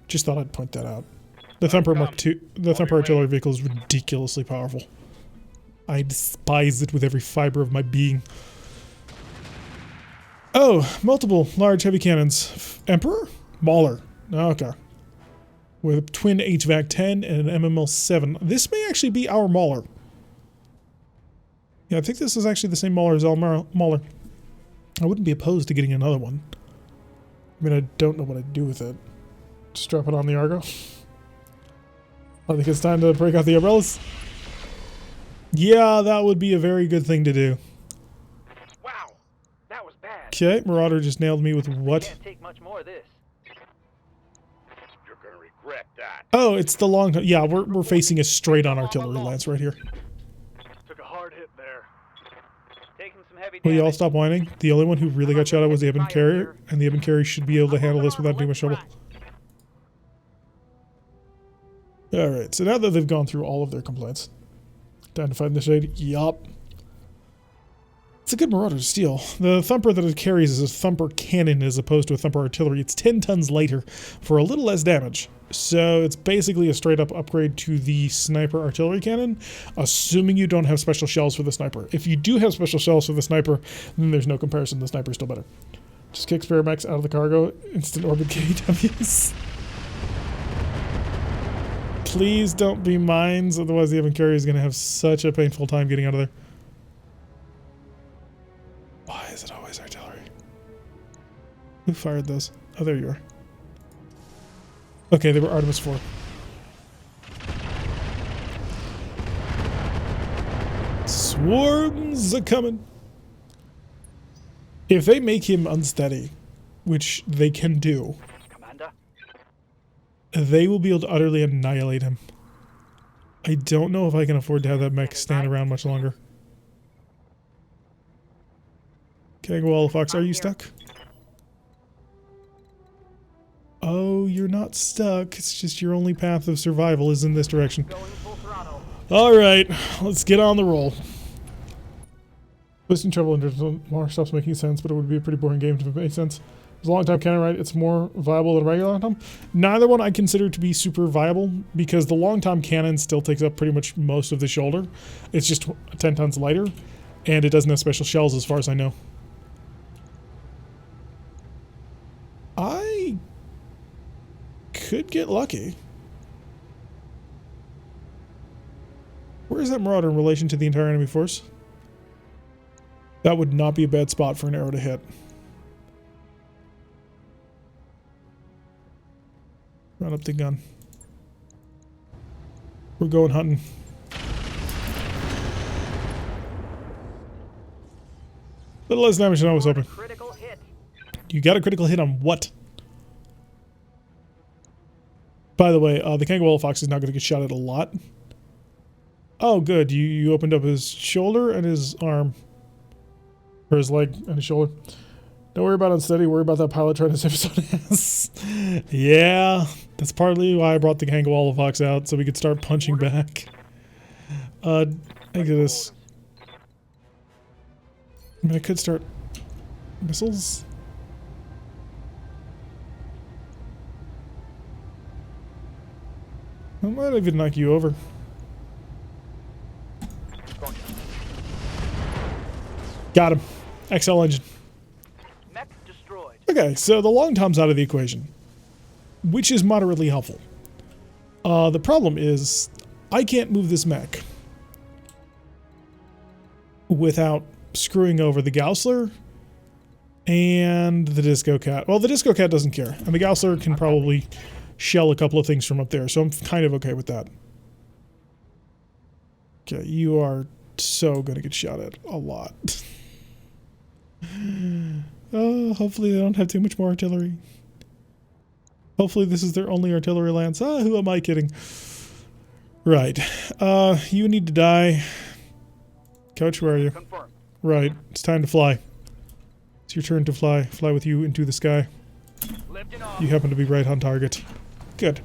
Just thought I'd point that out. The Thumper Mech 2, the Thumper artillery vehicle is ridiculously powerful. I despise it with every fiber of my being. Oh, multiple large heavy cannons. Emperor? Mauler. Okay. With a twin HVAC 10 and an MML 7. This may actually be our Mauler. Yeah, I think this is actually the same Mauler as our Mauler. I wouldn't be opposed to getting another one. I mean, I don't know what I'd do with it. Just drop it on the Argo. I think it's time to break out the umbrellas. Yeah, that would be a very good thing to do. Wow, that was bad. Okay, Marauder just nailed me with what? Can't take much more of this. You're gonna regret that. Oh, it's the long... Yeah, we're facing a straight-on artillery lance right here. Took a hard hit there. Taking some heavy Will damage. you all stop whining? The only one who really got shot at was the Eben carrier, and the Eben carrier should be able to handle this without too much trouble. Alright, so now that they've gone through all of their complaints, time to fight in the shade. Yup. It's a good Marauder to steal. The Thumper that it carries is a Thumper cannon as opposed to a Thumper artillery. It's 10 tons lighter for a little less damage. So it's basically a straight up upgrade to the Sniper artillery cannon, assuming you don't have special shells for the Sniper. If you do have special shells for the Sniper, then there's no comparison. The Sniper's still better. Just kick Sparamex out of the cargo. Instant orbit KWs. Please don't be mines, otherwise the Eben carrier is going to have such a painful time getting out of there. Why is it always artillery? Who fired those? Oh, there you are. Okay, they were Artemis 4. Swarms are coming. If they make him unsteady, which they can do, Commander. they will be able to utterly annihilate him. I don't know if I can afford to have that mech stand around much longer. Kangwall Fox, are you stuck? Oh, you're not stuck. It's just your only path of survival is in this direction. Going full throttle. Alright, let's get on the roll. Boosting trouble into more stops making sense, but it would be a pretty boring game if it made sense. As a long-time cannon, right? It's more viable than regular long-time. Neither one I consider to be super viable because the long-time cannon still takes up pretty much most of the shoulder. It's just 10 tons lighter, and it doesn't have special shells as far as I know. I could get lucky. Where is that Marauder in relation to the entire enemy force? That would not be a bad spot for an arrow to hit. Run up the gun. We're going hunting. Little less damage than I was hoping. Critical hit. You got a critical hit on what? By the way, the Kangwall Fox is not going to get shot at a lot. Oh, good. You opened up his shoulder and his arm. Or his leg and his shoulder. Don't worry about unsteady. Worry about that pilot trying to save his own ass. Yeah, that's partly why I brought the Kangwall Fox out, so we could start punching back. Exodus. I mean, I could start missiles. I might even knock you over. Got him. XL engine. Mech destroyed. Okay, so the long tom's out of the equation, which is moderately helpful. The problem is, I can't move this mech without screwing over the Gaussler and the Disco Cat. Well, the Disco Cat doesn't care, and the Gaussler can probably shell a couple of things from up there, so I'm kind of okay with that. Okay, you are so gonna get shot at a lot. Oh, hopefully they don't have too much more artillery. Hopefully this is their only artillery lance. Ah, who am I kidding? Right. You need to die. Coach, where are you? Confirmed. Right. It's time to fly. It's your turn to fly. Fly with you into the sky. Lifting off. You happen to be right on target. Good.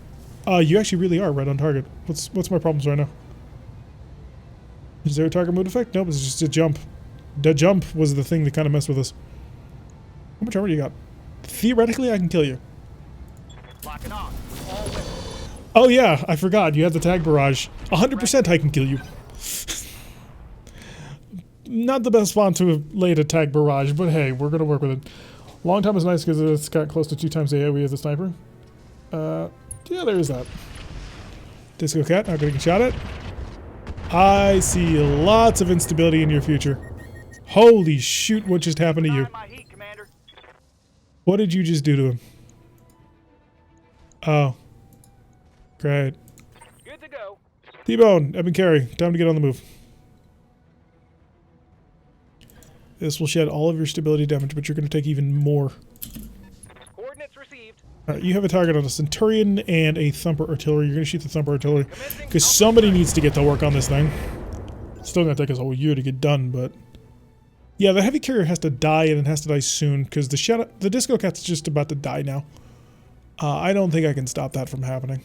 You actually really are right on target. What's my problems right now? Is there a target mode effect? Nope, it's just a jump. The jump was the thing that kind of messed with us. How much armor you got? Theoretically, I can kill you. Locking off. All weapons. Oh yeah, I forgot. You have the tag barrage. 100% I can kill you. Not the best spot to have laid a tag barrage, but hey, we're gonna work with it. Long time is nice because it's got close to 2 times the AoE as the sniper. Yeah, there is that. Disco Cat, not gonna get shot at. I see lots of instability in your future. Holy shoot, what just happened to you? My heat What did you just do to him? Oh. Great. Good to go. T-Bone, Evan Carey, time to get on the move. This will shed all of your stability damage, but you're going to take even more. Coordinates received. Alright, you have a target on a Centurion and a Thumper Artillery. You're going to shoot the Thumper Artillery. Because somebody needs to get to work on this thing. It's still going to take us a whole year to get done, but... Yeah, the Heavy Carrier has to die, and it has to die soon, because the Disco Cat's just about to die now. I don't think I can stop that from happening.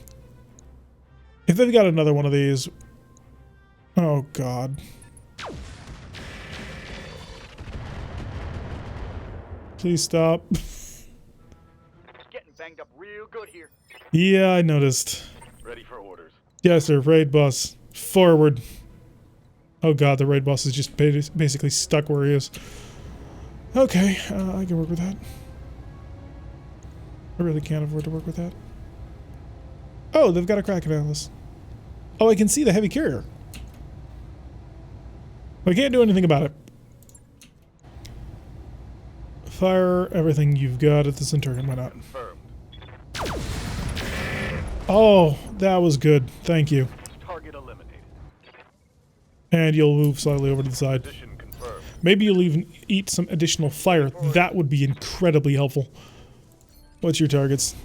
If they've got another one of these... Oh, God. Please stop. Getting banged up real good here. Yeah, I noticed. Ready for orders. Yes, sir. Raid boss. Forward. Oh, God, the raid boss is just basically stuck where he is. Okay, I can work with that. I really can't afford to work with that. Oh, they've got a Kraken Atlas. Oh, I can see the Heavy Carrier. I can't do anything about it. Fire everything you've got at the Centurion. Why not? Confirmed. Oh, that was good. Thank you. Target eliminated. And you'll move slightly over to the side. Position confirmed. Maybe you'll even eat some additional fire. That would be incredibly helpful. What's your targets?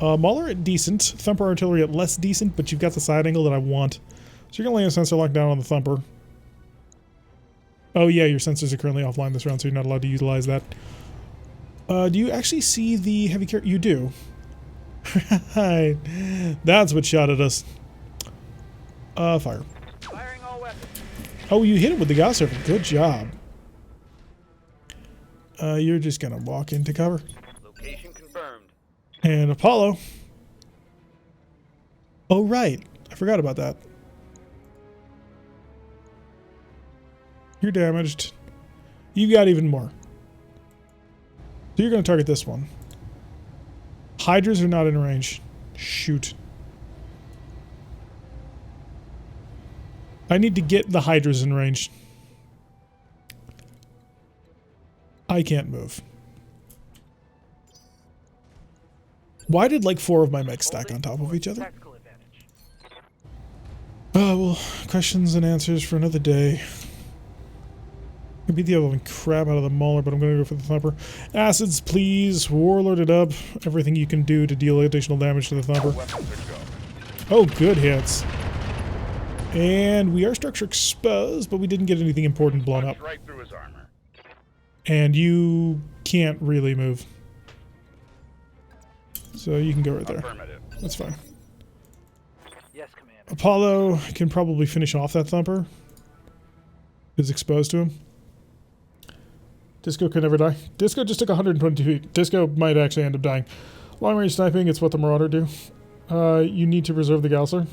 Mauler at decent. Thumper Artillery at less decent, but you've got the side angle that I want. So you're going to lay a sensor lock down on the Thumper. Oh yeah, your sensors are currently offline this round, so you're not allowed to utilize that. Do you actually see the Heavy Carrier? You do. Right. That's what shot at us. Fire. Firing all weapons. Oh, you hit it with the gas server. Good job. You're just gonna walk into cover. Location confirmed. And Apollo. Oh, right. I forgot about that. You're damaged. You got even more. So you're going to target this one. Hydras are not in range. Shoot. I need to get the Hydras in range. I can't move. Why did like 4 of my mechs stack on top of each other? Tactical advantage. Well, questions and answers for another day. I beat the other crap out of the Mauler, but I'm going to go for the Thumper. Acids, please. Warlord it up. Everything you can do to deal additional damage to the Thumper. Oh, good hits. And we are structure exposed, but we didn't get anything important blown up. Right through his armor. And you can't really move. So you can go right there. That's fine. Yes, Commander. Apollo can probably finish off that Thumper. Is exposed to him. Disco can never die. Disco just took 122 feet. Disco might actually end up dying. Long range sniping, it's what the Marauder do. You need to reserve the Gausler.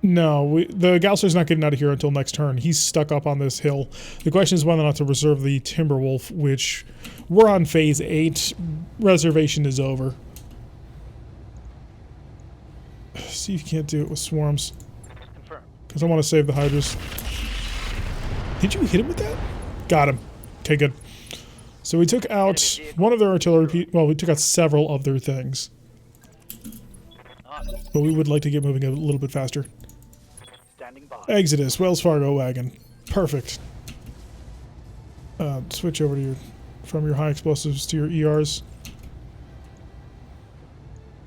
No, the Gausler's not getting out of here until next turn. He's stuck up on this hill. The question is whether or not to reserve the Timberwolf, which we're on phase 8. Reservation is over. See if you can't do it with swarms. Confirmed. Because I want to save the Hydras. Did you hit him with that? Got him. Okay, good. So we took out one of their artillery. Well, we took out several of their things. Awesome. But we would like to get moving a little bit faster. Standing by. Exodus, Wells Fargo wagon. Perfect. Switch over to from your high explosives to your ERs.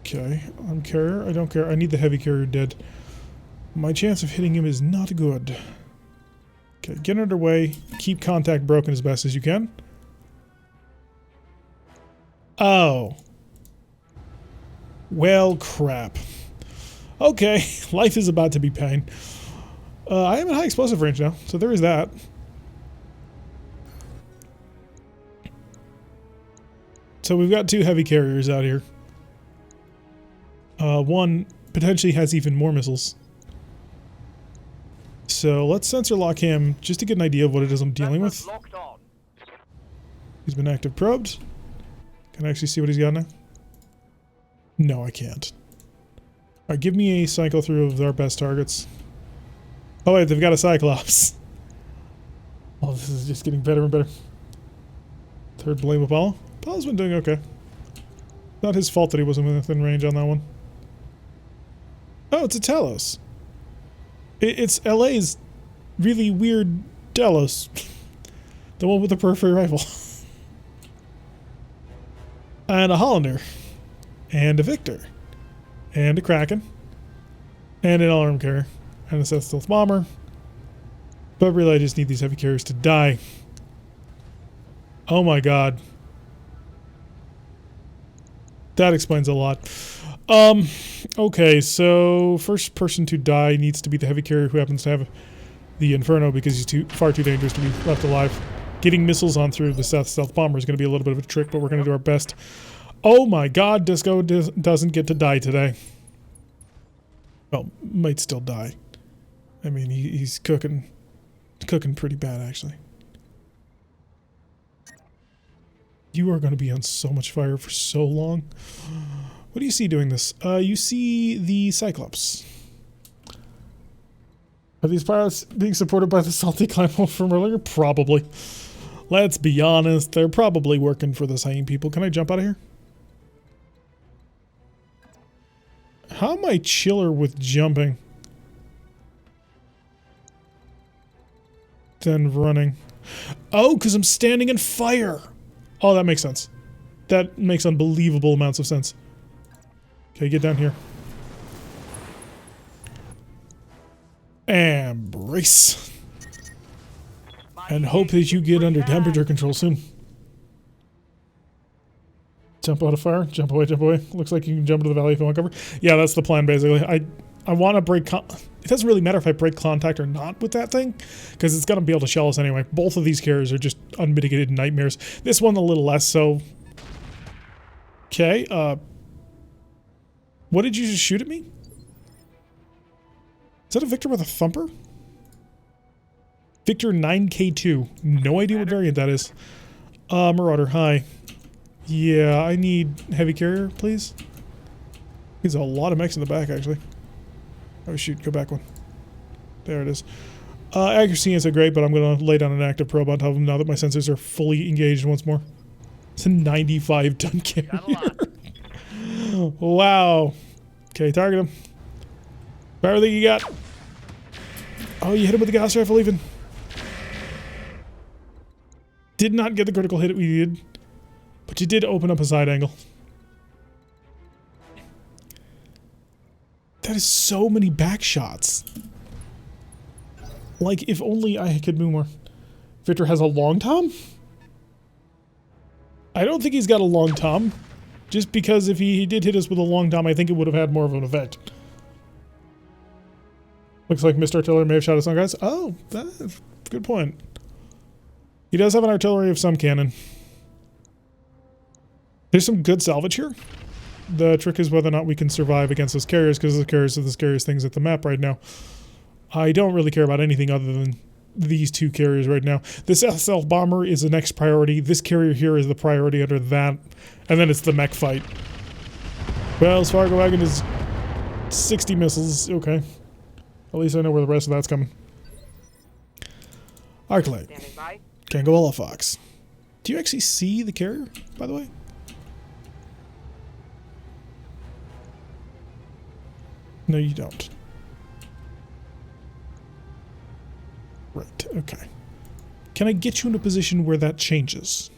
Okay, I'm carrier. I don't care. I need the Heavy Carrier dead. My chance of hitting him is not good. Okay, get underway. Keep contact broken as best as you can. Oh. Well, crap. Okay, life is about to be pain. I am at high explosive range now, so there is that. So we've got 2 heavy carriers out here. One potentially has even more missiles. So let's sensor lock him just to get an idea of what it is I'm dealing with. Locked on. He's been active probed. Can I actually see what he's got now? No, I can't. Alright, give me a cycle through of our best targets. Oh wait, they've got a Cyclops. Oh, this is just getting better and better. Third blame Apollo. Apollo's been doing okay. Not his fault that he wasn't within range on that one. Oh, it's a Talos. It's LA's really weird Talos. The one with the periphery rifle. And a Hollander. And a Victor. And a Kraken. And an all-arm carrier. And a stealth bomber. But really I just need these heavy carriers to die. Oh my god. That explains a lot. Okay, so first person to die needs to be the heavy carrier who happens to have the Inferno because he's far too dangerous to be left alive. Getting missiles on through the stealth bomber is going to be a little bit of a trick, but we're going to do our best. Oh my god, Disco doesn't get to die today. Well, might still die. I mean, he's cooking pretty bad, actually. You are going to be on so much fire for so long. What do you see doing this? You see the Cyclops. Are these pilots being supported by the salty climb from earlier? Probably. Let's be honest, they're probably working for the same people. Can I jump out of here? How am I chiller with jumping than running? Oh, because I'm standing in fire. Oh, that makes sense. That makes unbelievable amounts of sense. Okay, get down here. And brace. And hope that you get under temperature control soon. Jump out of fire. Jump away, jump away. Looks like you can jump into the valley if you want cover. Yeah, that's the plan, basically. I want to break... It doesn't really matter if I break contact or not with that thing, because it's going to be able to shell us anyway. Both of these carriers are just unmitigated nightmares. This one a little less so. Okay, what did you just shoot at me? Is that a Victor with a thumper? Victor 9K2. No idea what variant that is. Marauder, hi. Yeah, I need heavy carrier, please. There's a lot of mechs in the back, actually. Oh shoot, go back one. There it is. Accuracy isn't great, but I'm going to lay down an active probe on top of them now that my sensors are fully engaged once more. It's a 95-ton carrier. Wow. Okay, target him. Fire everything you got. Oh, you hit him with the gas rifle even. Did not get the critical hit we needed, but you did open up a side angle. That is so many back shots. Like, if only I could move more. Victor has a long tom? I don't think he's got a long tom. Just because if he did hit us with a long tom, I think it would have had more of an effect. Looks like Mr. Artillery may have shot us on, guys. Oh, that's a good point. He does have an artillery of some cannon. There's some good salvage here. The trick is whether or not we can survive against those carriers, because the carriers are the scariest things at the map right now. I don't really care about anything other than these two carriers right now. This stealth bomber is the next priority. This carrier here is the priority under that. And then it's the mech fight. Wells Fargo wagon is 60 missiles. Okay. At least I know where the rest of that's coming. Arclight. Kangola Fox. Do you actually see the carrier, by the way? No, you don't. Right, okay. Can I get you in a position where that changes?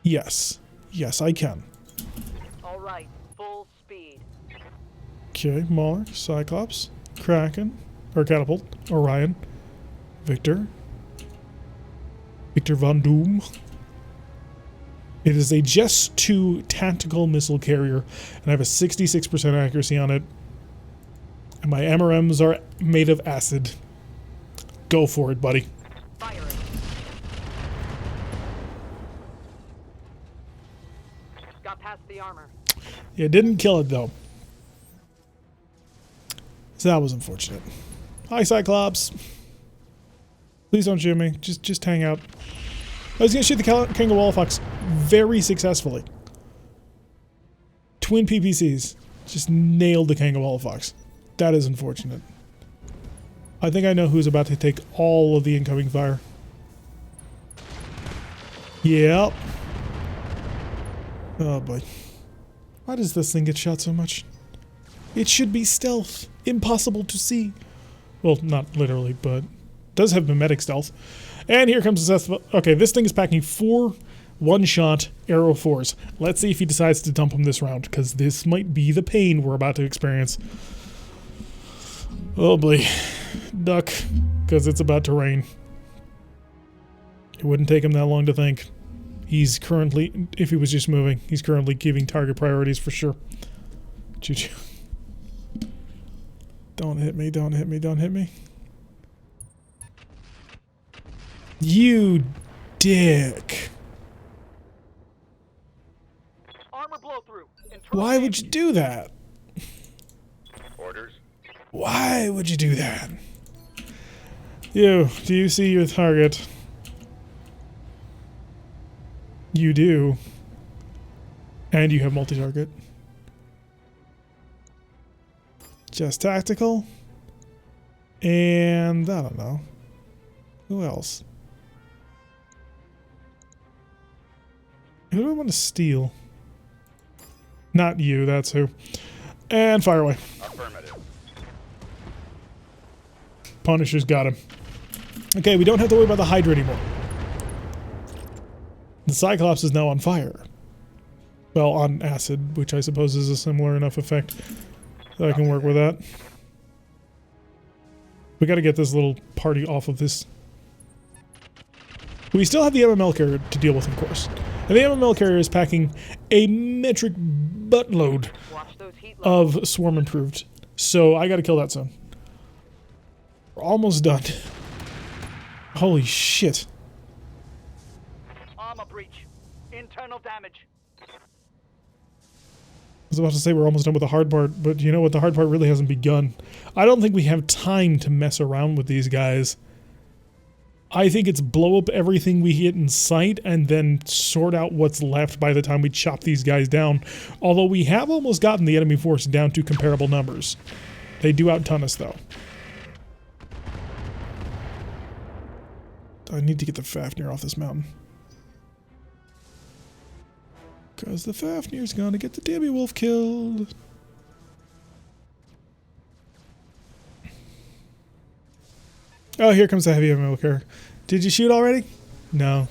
Yes. Yes, I can. All right, full speed. Okay, Mauler, Cyclops, Kraken, or Catapult, Orion, Victor, Victor Von Doom. It is a Just 2 tactical missile carrier, and I have a 66% accuracy on it. And my MRMs are made of acid. Go for it, buddy. Fire it. Got past the armor. You didn't kill it, though. So that was unfortunate. Hi, Cyclops. Please don't shoot me. Just hang out. I was going to shoot the Kangola Fox very successfully. Twin PPCs. Just nailed the Kangola Fox. That is unfortunate. I think I know who's about to take all of the incoming fire. Yep. Oh boy. Why does this thing get shot so much? It should be stealth. Impossible to see. Well, not literally, but does have mimetic stealth. And here comes the Seth. Okay, this thing is packing 4 one-shot Arrow 4s. Let's see if he decides to dump them this round, because this might be the pain we're about to experience. Oh boy. Duck, because it's about to rain. It wouldn't take him that long to think. He's currently, if he was just moving, he's currently giving target priorities for sure. Choo-choo. Don't hit me, don't hit me, don't hit me. You dick. Armor blow through. Why would you do that? Orders. Why would you do that? You, do you see your target? You do. And you have multi-target. Just tactical. And I don't know. Who else? Who do I want to steal? Not you, that's who. And fire away. Affirmative. Punisher's got him. Okay, we don't have to worry about the Hydra anymore. The Cyclops is now on fire. Well, on acid, which I suppose is a similar enough effect that I can work with that. We gotta get this little party off of this. We still have the MML carrier to deal with, of course. And the MML carrier is packing a metric buttload of Swarm Improved. So I gotta kill that soon. We're almost done. Holy shit. Armor breach. Internal damage. I was about to say we're almost done with the hard part, but you know what? The hard part really hasn't begun. I don't think we have time to mess around with these guys. I think it's blow up everything we hit in sight and then sort out what's left by the time we chop these guys down. Although we have almost gotten the enemy force down to comparable numbers. They do outton us though. I need to get the Fafnir off this mountain. Because the Fafnir's gonna get the Debbie Wolf killed. Oh, here comes the heavy ammo carrier. Did you shoot already? No.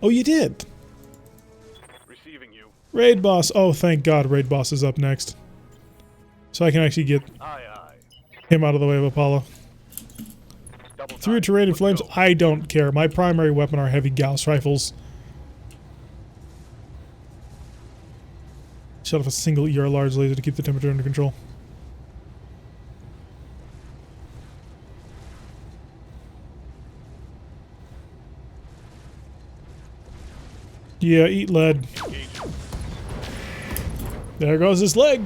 Oh, you did. Receiving you. Raid boss. Oh, thank God Raid boss is up next. So I can actually get Aye, aye. him out of the way of Apollo. Double Through time. to rated Let's flames, go. I don't care. My primary weapon are heavy Gauss rifles. Shut off a single ER large laser to keep the temperature under control. Yeah, eat lead. There goes this leg.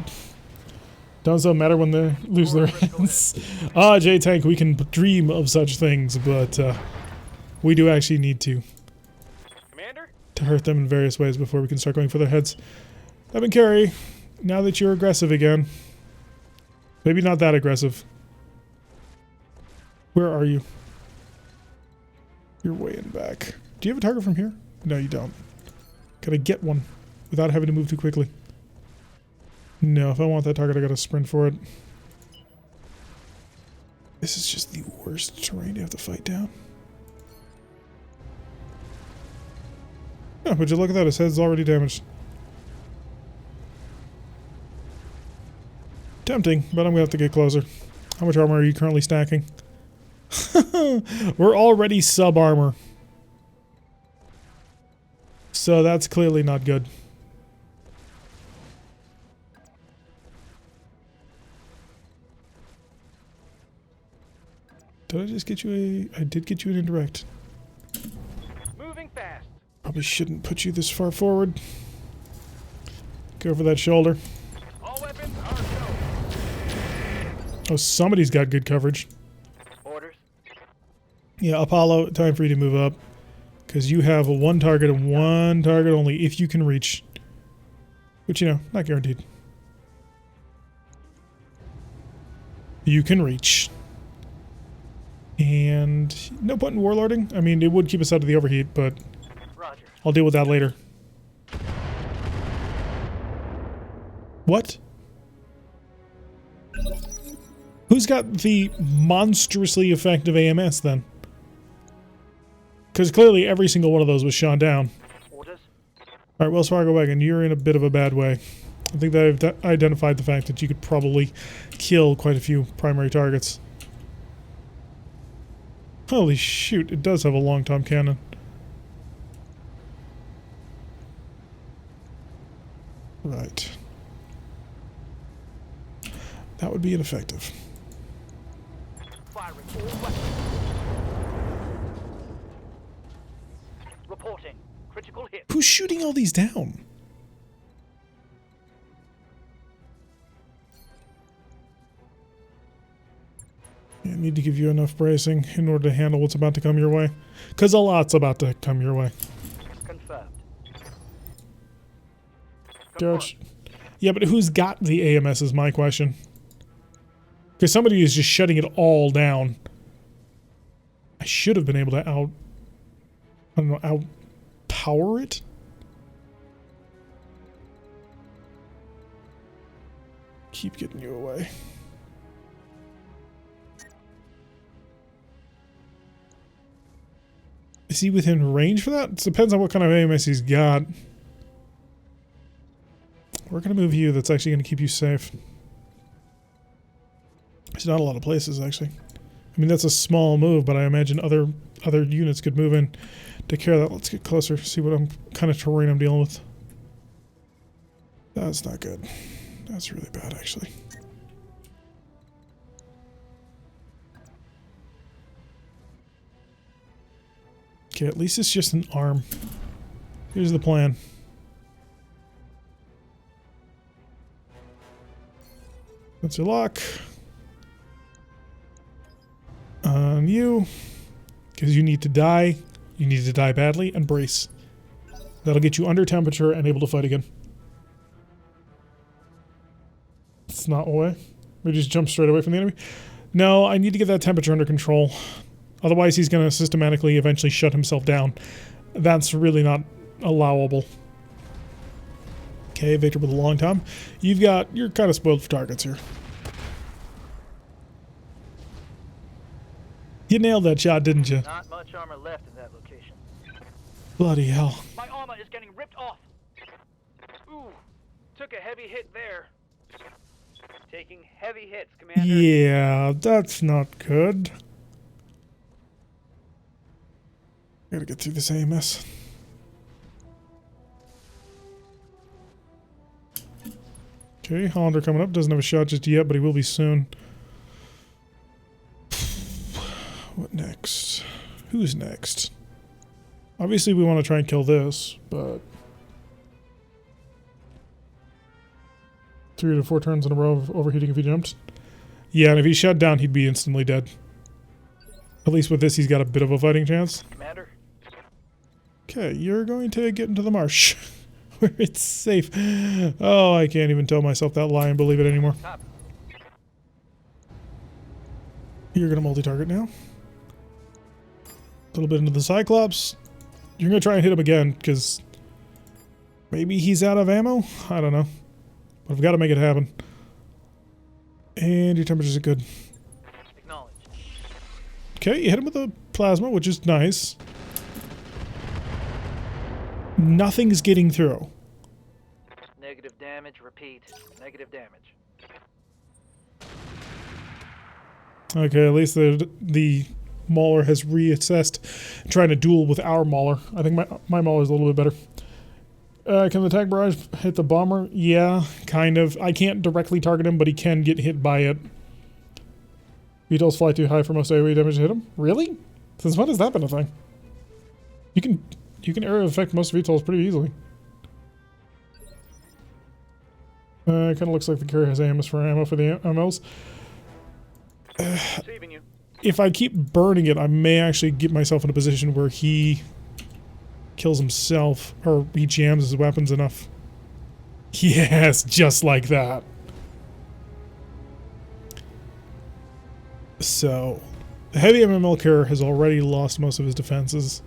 Doesn't matter when they lose their hands. Ah, J-Tank, we can dream of such things, but we do actually need to Commander? hurt them in various ways before we can start going for their heads. Evan Carey, now that you're aggressive again. Maybe not that aggressive. Where are you? You're way in back. Do you have a target from here? No, you don't. Gotta get one without having to move too quickly. No, if I want that target, I gotta sprint for it. This is just the worst terrain to have to fight down. Oh, would you look at that? His head's already damaged. Tempting, but I'm gonna have to get closer. How much armor are you currently stacking? We're already sub-armor. So that's clearly not good. Did I just get you a... I did get you an indirect. Moving fast. Probably shouldn't put you this far forward. Go for that shoulder. All weapons are go. Oh, somebody's got good coverage. Orders. Yeah, Apollo, time for you to move up. Because you have a one target and one target only if you can reach. Which, you know, not guaranteed. You can reach. And no point in warlording. I mean, it would keep us out of the overheat, but Roger. I'll deal with that later. What? Who's got the monstrously effective AMS then? Because clearly every single one of those was shot down. Orders? Alright, Wells Fargo Wagon, you're in a bit of a bad way. I think that I've identified the fact that you could probably kill quite a few primary targets. Holy shoot, it does have a long tom cannon. Right. That would be ineffective. Firing all weapons. Reporting. Critical hit. Who's shooting all these down? I need to give you enough bracing in order to handle what's about to come your way. Because a lot's about to come your way. Confirmed. George. Yeah, but who's got the AMS is my question. Because somebody is just shutting it all down. I should have been able to outpower it? Keep getting you away. Is he within range for that? It depends on what kind of AMS he's got. We're going to move you. That's actually going to keep you safe. There's not a lot of places, actually. I mean, that's a small move, but I imagine other units could move in. Take care of that. Let's get closer. See what kind of terrain I'm dealing with. That's not good. That's really bad, actually. Okay, at least it's just an arm. Here's the plan. That's your lock. On you. Because you need to die. You need to die badly and brace. That'll get you under temperature and able to fight again. It's not away. We just jump straight away from the enemy. No, I need to get that temperature under control. Otherwise, he's going to systematically eventually shut himself down. That's really not allowable. Okay, Victor with a long time. You're kind of spoiled for targets here. You nailed that shot, didn't you? Not much armor left in that location. Bloody hell. My armor is getting ripped off. Ooh, took a heavy hit there. Taking heavy hits, Commander. Yeah, that's not good. Gotta get through this AMS. Okay, Hollander coming up. Doesn't have a shot just yet, but he will be soon. What next? Who's next? Obviously, we want to try and kill this, but 3 to 4 turns in a row of overheating if he jumped. Yeah, and if he shut down, he'd be instantly dead. At least with this, he's got a bit of a fighting chance. Commander. Okay, you're going to get into the marsh where it's safe. Oh, I can't even tell myself that lie and believe it anymore. Top. You're going to multi-target now. A little bit into the Cyclops. You're going to try and hit him again because maybe he's out of ammo? I don't know. But I've got to make it happen. And your temperatures are good. Acknowledged. Okay, you hit him with a plasma, which is nice. Nothing's getting through. Negative damage, repeat. Negative damage. Okay, at least the Mauler has reassessed trying to duel with our Mauler. I think my Mauler's a little bit better. Can the attack barrage hit the bomber? Yeah, kind of. I can't directly target him, but he can get hit by it. VTOLs fly too high for most AoE damage to hit him? Really? Since when has that been a thing? You can area affect most VTOLs pretty easily. It kind of looks like the carrier has ammo for the MLs. Receiving you. If I keep burning it, I may actually get myself in a position where he kills himself or he jams his weapons enough. Yes, just like that. So, the heavy MML carrier has already lost most of his defenses.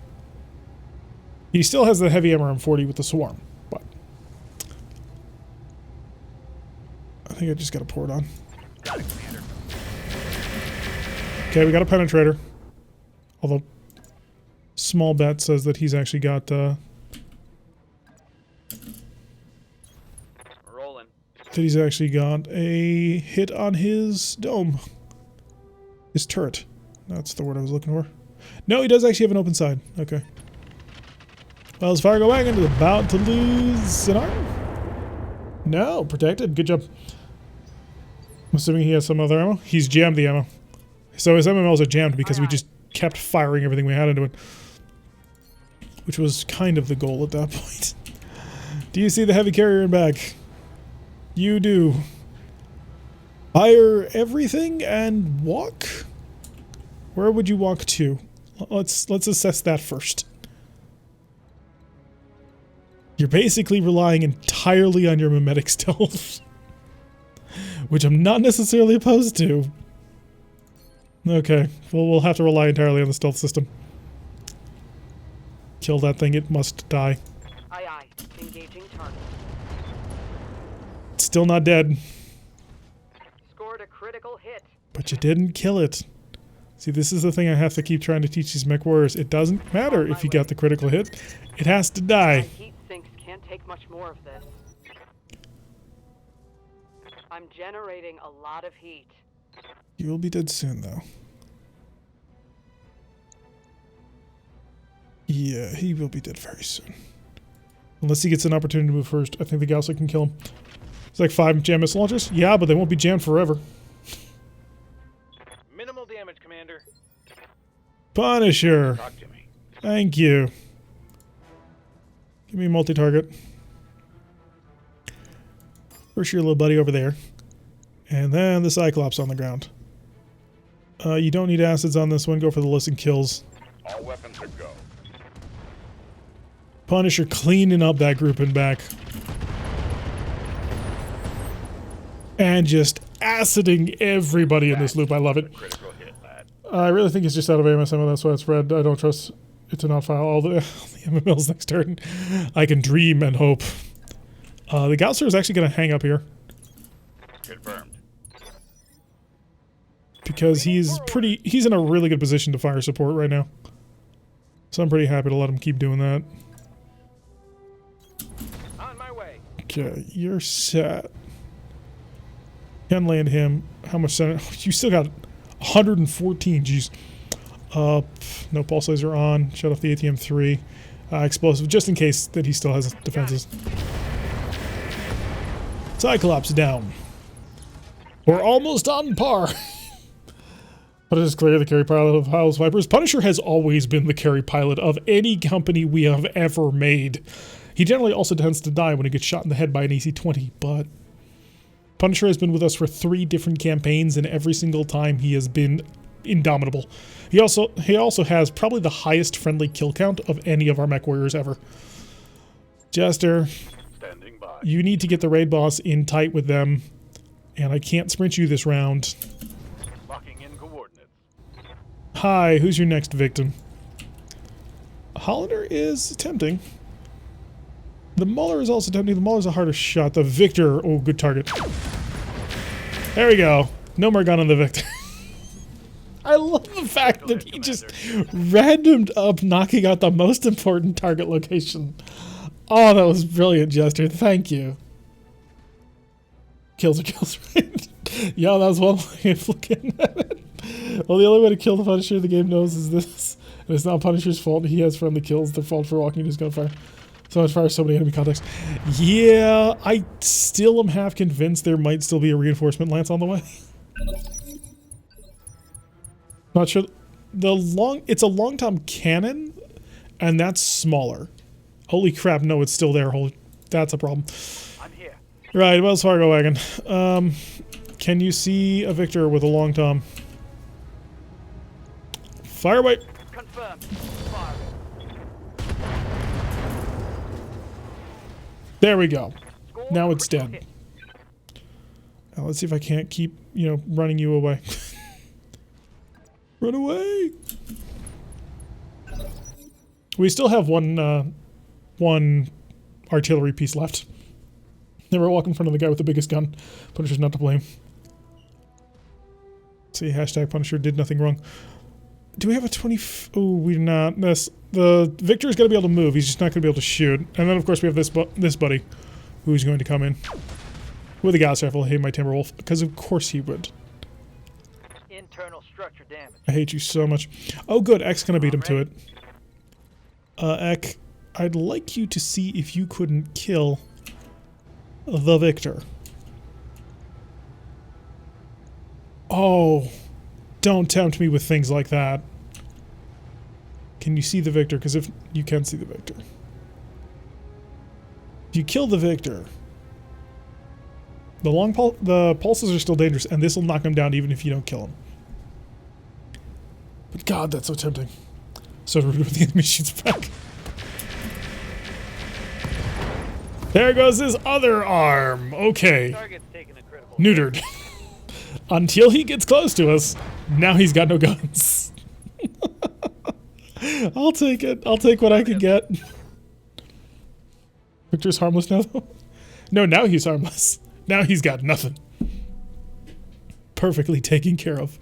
He still has the heavy hammer M40 with the swarm, but I think I just got to pour it on. Got it, Commander. Okay, we got a penetrator. Although small bet says that he's actually got Rolling. that he's actually got a hit on his dome. His turret. That's the word I was looking for. No, he does actually have an open side. Okay. Well, his Fargo wagon is about to lose an arm. No, protected. Good job. I'm assuming he has some other ammo. He's jammed the ammo. So his MMLs are jammed because we just kept firing everything we had into it. Which was kind of the goal at that point. Do you see the heavy carrier in back? You do. Fire everything and walk? Where would you walk to? Let's assess that first. You're basically relying entirely on your mimetic stealth. Which I'm not necessarily opposed to. Okay, well, we'll have to rely entirely on the stealth system. Kill that thing, it must die. Aye, aye. Engaging target. It's still not dead. Scored a critical hit. But you didn't kill it. See, this is the thing I have to keep trying to teach these mech warriors. It doesn't matter if you got the critical hit. It has to My die. heat sinks can't take much more of this. I'm generating a lot of heat. You will be dead soon, though. Yeah, he will be dead very soon. Unless he gets an opportunity to move first. I think the Gaussa can kill him. It's like 5 jam missile launchers. Yeah, but they won't be jammed forever. Minimal damage, Commander. Punisher. Talk to me. Thank you. Give me a multi-target. First your little buddy over there. And then the Cyclops on the ground. You don't need acids on this one. Go for the listen kills. All weapons are go. Punisher cleaning up that group in back. And just aciding everybody in this loop. I love it. Critical hit, lad. I really think it's just out of AMS ammo. That's why it's red. I don't trust it to not fire all the MMLs next turn. I can dream and hope. The Gausser is actually going to hang up here. Confirmed. Because he's in a really good position to fire support right now. So I'm pretty happy to let him keep doing that. On my way. Okay, you're set. Can land him. How much? You still got 114. Jeez. No pulse laser on. Shut off the ATM-3. Explosive, just in case that he still has defenses. Cyclops down. We're almost on par. But it is clear the carry pilot of House Vipers. Punisher has always been the carry pilot of any company we have ever made. He generally also tends to die when he gets shot in the head by an AC-20, but Punisher has been with us for 3 different campaigns, and every single time he has been indomitable. He also has probably the highest friendly kill count of any of our mech warriors ever. Jester, Standing by. you need to get the raid boss in tight with them, and I can't sprint you this round. Locking in coordinates. Hi, who's your next victim? Hollander is tempting. The Muller is also tempting. The Muller's a harder shot. The Victor, oh, good target. There we go. No more gun on the Victor. I love the fact that he just randomed up knocking out the most important target location. Oh, that was brilliant, Jester. Thank you. Kills are kills, right? Yeah, that was one way of looking at it. Well, the only way to kill the Punisher the game knows is this. And it's not Punisher's fault. He has friendly kills. Their fault for walking into his gunfire. So much fire, so many enemy contacts. Yeah, I still am half convinced there might still be a reinforcement lance on the way. Not sure. It's a long-tom cannon, and that's smaller. Holy crap, no, it's still there. That's a problem. I'm here. Right, Wells Fargo wagon. Can you see a Victor with a long tom? Fire away. Confirmed. Fire. There we go. Score Now it's critical dead. hit. Now let's see if I can't keep, running you away. Run away! We still have one one artillery piece left. Never walk in front of the guy with the biggest gun. Punisher's not to blame. See, hashtag Punisher did nothing wrong. Do we have a 20? Oh, we do not. The Victor's got to be able to move. He's just not going to be able to shoot. And then, of course, we have this buddy who's going to come in with a gas rifle. Hey, my Timberwolf. Because, of course, he would. Internal structure damage. I hate you so much. Oh, good. Ek's going to beat him to it. Ek, I'd like you to see if you couldn't kill the Victor. Oh, don't tempt me with things like that. Can you see the Victor? Because if you can see the Victor. If you kill the Victor, the pulses are still dangerous, and this will knock him down even if you don't kill him. But God, that's so tempting. So rude when the enemy shoots back. There goes his other arm. Okay. Target's taking a critical. Neutered. Until he gets close to us, now he's got no guns. I'll take it. I'll take what I can get. Victor's harmless now, though? No, now he's harmless. Now he's got nothing. Perfectly taken care of.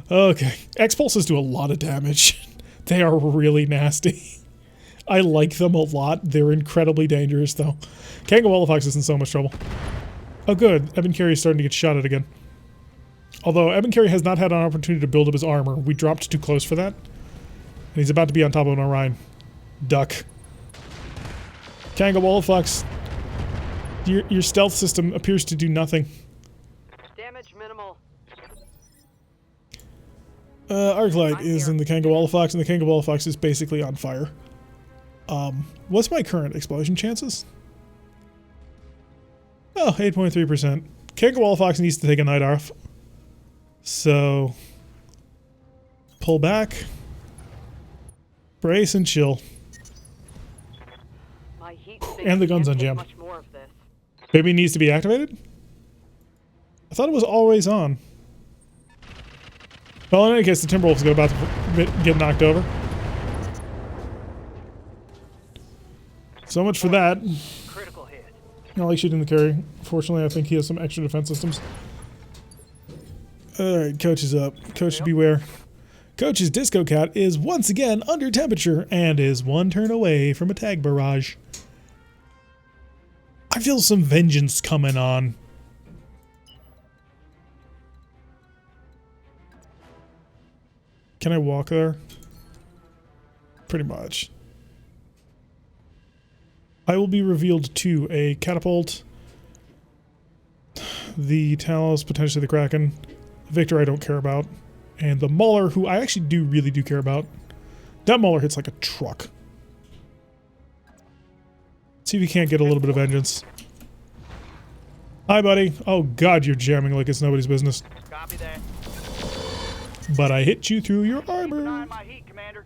Okay. X-pulses do a lot of damage. They are really nasty. I like them a lot. They're incredibly dangerous, though. Kangawalafox is in so much trouble. Oh, good. Eben Carey is starting to get shot at again. Although Eben Carey has not had an opportunity to build up his armor. We dropped too close for that. And he's about to be on top of an Orion. Duck. Kangawalafox, your stealth system appears to do nothing. Damage minimal. Arclight is in the Kangawalafox, and the Kangawalafox is basically on fire. What's my current explosion chances? Oh, 8.3%. Kangawalafox needs to take a night off. So, pull back, brace, and chill. My heat And the gun's can't take unjammed. much more of this. Maybe it needs to be activated? I thought it was always on. Well, in any case, the Timberwolf's about to get knocked over. So much for that. Critical hit. I like shooting the carry. Fortunately, I think he has some extra defense systems. Alright, Coach is up. Coach, beware. Coach's Disco Cat is once again under temperature and is one turn away from a tag barrage. I feel some vengeance coming on. Can I walk there? Pretty much. I will be revealed to a catapult, the Talos, potentially the Kraken, Victor I don't care about, and the Mauler, who I actually really do care about. That Mauler hits like a truck. See if we can't get a little bit of vengeance. Hi, buddy. Oh, God, you're jamming like it's nobody's business. Copy that. But I hit you through your Keep an eye armor. on my heat, Commander.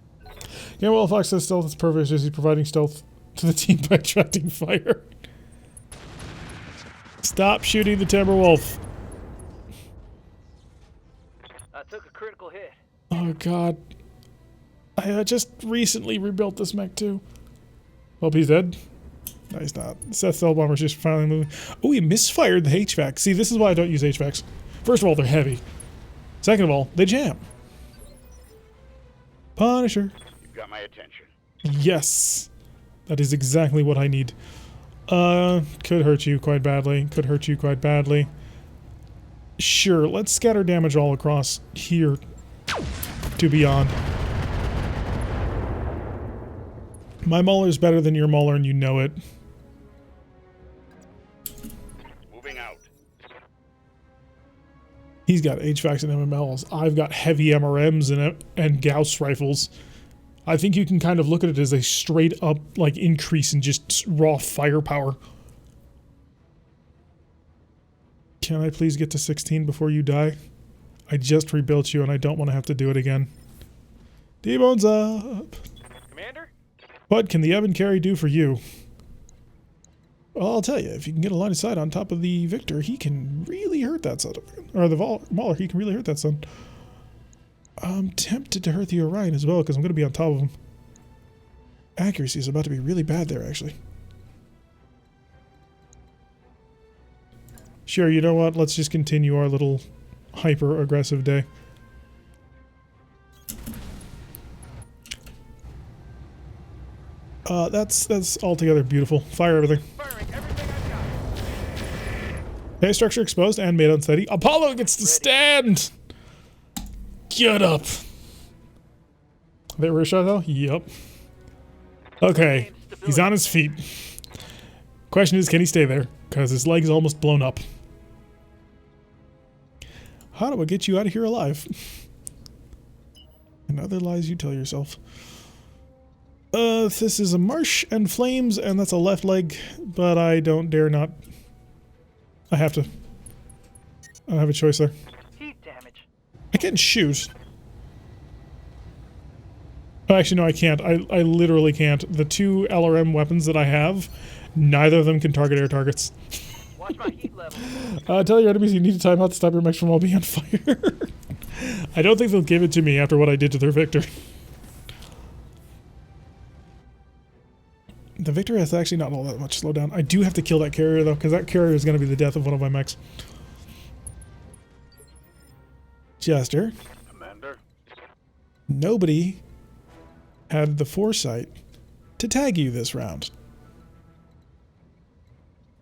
Yeah, well, Fox says stealth is perfect. He's providing stealth to the team by attracting fire. Stop shooting the Timberwolf. I took a critical hit. Oh, God. I just recently rebuilt this mech, too. Well, he's dead. No, he's not. Seth Cellbomber's just finally moving. Oh, he misfired the HVAC. See, this is why I don't use HVACs. First of all, they're heavy. Second of all, they jam. Punisher. You've got my attention. Yes. That is exactly what I need. Could hurt you quite badly. Could hurt you quite badly. Sure, let's scatter damage all across here to beyond. My Mauler's better than your Mauler, and you know it. Moving out. He's got HVACs and MMLs. I've got heavy MRMs and Gauss rifles. I think you can kind of look at it as a straight up like increase in just raw firepower. Can I please get to 16 before you die? I just rebuilt you and I don't want to have to do it again. D-Bones up! Commander? What can the Eben Carey do for you? Well, I'll tell you, if you can get a line of sight on top of the Victor, he can really hurt that son. Or the Mauler, he can really hurt that son. I'm tempted to hurt the Orion as well, because I'm going to be on top of him. Accuracy is about to be really bad there, actually. Sure, you know what? Let's just continue our little hyper-aggressive day. That's altogether beautiful. Fire everything. Firing everything I've got. Hey, structure exposed and made unsteady. Apollo gets to stand! Get up! They were a shot though? Yep. Okay, he's on his feet. Question is, can he stay there? Because his leg's almost blown up. How do I get you out of here alive? And other lies you tell yourself. This is a marsh and flames, and that's a left leg, but I don't dare not. I have to. I don't have a choice there. Heat damage. I can shoot. Oh, actually, no, I can't. I literally can't. The two LRM weapons that I have, neither of them can target air targets. Watch my heat level. Tell your enemies you need to time out to stop your mechs from all being on fire. I don't think they'll give it to me after what I did to their Victor. The Victor has actually not all that much slowdown. I do have to kill that carrier, though, because that carrier is going to be the death of one of my mechs. Jester. Commander. Nobody had the foresight to tag you this round.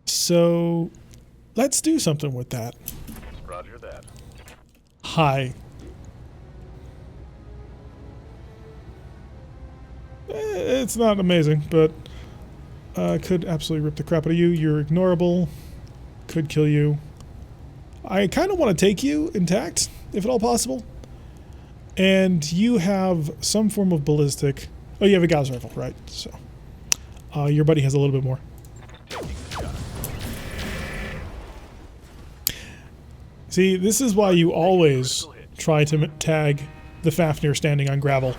So, let's do something with that. Roger that. Hi. It's not amazing, but could absolutely rip the crap out of you. You're ignorable. Could kill you. I kind of want to take you intact, if at all possible. And you have some form of ballistic. Oh, you have a Gauss rifle, right? So, your buddy has a little bit more. See, this is why you always try to tag the Fafnir standing on gravel.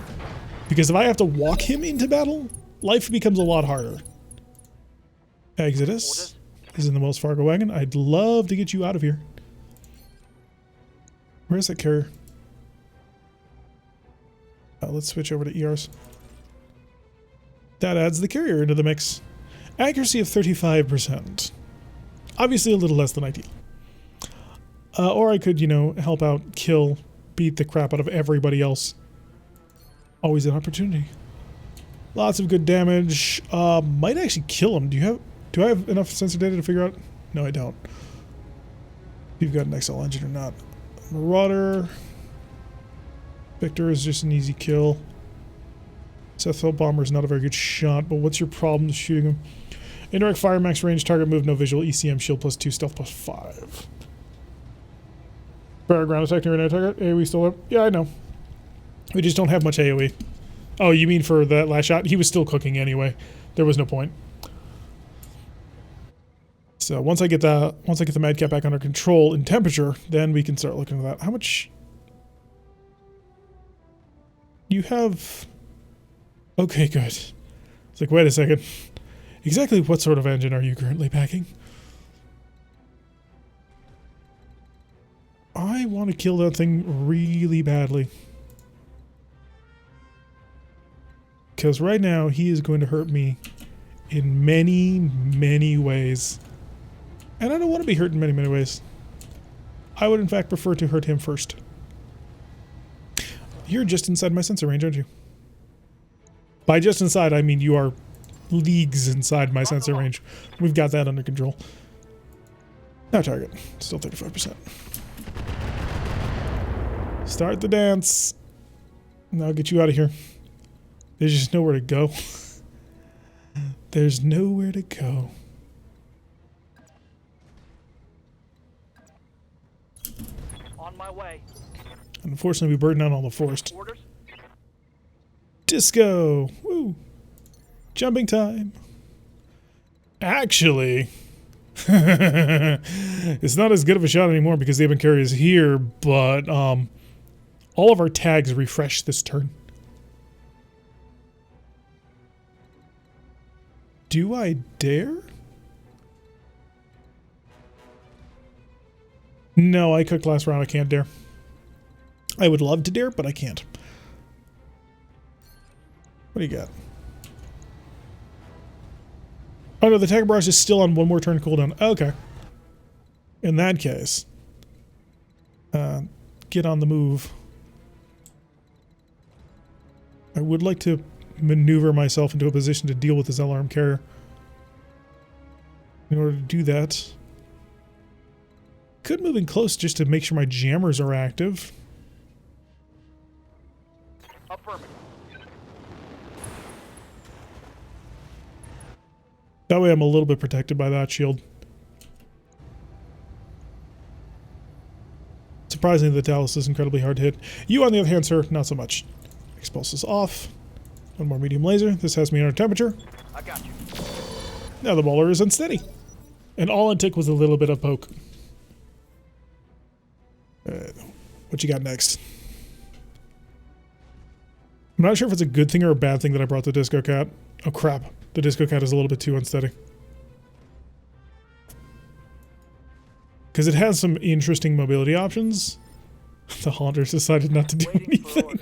Because if I have to walk him into battle, life becomes a lot harder. Exodus is in the Wells Fargo wagon. I'd love to get you out of here. Where's that carrier? Let's switch over to ERs. That adds the carrier into the mix. Accuracy of 35%. Obviously a little less than ideal. Or I could, you know, help out, kill, beat the crap out of everybody else. Always an opportunity. Lots of good damage. Might actually kill him. Do I have enough sensor data to figure out? No, I don't. If you've got an XL engine or not. Marauder. Victor is just an easy kill. Sethville Bomber is not a very good shot, but what's your problem shooting him? Indirect fire, max range, target move, no visual, ECM, shield +2, stealth +5. Fire ground attack near an air target. AoE still up? Yeah, I know. We just don't have much AoE. Oh, you mean for that last shot? He was still cooking anyway. There was no point. So once I get the madcap back under control in temperature, then we can start looking at that. How much? You have. Okay, good. It's like, wait a second. Exactly what sort of engine are you currently packing? I want to kill that thing really badly. Because right now, he is going to hurt me in many, many ways. And I don't want to be hurt in many, many ways. I would, in fact, prefer to hurt him first. You're just inside my sensor range, aren't you? By just inside, I mean you are leagues inside my sensor range. We've got that under control. Now target. Still 35%. Start the dance. Now I'll get you out of here. There's just nowhere to go. There's nowhere to go. On my way. Unfortunately, we burned down all the forest. Orders? Disco! Woo! Jumping time. Actually, it's not as good of a shot anymore because the Urban carrier is here, but all of our tags refresh this turn. Do I dare? No, I cooked last round. I can't dare. I would love to dare, but I can't. What do you got? Oh no, the attack barrage is still on one more turn cooldown. Okay. In that case, get on the move. I would like to maneuver myself into a position to deal with this alarm carrier. In order to do that, could move in close just to make sure my jammers are active. Affirmative. That way I'm a little bit protected by that shield. Surprisingly, the Dallas is incredibly hard to hit. You, on the other hand, sir, not so much. Expulse is off. One more medium laser. This has me under temperature. I got you. Now the bowler is unsteady. And all it took was a little bit of poke. What you got next? I'm not sure if it's a good thing or a bad thing that I brought the Disco Cat. Oh crap. The Disco Cat is a little bit too unsteady. Because it has some interesting mobility options. The Haunter's decided not to do anything.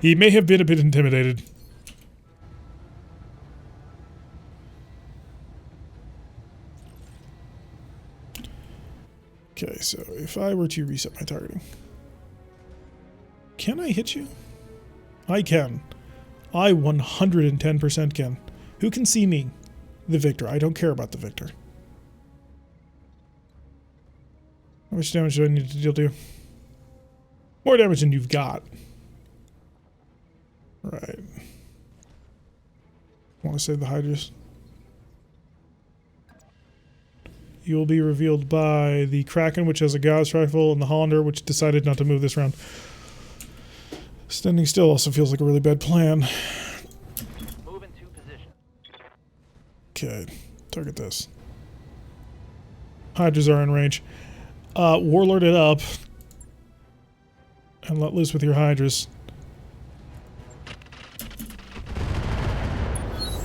He may have been a bit intimidated. Okay, so if I were to reset my targeting. Can I hit you? I can. I 110% can. Who can see me? The Victor. I don't care about the Victor. How much damage do I need to deal to? More damage than you've got. Right. Want to save the Hydras? You will be revealed by the Kraken, which has a Gauss rifle, and the Hollander, which decided not to move this round. Standing still also feels like a really bad plan. Move into position. Okay, target this. Hydras are in range. Warlord it up. And let loose with your Hydras.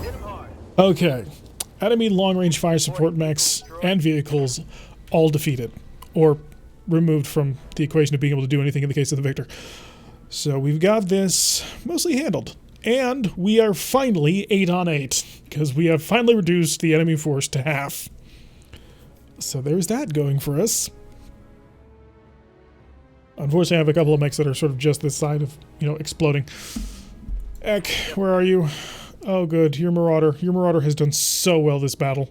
Hit him hard. Okay. Enemy long-range fire support mechs and vehicles all defeated. Or removed from the equation of being able to do anything in the case of the Victor. So we've got this mostly handled. And we are finally 8 on 8. Because we have finally reduced the enemy force to half. So there's that going for us. Unfortunately, I have a couple of mechs that are sort of just this side of, exploding. Eck, where are you? Oh, good. Your Marauder. Your Marauder has done so well this battle.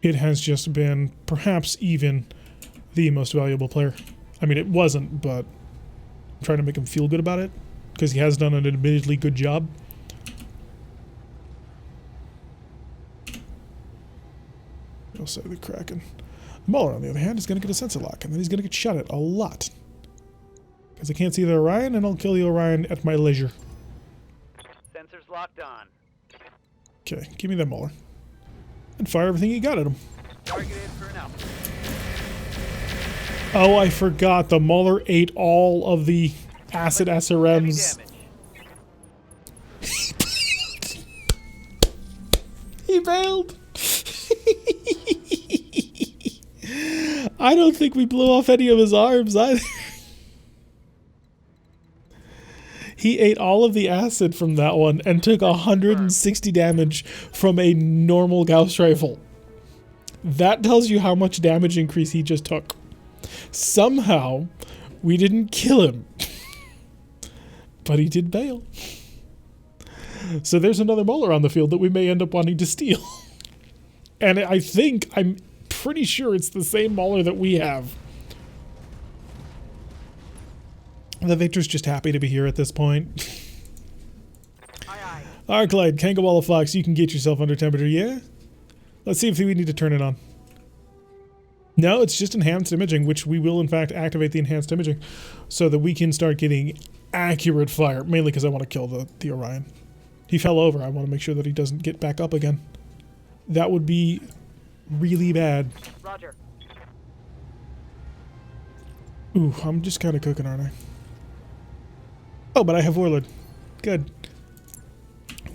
It has just been, perhaps even, the most valuable player. I mean, it wasn't, but I'm trying to make him feel good about it. Because he has done an admittedly good job. I'll say the Kraken. Mauler, on the other hand, is going to get a sensor lock, and then he's going to get shot at a lot. Because I can't see the Orion, and I'll kill the Orion at my leisure. Sensors locked on. Okay, give me that Mauler. And fire everything you got at him. Targeted for an output. Oh, I forgot. The Mauler ate all of the acid SRMs. He bailed. I don't think we blew off any of his arms either. He ate all of the acid from that one and took 160 damage from a normal Gauss rifle. That tells you how much damage increase he just took. Somehow, we didn't kill him. But he did bail. So there's another Mauler on the field that we may end up wanting to steal. And I'm pretty sure it's the same Mauler that we have. The Victor's just happy to be here at this point. Aye, aye. Arclight, Kangawalla Fox, you can get yourself under temperature, yeah? Let's see if we need to turn it on. No, it's just enhanced imaging, which we will in fact activate the enhanced imaging so that we can start getting accurate fire, mainly because I want to kill the Orion. He fell over. I want to make sure that he doesn't get back up again. That would be really bad. Roger. Ooh, I'm just kind of cooking, aren't I? Oh, but I have Warlord. Good.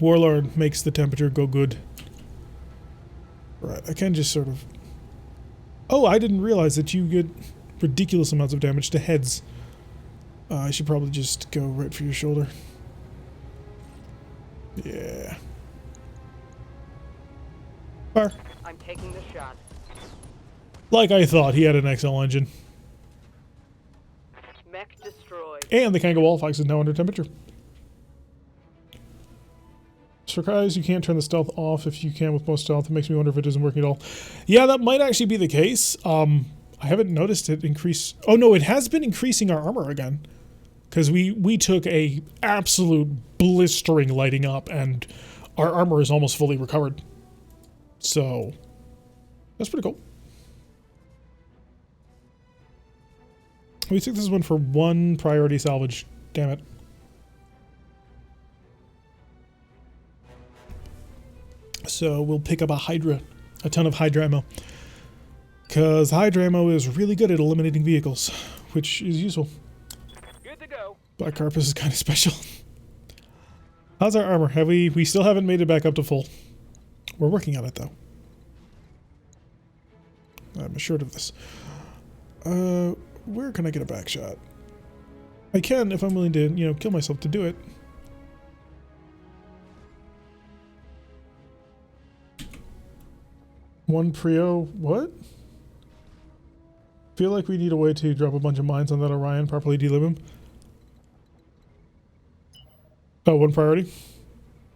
Warlord makes the temperature go good. Right, I can just sort of... Oh, I didn't realize that you get ridiculous amounts of damage to heads. I should probably just go right for your shoulder. Yeah. Fire. I'm taking the shot. Like I thought, he had an XL engine. Mech destroyed. And the Kanga wall fox is now under temperature. Surprise, you can't turn the stealth off if you can with most stealth. It makes me wonder if it isn't working at all. Yeah, that might actually be the case. I haven't noticed it increase. Oh no, it has been increasing our armor again. Because we took a absolute blistering lighting up and our armor is almost fully recovered. So, that's pretty cool. We took this one for 1 priority salvage. Damn it. So we'll pick up a Hydra. A ton of Hydra ammo. Because Hydra ammo is really good at eliminating vehicles. Which is useful. Good to go. Black Carpus is kind of special. How's our armor? Have we still haven't made it back up to full. We're working on it though. I'm assured of this. Where can I get a back shot? I can if I'm willing to, you know, kill myself to do it. One Prio, what? Feel like we need a way to drop a bunch of mines on that Orion, properly delib him. Oh, 1 priority?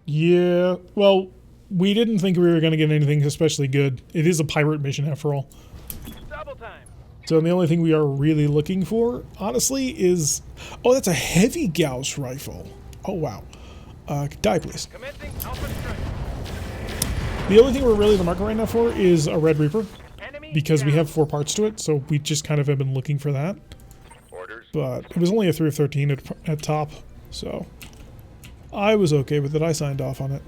Yeah, well, we didn't think we were going to get anything especially good. It is a pirate mission after all. Double time. So the only thing we are really looking for, honestly, is... Oh, that's a heavy Gauss rifle. Oh, wow. Die, please. Commencing Alpha strike. The only thing we're really in the market right now for is a Red Reaper. Enemy Because we down. have 4 parts to it, so we just kind of have been looking for that. Orders. But it was only a 3 of 13 at top, so... I was okay with it. I signed off on it.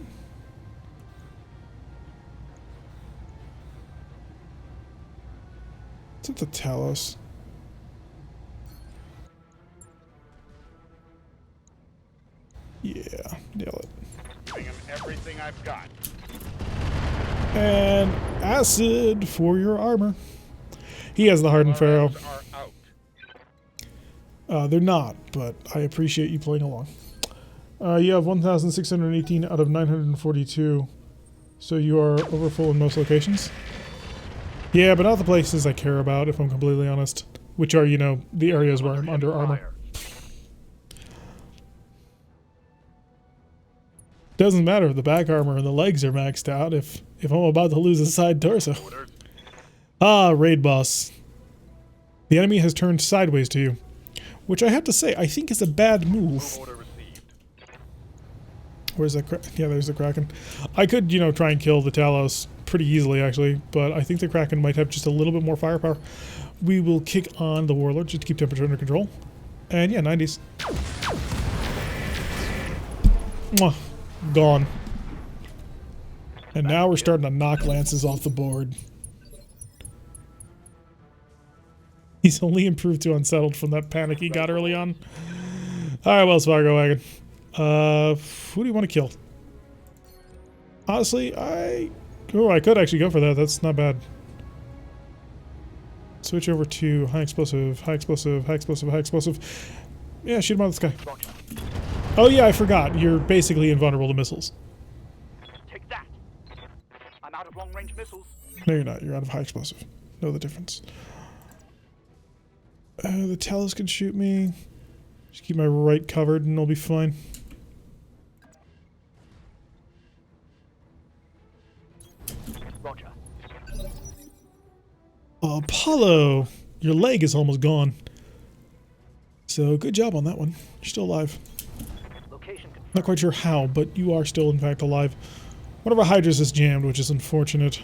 It's at the Talos. Yeah, nail it. Giving him everything I've got. And acid for your armor. He has the hardened Pharaoh. Are out. They're not, but I appreciate you playing along. You have 1,618 out of 942, so you are overfull in most locations. Yeah, but not the places I care about, if I'm completely honest. Which are, you know, the areas where I'm under armor. Doesn't matter if the back armor and the legs are maxed out if I'm about to lose a side torso. Orders. Ah, raid boss. The enemy has turned sideways to you. Which I have to say, I think is a bad move. Order received. Where's that? Yeah, there's the Kraken. I could, you know, try and kill the Talos pretty easily, actually, but I think the Kraken might have just a little bit more firepower. We will kick on the Warlord just to keep temperature under control. And yeah, 90s. Mwah. Gone. And now we're starting to knock lances off the board. He's only improved to unsettled from that panic he got early on. Alright, Wells Fargo wagon. Who do you want to kill? Honestly, I could actually go for that. That's not bad. Switch over to high explosive, high explosive, high explosive, high explosive. Yeah, shoot him out of the sky. Oh yeah, I forgot. You're basically invulnerable to missiles. Take that. I'm out of long-range missiles. No, you're not. You're out of high explosive. Know the difference. The Talos can shoot me. Just keep my right covered and I'll be fine. Roger. Apollo! Your leg is almost gone. So, good job on that one. You're still alive. Location confirmed. Not quite sure how, but you are still, in fact, alive. One of our Hydras is jammed, which is unfortunate.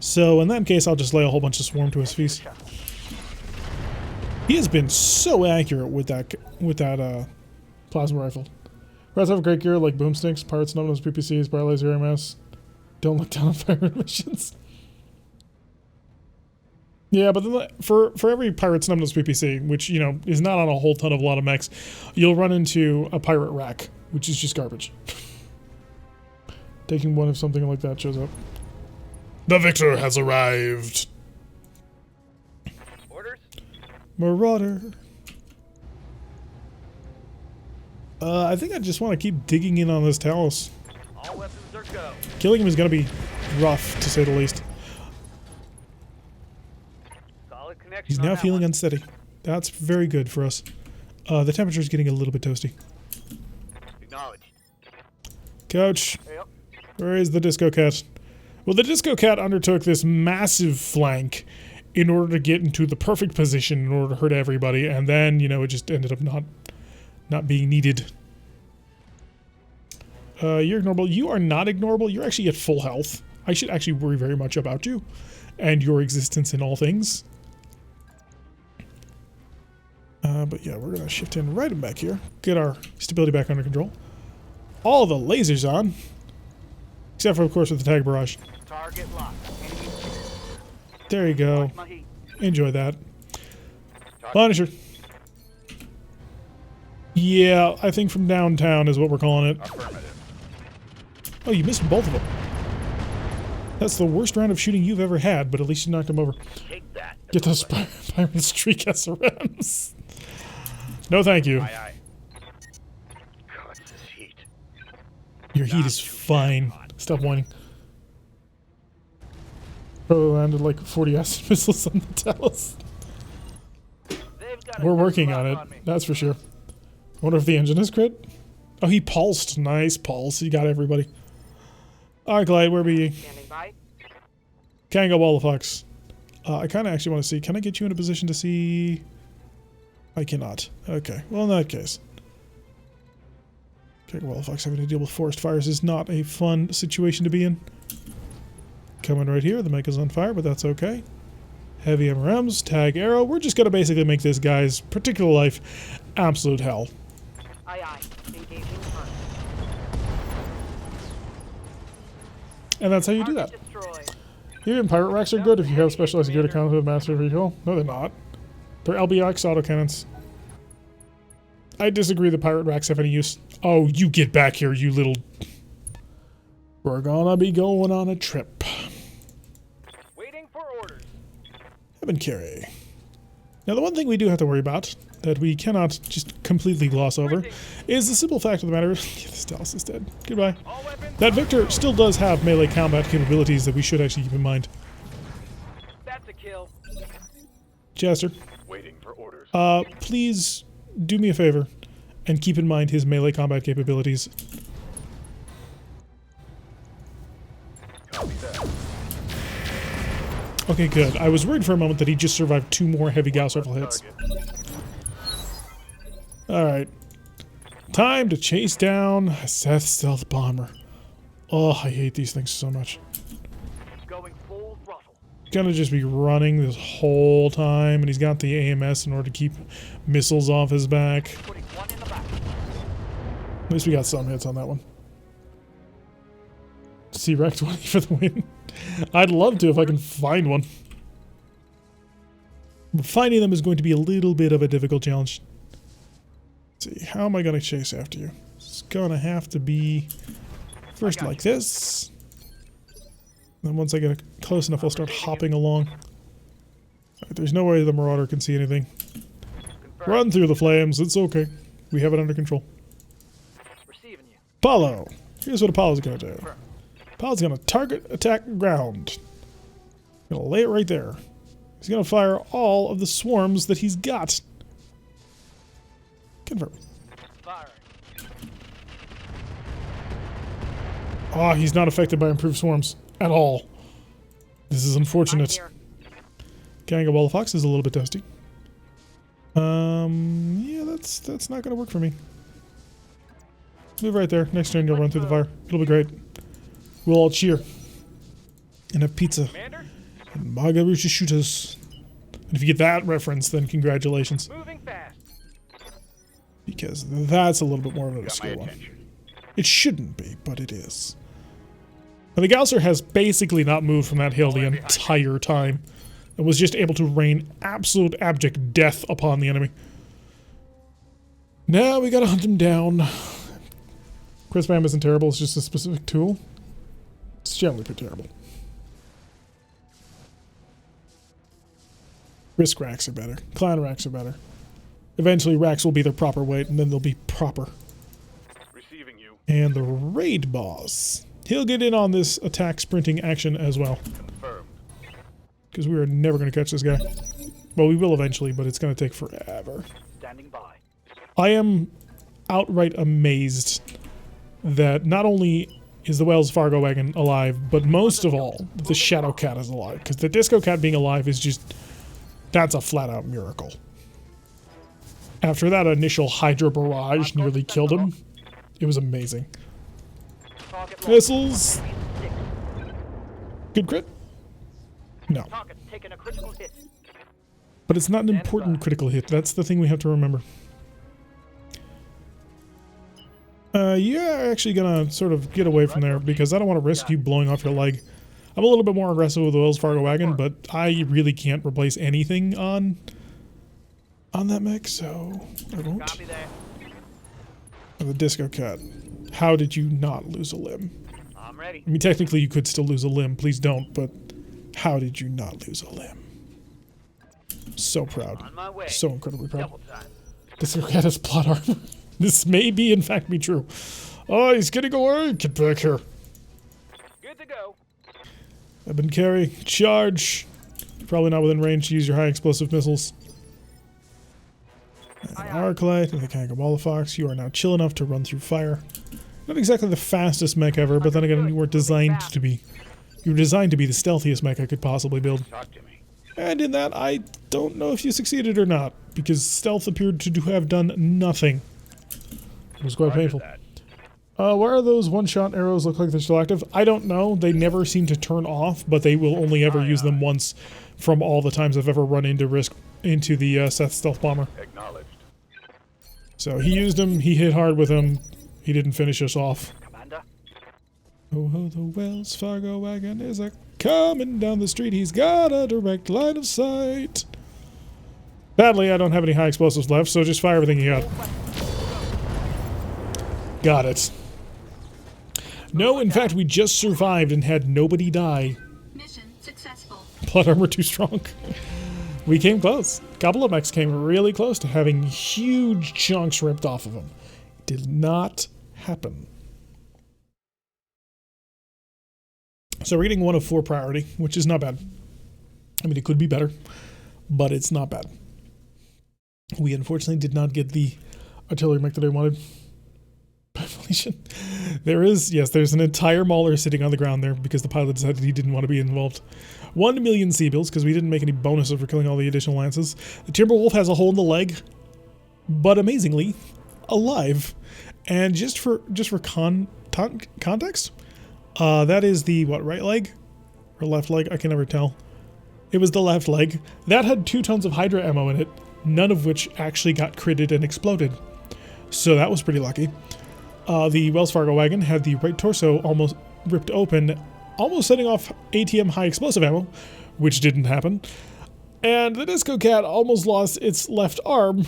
So, in that case, I'll just lay a whole bunch of swarm to his feet. He has been so accurate with that plasma rifle. Pirates have great gear like boomsticks, pirates, numbnose, PPCs, bar laser, AMS. Don't look down on pirate missions. Yeah, but then for every pirate's numbnose PPC, which, you know, is not on a whole ton of a lot of mechs, you'll run into a pirate rack, which is just garbage. Taking one if something like that shows up. The victor has arrived. Orders? Marauder. I think I just want to keep digging in on this Talos. All weapons are go. Killing him is going to be rough, to say the least. Solid connection. He's on now that feeling one. unsteady. That's very good for us. The temperature is getting a little bit toasty. Acknowledged. Coach, Yep. where is the Disco Cat? Well, the Disco Cat undertook this massive flank in order to get into the perfect position in order to hurt everybody, and then, you know, it just ended up not being needed. You're ignorable. You are not ignorable. You're actually at full health. I should actually worry very much about you and your existence in all things. But yeah, we're going to shift in right back here. Get our stability back under control. All the lasers on. Except for, of course, with the tag barrage. Target locked. Enemy. There you go. Watch my heat. Enjoy that. Punisher. Yeah, I think from downtown is what we're calling it. Affirmative. Oh, you missed both of them. That's the worst round of shooting you've ever had, but at least you knocked them over. Take that. Get those Pyramid Streak SRMs. No, thank you. Aye, aye. God, this heat. Your heat is fine. Stop whining. Probably landed like 40 acid missiles on the Dallas. They've got a We're good working on lock it, me. that's for sure. I wonder if the engine is crit. Oh, he pulsed. Nice pulse. He got everybody. Alright, Glide, where be you? Standing by. Can't go Wall of Fox. I kind of actually want to see. Can I get you in a position to see? I cannot. Okay. Well, in that case. Okay, Wall of Fox having to deal with forest fires is not a fun situation to be in. Coming right here. The Mecha's on fire, but that's okay. Heavy MRMs, tag arrow. We're just going to basically make this guy's particular life absolute hell. Aye, aye. Engaging front. And that's how you do that. Target destroyed. Even pirate racks are good if you have specialized security counter with master recoil. No, they're not. They're LBX autocannons. I disagree the pirate racks have any use. Oh, you get back here, you little... We're gonna be going on a trip. Waiting for orders. Heaven carry. Now, the one thing we do have to worry about, that we cannot just completely gloss over, is the simple fact of the matter... This Dallas is dead. Goodbye. All weapons. That Victor still does have melee combat capabilities that we should actually keep in mind. That's a kill. Chester, Waiting for orders. please do me a favor and keep in mind his melee combat capabilities. Copy that. Okay, good. I was worried for a moment that he just survived 2 more heavy Gauss rifle hits. Alright. Time to chase down Seth Stealth Bomber. Oh, I hate these things so much. Going full throttle. Gonna just be running this whole time, and he's got the AMS in order to keep missiles off his back. Putting one in the back. At least we got some hits on that one. C-Rec 20 for the win. I'd love to if I can find one. But finding them is going to be a little bit of a difficult challenge. Let's see, how am I going to chase after you? It's going to have to be first like this. Then once I get close enough, I'll start hopping along. Alright, there's no way the Marauder can see anything. Run through the flames, it's okay. We have it under control. Receiving you. Apollo! Here's what Apollo's going to do. Apollo's going to target, attack, ground. Going to lay it right there. He's going to fire all of the swarms that he's got. Confirm. Firing. Oh, he's not affected by improved swarms at all. This is I'm unfortunate. here. Ganga Wall of Fox is a little bit toasty. Yeah, that's not going to work for me. Move right there. Next turn, you'll run through the fire. It'll be great. We'll all cheer. And have pizza. Commander. And margarita shooters. And if you get that reference, then congratulations. Moving fast. Because that's a little bit more of an Got my obscure one. attention. It shouldn't be, but it is. Now, the Gausser has basically not moved from that hill the entire time. And was just able to rain absolute abject death upon the enemy. Now we gotta hunt him down. Crit spam isn't terrible, it's just a specific tool. It's generally pretty terrible. Risk racks are better. Clan racks are better. Eventually racks will be their proper weight, and then they'll be proper. Receiving you. And the raid boss he'll get in on this attack sprinting action as well. Confirmed. Because we are never going to catch this guy. Well, we will eventually, but it's going to take forever. Standing by. I am outright amazed that not only is the Wells Fargo wagon alive, but most of all, the Shadow Cat is alive. Because the Disco Cat being alive is just... that's a flat-out miracle. After that initial Hydra barrage nearly killed him, it was amazing. Target Missiles. Good crit? No. Target taking a critical hit. But it's not an important critical hit. That's the thing we have to remember. You're actually gonna sort of get away from there because I don't want to risk you blowing off your leg. I'm a little bit more aggressive with the Wells Fargo wagon, but I really can't replace anything on that mech, so I won't. Copy that. The Disco Cat. How did you not lose a limb? I'm ready. I mean, technically you could still lose a limb. Please don't, but how did you not lose a limb? So proud. On my way. So incredibly proud. Double time. Disco Cat has plot armor. This may be, in fact, be true. Oh, he's getting away. Get back here. Good to go. Urban carry. Charge. Probably not within range to use your high explosive missiles. Arclight and the Kangaroo Fox. You are now chill enough to run through fire. Not exactly the fastest mech ever, but then again, you were designed to be. You were designed to be the stealthiest mech I could possibly build. Talk to me. And in that, I don't know if you succeeded or not, because stealth appeared to have done nothing. It was quite painful. Why are those one-shot arrows look like they're still active? I don't know. They never seem to turn off, but they will only ever use them once from all the times I've ever run into the Seth Stealth Bomber. Acknowledged. So he used him, he hit hard with him, he didn't finish us off. Commander. Oh, the Wells Fargo wagon is coming down the street, he's got a direct line of sight. Badly, I don't have any high explosives left, so just fire everything you got. Got it. No, in fact, we just survived and had nobody die. Mission successful. Plot armor too strong. We came close. A couple of mechs came really close to having huge chunks ripped off of them. It did not happen. So we're getting 1 of 4 priority, which is not bad. I mean, it could be better, but it's not bad. We unfortunately did not get the artillery mech that I wanted. There's an entire Mauler sitting on the ground there because the pilot decided he didn't want to be involved. 1 million Seabills because we didn't make any bonuses for killing all the additional lances. The Timberwolf has a hole in the leg, but amazingly alive. And just for context, that is the right leg or left leg? I can never tell. It was the left leg. That had 2 tons of Hydra ammo in it, none of which actually got critted and exploded. So that was pretty lucky. The Wells Fargo wagon had the right torso almost ripped open, almost setting off ATM high explosive ammo, which didn't happen. And the Disco Cat almost lost its left arm,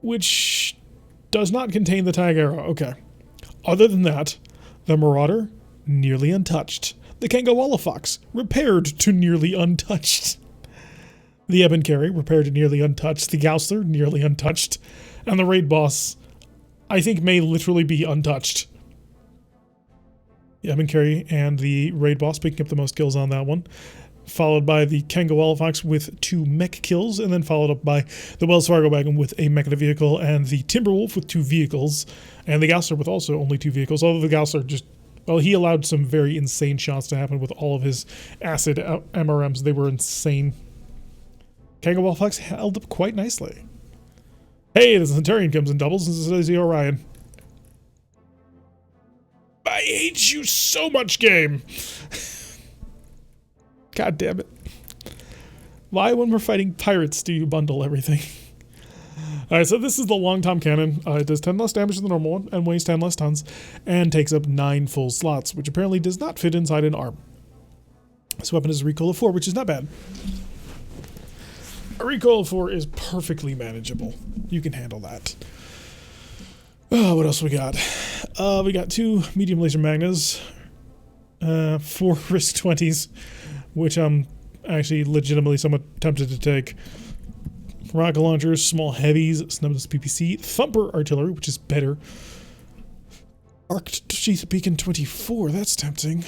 which does not contain the tag arrow. Okay. Other than that, the Marauder, nearly untouched. The Kangaroo Fox, repaired to nearly untouched. The Eben Carry, repaired to nearly untouched. The Gausler, nearly untouched. And the Raid Boss, I think, may literally be untouched. The Eben Carry and the Raid Boss picking up the most kills on that one. Followed by the Kangaroo Fox with 2 mech kills, and then followed up by the Wells Fargo wagon with a mech and a vehicle, and the Timberwolf with 2 vehicles, and the Gausler with also only 2 vehicles, although the Gausler just, well, he allowed some very insane shots to happen with all of his acid MRMs. They were insane. Kangaroo Fox held up quite nicely. Hey, the Centurion comes in doubles, and so does the Orion. I hate you so much, game! God damn it. Why, when we're fighting pirates, do you bundle everything? Alright, so this is the long Tom Cannon. It does 10 less damage than the normal one, and weighs 10 less tons, and takes up 9 full slots, which apparently does not fit inside an arm. This weapon is a recoil of 4, which is not bad. A recoil of 4 is perfectly manageable. You can handle that. Oh, what else we got? We got 2 medium laser magnas, 4 risk 20s, which I'm actually legitimately somewhat tempted to take. Rocket launchers, small heavies, Snubness PPC, Thumper artillery, which is better. Arc Sheath Beacon 24, that's tempting.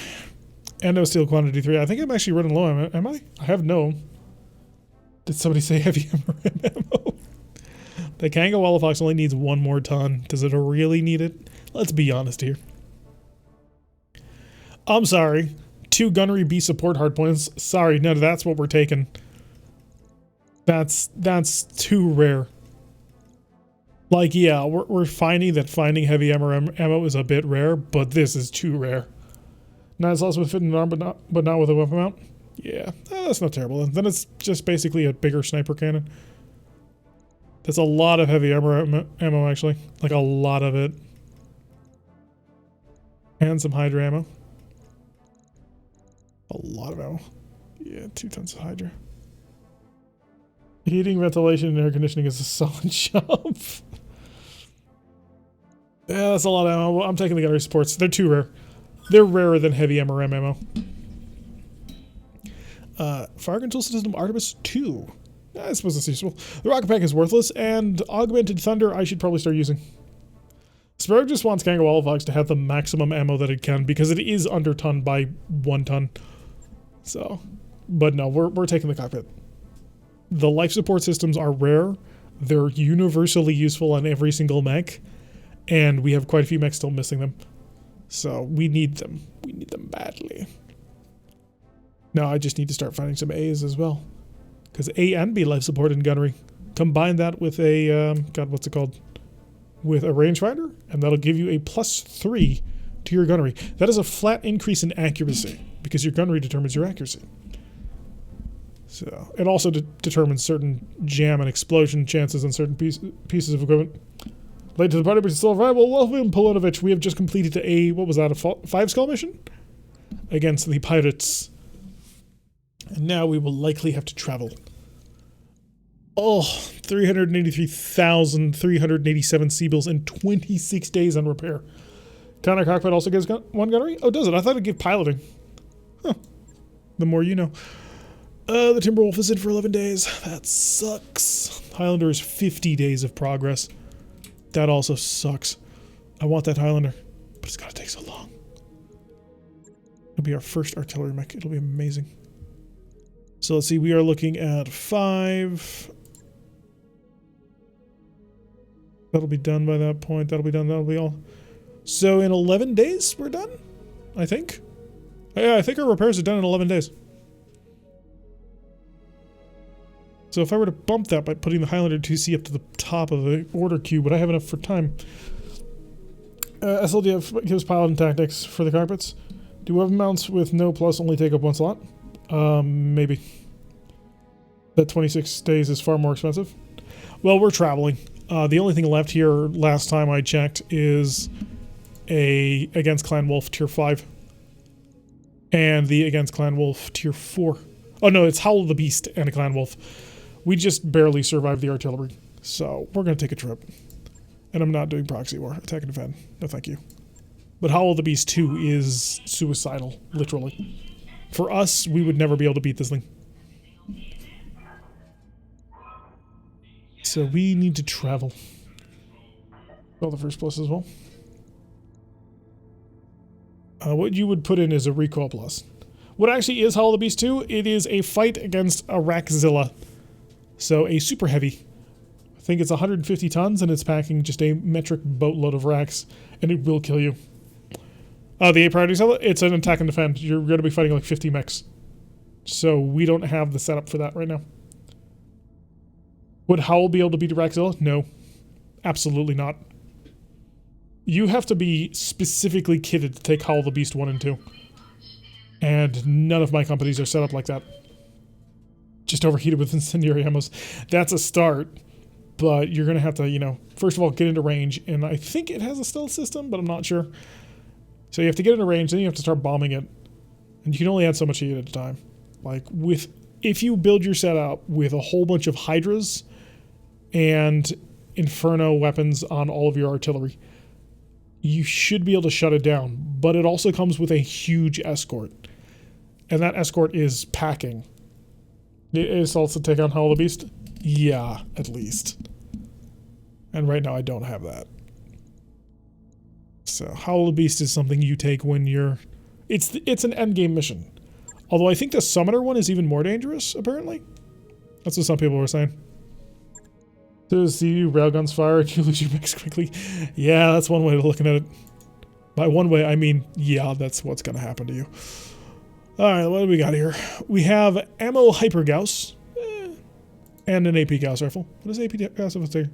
And no steel quantity 3. I think I'm actually running low, am I? I have no. Did somebody say heavy MRM ammo? The Kango Wallowfox only needs 1 more ton. Does it really need it? Let's be honest here. I'm sorry. 2 gunnery B support hardpoints. Sorry, no, that's what we're taking. That's too rare. Like, yeah, we're finding that finding heavy MRM ammo is a bit rare, but this is too rare. 9 slots with fitting an arm, but not with a weapon mount. Yeah, that's not terrible. Then it's just basically a bigger sniper cannon. That's a lot of heavy ammo, actually. Like, a lot of it. And some Hydra ammo. A lot of ammo. Yeah, 2 tons of Hydra. Heating, ventilation, and air conditioning is a solid job. Yeah, that's a lot of ammo. I'm taking the gunnery supports. They're too rare. They're rarer than heavy MRM ammo. Fire control system Artemis 2. I suppose it's useful. The rocket pack is worthless, and augmented thunder I should probably start using. Sparrow just wants Kango Wallowfox to have the maximum ammo that it can, because it is under ton by 1 ton. So, but no, we're taking the cockpit. The life support systems are rare. They're universally useful on every single mech, and we have quite a few mechs still missing them. So we need them. We need them badly. Now I just need to start finding some A's as well. Because A and B life support in gunnery. Combine that with a, God, what's it called? With a rangefinder, and that'll give you a +3 to your gunnery. That is a flat increase in accuracy, because your gunnery determines your accuracy. So, it also determines certain jam and explosion chances on certain pieces of equipment. Late to the party, but still viable. Welcome, Polonovich. We have just completed a, what was that, a 5-skull mission? Against the pirates. And now we will likely have to travel. Oh, 383,387 Seabills in 26 days on repair. Counter cockpit also gives 1 gunnery? Oh, does it? I thought it'd give piloting. Huh. The more you know. The Timberwolf is in for 11 days. That sucks. Highlander is 50 days of progress. That also sucks. I want that Highlander, but it's gotta take so long. It'll be our first artillery mech. It'll be amazing. So let's see, we are looking at 5. That'll be done by that point. That'll be done. That'll be all. So in 11 days, we're done? I think. Yeah, I think our repairs are done in 11 days. So if I were to bump that by putting the Highlander 2C up to the top of the order queue, would I have enough for time? SLDF gives pilot and tactics for the carpets. Do weapon mounts with no plus only take up 1 slot? Maybe. That 26 days is far more expensive. Well, we're traveling. The only thing left here last time I checked is a Against Clan Wolf Tier 5. And the Against Clan Wolf Tier 4. Oh no, it's Howl of the Beast and a Clan Wolf. We just barely survived the artillery. So, we're going to take a trip. And I'm not doing proxy war. Attack and defend. No thank you. But Howl of the Beast 2 is suicidal, literally. For us, we would never be able to beat this thing. So we need to travel. Well, the first plus as well. What you would put in is a recoil plus. What actually is Howl of the Beast 2? It is a fight against a Rackzilla. So a super heavy. I think it's 150 tons and it's packing just a metric boatload of racks. And it will kill you. The A priority cell, it's an attack and defend. You're going to be fighting like 50 mechs. So we don't have the setup for that right now. Would Howl be able to beat Rackzilla? No. Absolutely not. You have to be specifically kitted to take Howl the Beast 1 and 2. And none of my companies are set up like that. Just overheated with incendiary ammos. That's a start. But you're going to have to, you know, first of all, get into range. And I think it has a stealth system, but I'm not sure. So you have to get into range, then you have to start bombing it. And you can only add so much heat at a time. Like, if you build your setup with a whole bunch of Hydras and Inferno weapons on all of your artillery, you should be able to shut it down. But it also comes with a huge escort. And that escort is packing. Is also take on Howl the Beast? Yeah, at least. And right now I don't have that. So Howl Beast is something you take when you're... It's an endgame mission. Although I think the Summoner one is even more dangerous, apparently. That's what some people were saying. So see railguns fire and you lose your mix quickly. Yeah, that's one way of looking at it. By one way, I mean, yeah, that's what's going to happen to you. Alright, what do we got here? We have ammo Hyper Gauss. And an AP Gauss rifle. What does AP Gauss rifle take?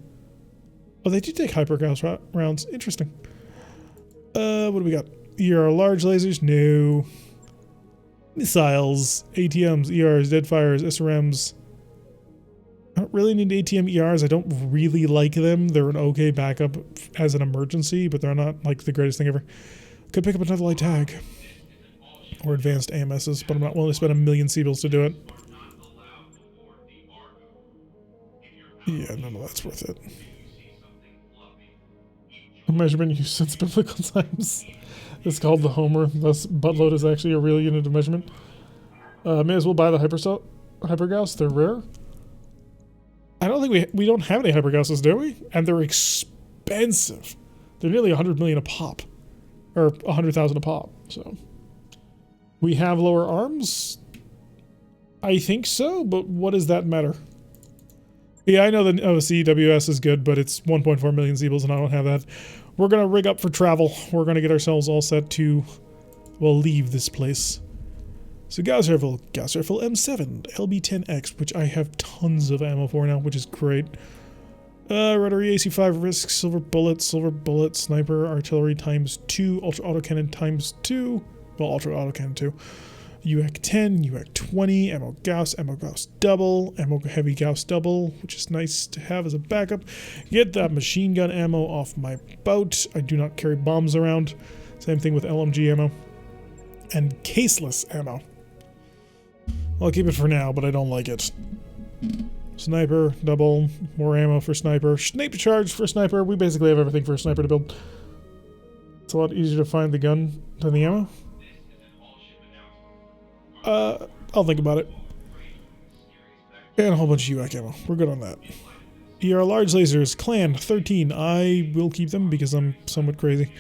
Oh, they do take Hyper Gauss rounds. Interesting. What do we got? ER large lasers? No. Missiles, ATMs, ERs, Deadfires, SRMs. I don't really need ATM ERs. I don't really like them. They're an okay backup as an emergency, but they're not like the greatest thing ever. Could pick up another light tag. Or advanced AMSs, but I'm not willing to spend 1,000,000 Seabills to do it. Yeah, none of that's worth it. A measurement used since biblical times. It's called the Homer, thus buttload is actually a real unit of measurement. May as well buy the Hyper Gauss. They're rare. I don't think we don't have any Hyper Gausses, do we? And they're expensive. They're nearly 100 million a pop. Or 100,000 a pop, so. We have lower arms? I think so, but what does that matter? Yeah, I know the CWS is good, but it's 1.4 million Seabills and I don't have that. We're going to rig up for travel. We're going to get ourselves all set to, well, leave this place. So Gauss Rifle M7, LB10X, which I have tons of ammo for now, which is great. Rotary AC5 Risk, Silver Bullet, Sniper, Artillery ×2, Ultra Autocannon ×2, well, Ultra Autocannon 2. UAC 10, UAC 20, ammo Gauss double, ammo heavy Gauss double, which is nice to have as a backup. Get that machine gun ammo off my boat. I do not carry bombs around. Same thing with LMG ammo. And caseless ammo. I'll keep it for now, but I don't like it. Sniper, double, more ammo for sniper. Sniper charge for sniper. We basically have everything for a sniper to build. It's a lot easier to find the gun than the ammo. I'll think about it. And a whole bunch of UAC ammo. We're good on that. ER large lasers, Clan 13. I will keep them because I'm somewhat crazy.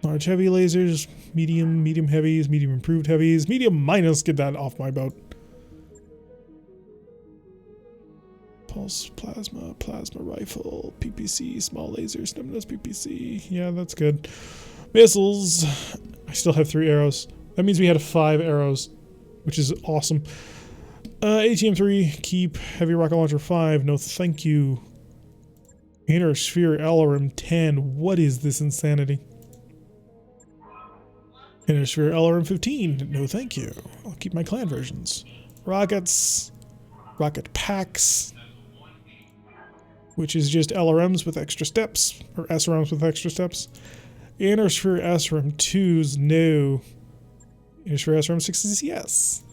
Large heavy lasers, medium heavies, medium improved heavies, medium minus, get that off my boat. Pulse, plasma rifle, PPC, small lasers, numbness PPC. Yeah, that's good. Missiles. I still have 3 arrows. That means we had 5 arrows, which is awesome. ATM 3, keep. Heavy rocket launcher 5, no thank you. Inner sphere LRM 10, what is this insanity? Inner sphere LRM 15, no thank you. I'll keep my clan versions. Rockets, rocket packs, which is just LRMs with extra steps, or SRMs with extra steps. Inner sphere SRM 2s, no. Inner sphere SRM 6s, yes.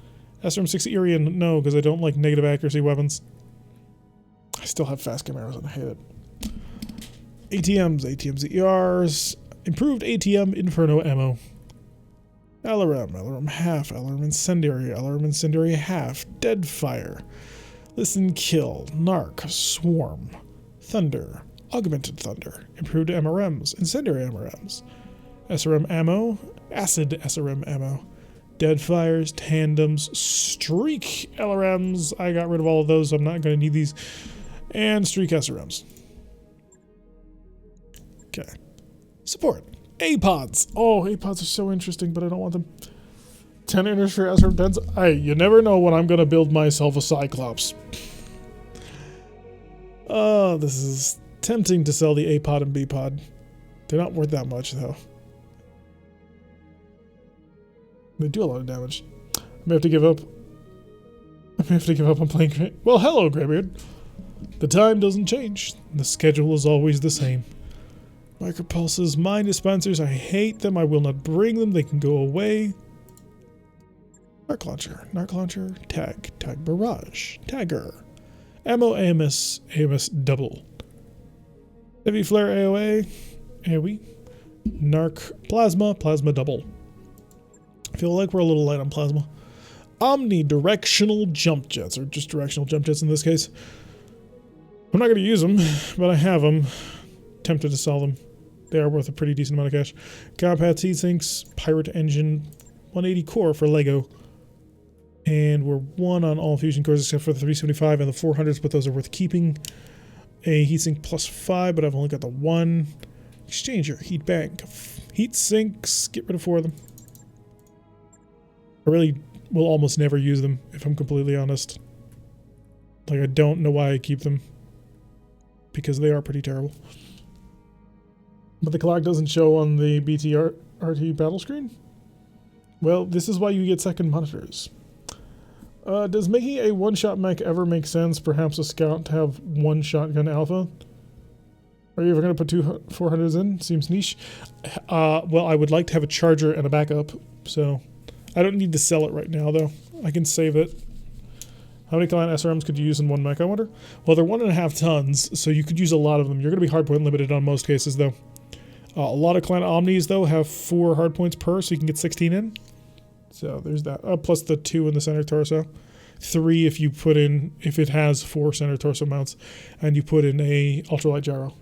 SRM 6 Orion, no, because I don't like negative accuracy weapons. I still have fast cam arrows and I hate it. ATMs ERs, improved ATM Inferno ammo. LRM half, LRM incendiary half, Deadfire, Listen Kill, Narc, Swarm, Thunder, Augmented Thunder, improved MRMs, incendiary MRMs, SRM ammo, acid SRM ammo, Deadfires, Tandems, Streak LRMs, I got rid of all of those, so I'm not going to need these, and Streak SRMs. Okay. Support. APODs. Oh, APODs are so interesting, but I don't want them. 10 inner sphere SRM 10s. Hey, you never know when I'm going to build myself a Cyclops. Oh, this is tempting to sell the APOD and BPOD. They're not worth that much, though. They do a lot of damage. I may have to give up. I may have to give up on playing. Well, hello, Greybeard. The time doesn't change. The schedule is always the same. Micropulses, mine dispensers. I hate them. I will not bring them. They can go away. Narc launcher, tag barrage, tagger, ammo AMS double, heavy flare AOE, narc plasma double. I feel like we're a little light on plasma. Omnidirectional jump jets, or just directional jump jets in this case. I'm not going to use them, but I have them. Tempted to sell them. They are worth a pretty decent amount of cash. Compact heat sinks, pirate engine, 180 core for Lego. And we're 1 on all fusion cores except for the 375 and the 400s, but those are worth keeping. A heatsink +5, but I've only got the 1. Exchanger, heat bank, heat sinks, get rid of 4 of them. I really will almost never use them, if I'm completely honest. Like, I don't know why I keep them. Because they are pretty terrible. But the clock doesn't show on the BT-RT battle screen? Well, this is why you get second monitors. Does making a one-shot mech ever make sense? Perhaps a scout to have one shotgun alpha? Are you ever going to put 2 400s in? Seems niche. Well, I would like to have a charger and a backup, so I don't need to sell it right now, though. I can save it. How many client SRMs could you use in one mech, I wonder? Well, they're 1.5 tons, so you could use a lot of them. You're going to be hardpoint limited on most cases, though. A lot of client Omnis, though, have 4 hardpoints per, so you can get 16 in. So there's that. Plus the 2 in the center torso. 3 if you put in, if it has 4 center torso mounts, and you put in a ultralight gyro.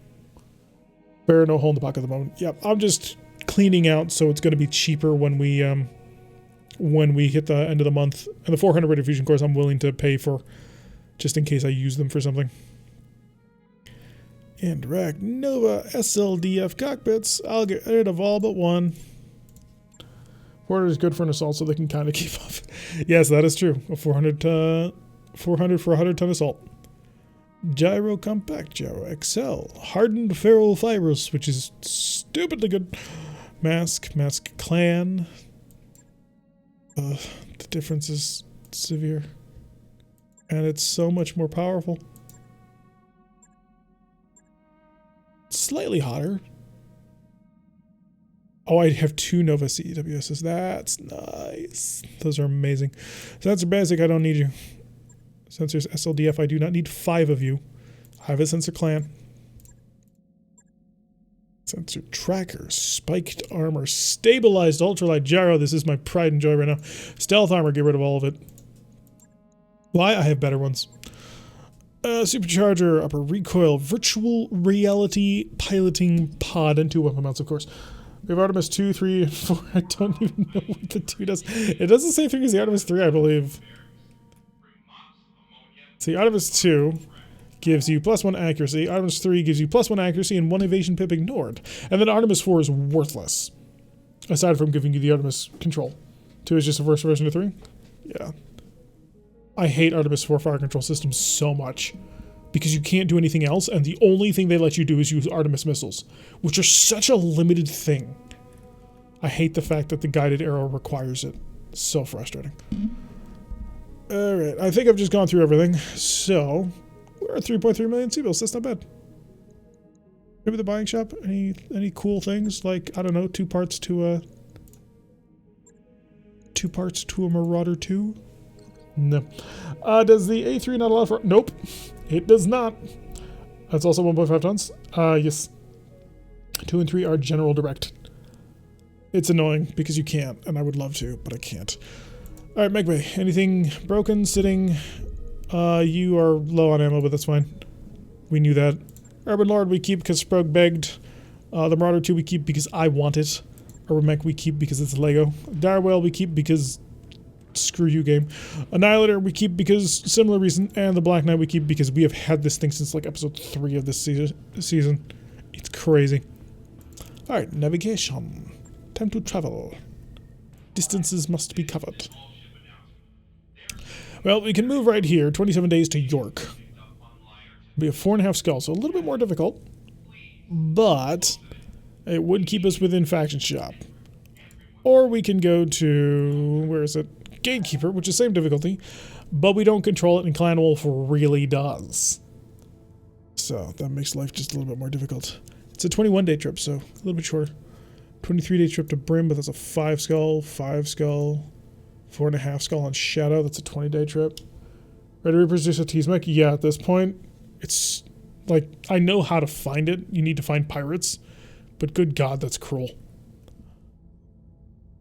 Bear no hole in the pocket at the moment. Yep, I'm just cleaning out, so it's going to be cheaper when we hit the end of the month. And the 400 rated fusion cores I'm willing to pay for, just in case I use them for something. And Rack Nova SLDF cockpits. I'll get rid of all but 1. 400 is good for an assault, so they can kind of keep up. Yes, that is true. A 400 for a 100-ton assault. Gyro Compact Gyro XL. Hardened ferro fibers, which is stupidly good. Mask Clan. The difference is severe. And it's so much more powerful. Slightly hotter. Oh, I have 2 Nova CEWSs. That's nice. Those are amazing. Sensor basic, I don't need you. Sensors SLDF, I do not need 5 of you. I have a sensor clan. Sensor tracker, spiked armor, stabilized ultralight gyro. This is my pride and joy right now. Stealth armor, get rid of all of it. Why? I have better ones. Supercharger, upper recoil, virtual reality piloting pod, and 2 weapon mounts, of course. We have Artemis 2, 3, and 4. I don't even know what the 2 does. It does the same thing as the Artemis 3, I believe. See, Artemis 2 gives you +1 accuracy. Artemis 3 gives you +1 accuracy and 1 evasion pip ignored. And then Artemis 4 is worthless. Aside from giving you the Artemis control. 2 is just a first version of 3? Yeah. I hate Artemis 4 fire control systems so much. Because you can't do anything else, and the only thing they let you do is use Artemis missiles, which are such a limited thing. I hate the fact that the guided arrow requires it. So frustrating. Alright, I think I've just gone through everything. So, we're at 3.3 million C-bills. That's not bad. Maybe the buying shop? Any cool things? Like, I don't know, 2 parts to a Marauder 2? No. Does the A3 not allow for... Nope. It does not. That's also 1.5 tons. Yes. 2 and 3 are general direct. It's annoying because you can't, and I would love to, but I can't. Alright, Megbay. Anything broken, sitting? You are low on ammo, but that's fine. We knew that. Urban Lord we keep because Sprog begged. The Marauder 2 we keep because I want it. Urban Mech we keep because it's Lego. Dire Whale we keep because... Screw you, game. Annihilator we keep because similar reason, and the Black Knight we keep because we have had this thing since like episode 3 of this season. It's crazy. Alright, navigation. Time to travel. Distances must be covered. Well, we can move right here, 27 days to York. We have 4.5 skulls, so a little bit more difficult. But it would keep us within faction shop. Or we can go to, where is it? Gatekeeper, which is same difficulty, but we don't control it, and Clan Wolf really does. So that makes life just a little bit more difficult. It's a 21-day trip, so a little bit shorter. 23-day trip to Brim, but that's a 5 skull, 4.5 skull on Shadow. That's a 20-day trip. Ready to reproduce a T-Mech? Yeah, at this point, it's like, I know how to find it. You need to find pirates, but good God, that's cruel.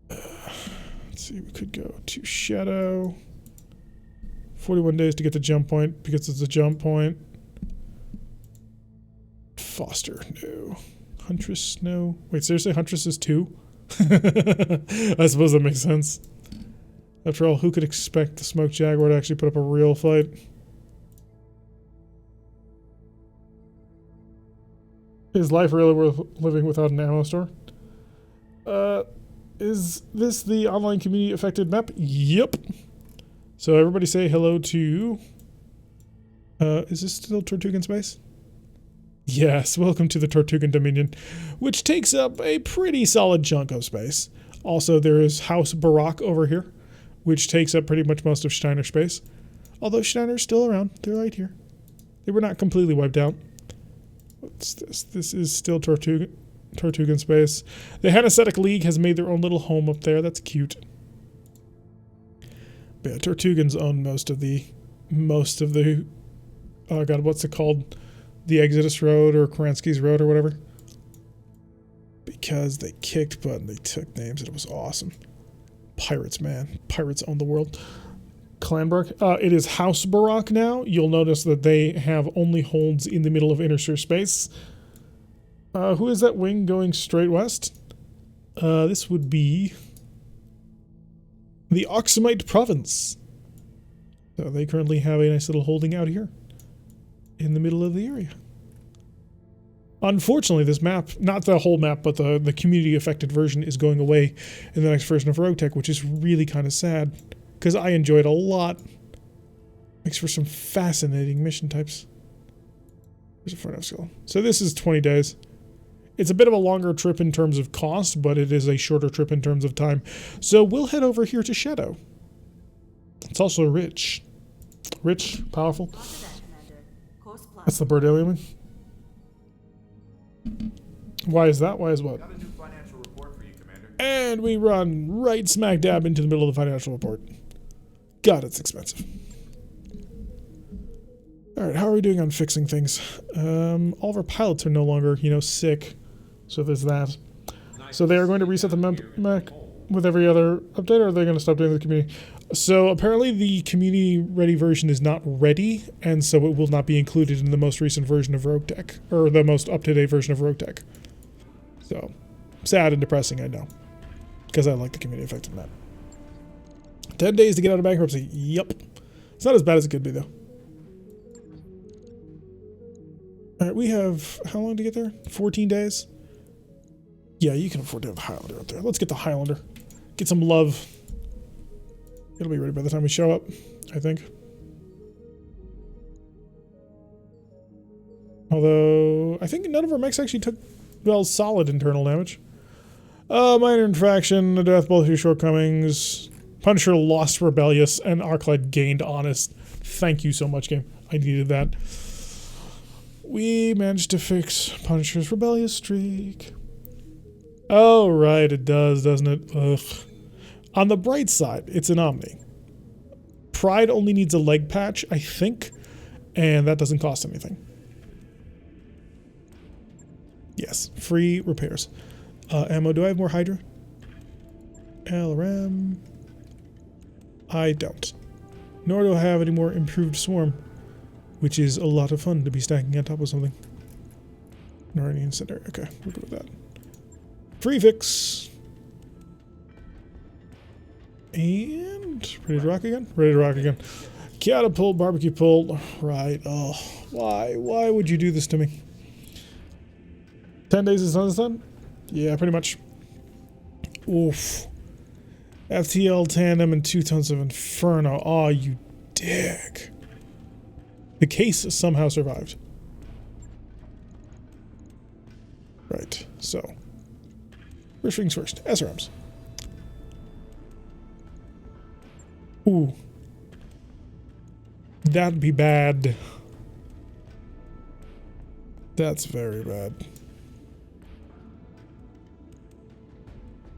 Let's see, we could go to Shadow. 41 days to get the jump point because it's a jump point. Foster, no. Huntress, no. Wait, seriously, Huntress is 2? I suppose that makes sense. After all, who could expect the Smoke Jaguar to actually put up a real fight? Is life really worth living without an ammo store? Is this the online community affected map? Yep. So everybody say hello to... is this still Tortugan space? Yes, welcome to the Tortugan Dominion, which takes up a pretty solid chunk of space. Also, there is House Barak over here, which takes up pretty much most of Steiner space. Although Steiner's still around. They're right here. They were not completely wiped out. What's this? This is still Tortugan space. The Hanseatic League has made their own little home up there. That's cute. But yeah, Tortugans own most of the oh god, what's it called? The Exodus Road or Karansky's Road or whatever. Because they kicked butt and they took names and it was awesome. Pirates, man. Pirates own the world. Clanbrook. It is House Barak now. You'll notice that they have only holds in the middle of Intersphere space. Who is that wing going straight west? This would be the Oxamite Province. So they currently have a nice little holding out here in the middle of the area. Unfortunately, this map, not the whole map, but the community affected version is going away in the next version of RogueTech, which is really kind of sad because I enjoyed it a lot. Makes for some fascinating mission types. There's a front of skill. So this is 20 days. It's a bit of a longer trip in terms of cost, but it is a shorter trip in terms of time. So we'll head over here to Shadow. It's also rich. Rich, powerful. That's the bird alien. Why is that? Why is what? Got a new financial report for you, Commander. And we run right smack dab into the middle of the financial report. God, it's expensive. Alright, how are we doing on fixing things? All of our pilots are no longer, sick. So there's that. So they are going to reset the mech with every other update, or are they going to stop doing the community? So apparently the community-ready version is not ready, and so it will not be included in the most recent version of RogueTech, or the most up-to-date version of RogueTech. So, sad and depressing, I know. Because I like the community-affected map. 10 days to get out of bankruptcy. Yup. It's not as bad as it could be, though. Alright, we have... how long to get there? 14 days? Yeah, you can afford to have the Highlander up there. Let's get the Highlander. Get some love. It'll be ready by the time we show up, I think. Although, I think none of our mechs actually took, well, solid internal damage. Minor infraction, a death, both of your shortcomings. Punisher lost rebellious, and Arclight gained honest. Thank you so much, game. I needed that. We managed to fix Punisher's rebellious streak. Oh, right, it does, doesn't it? Ugh. On the bright side, it's an Omni. Pride only needs a leg patch, I think, and that doesn't cost anything. Yes, free repairs. Ammo, do I have more Hydra? LRM. I don't. Nor do I have any more improved Swarm, which is a lot of fun to be stacking on top of something. Noranian Center. Okay, we'll go with that. Free fix. And ready to rock again? Ready to rock again. Catapult, barbecue pulled. Right. Oh, why? Why would you do this to me? 10 days is done? Yeah, pretty much. Oof. FTL tandem and 2 tons of Inferno. Aw, you dick. The case somehow survived. Right, so. First things first. SRMs. Ooh. That'd be bad. That's very bad.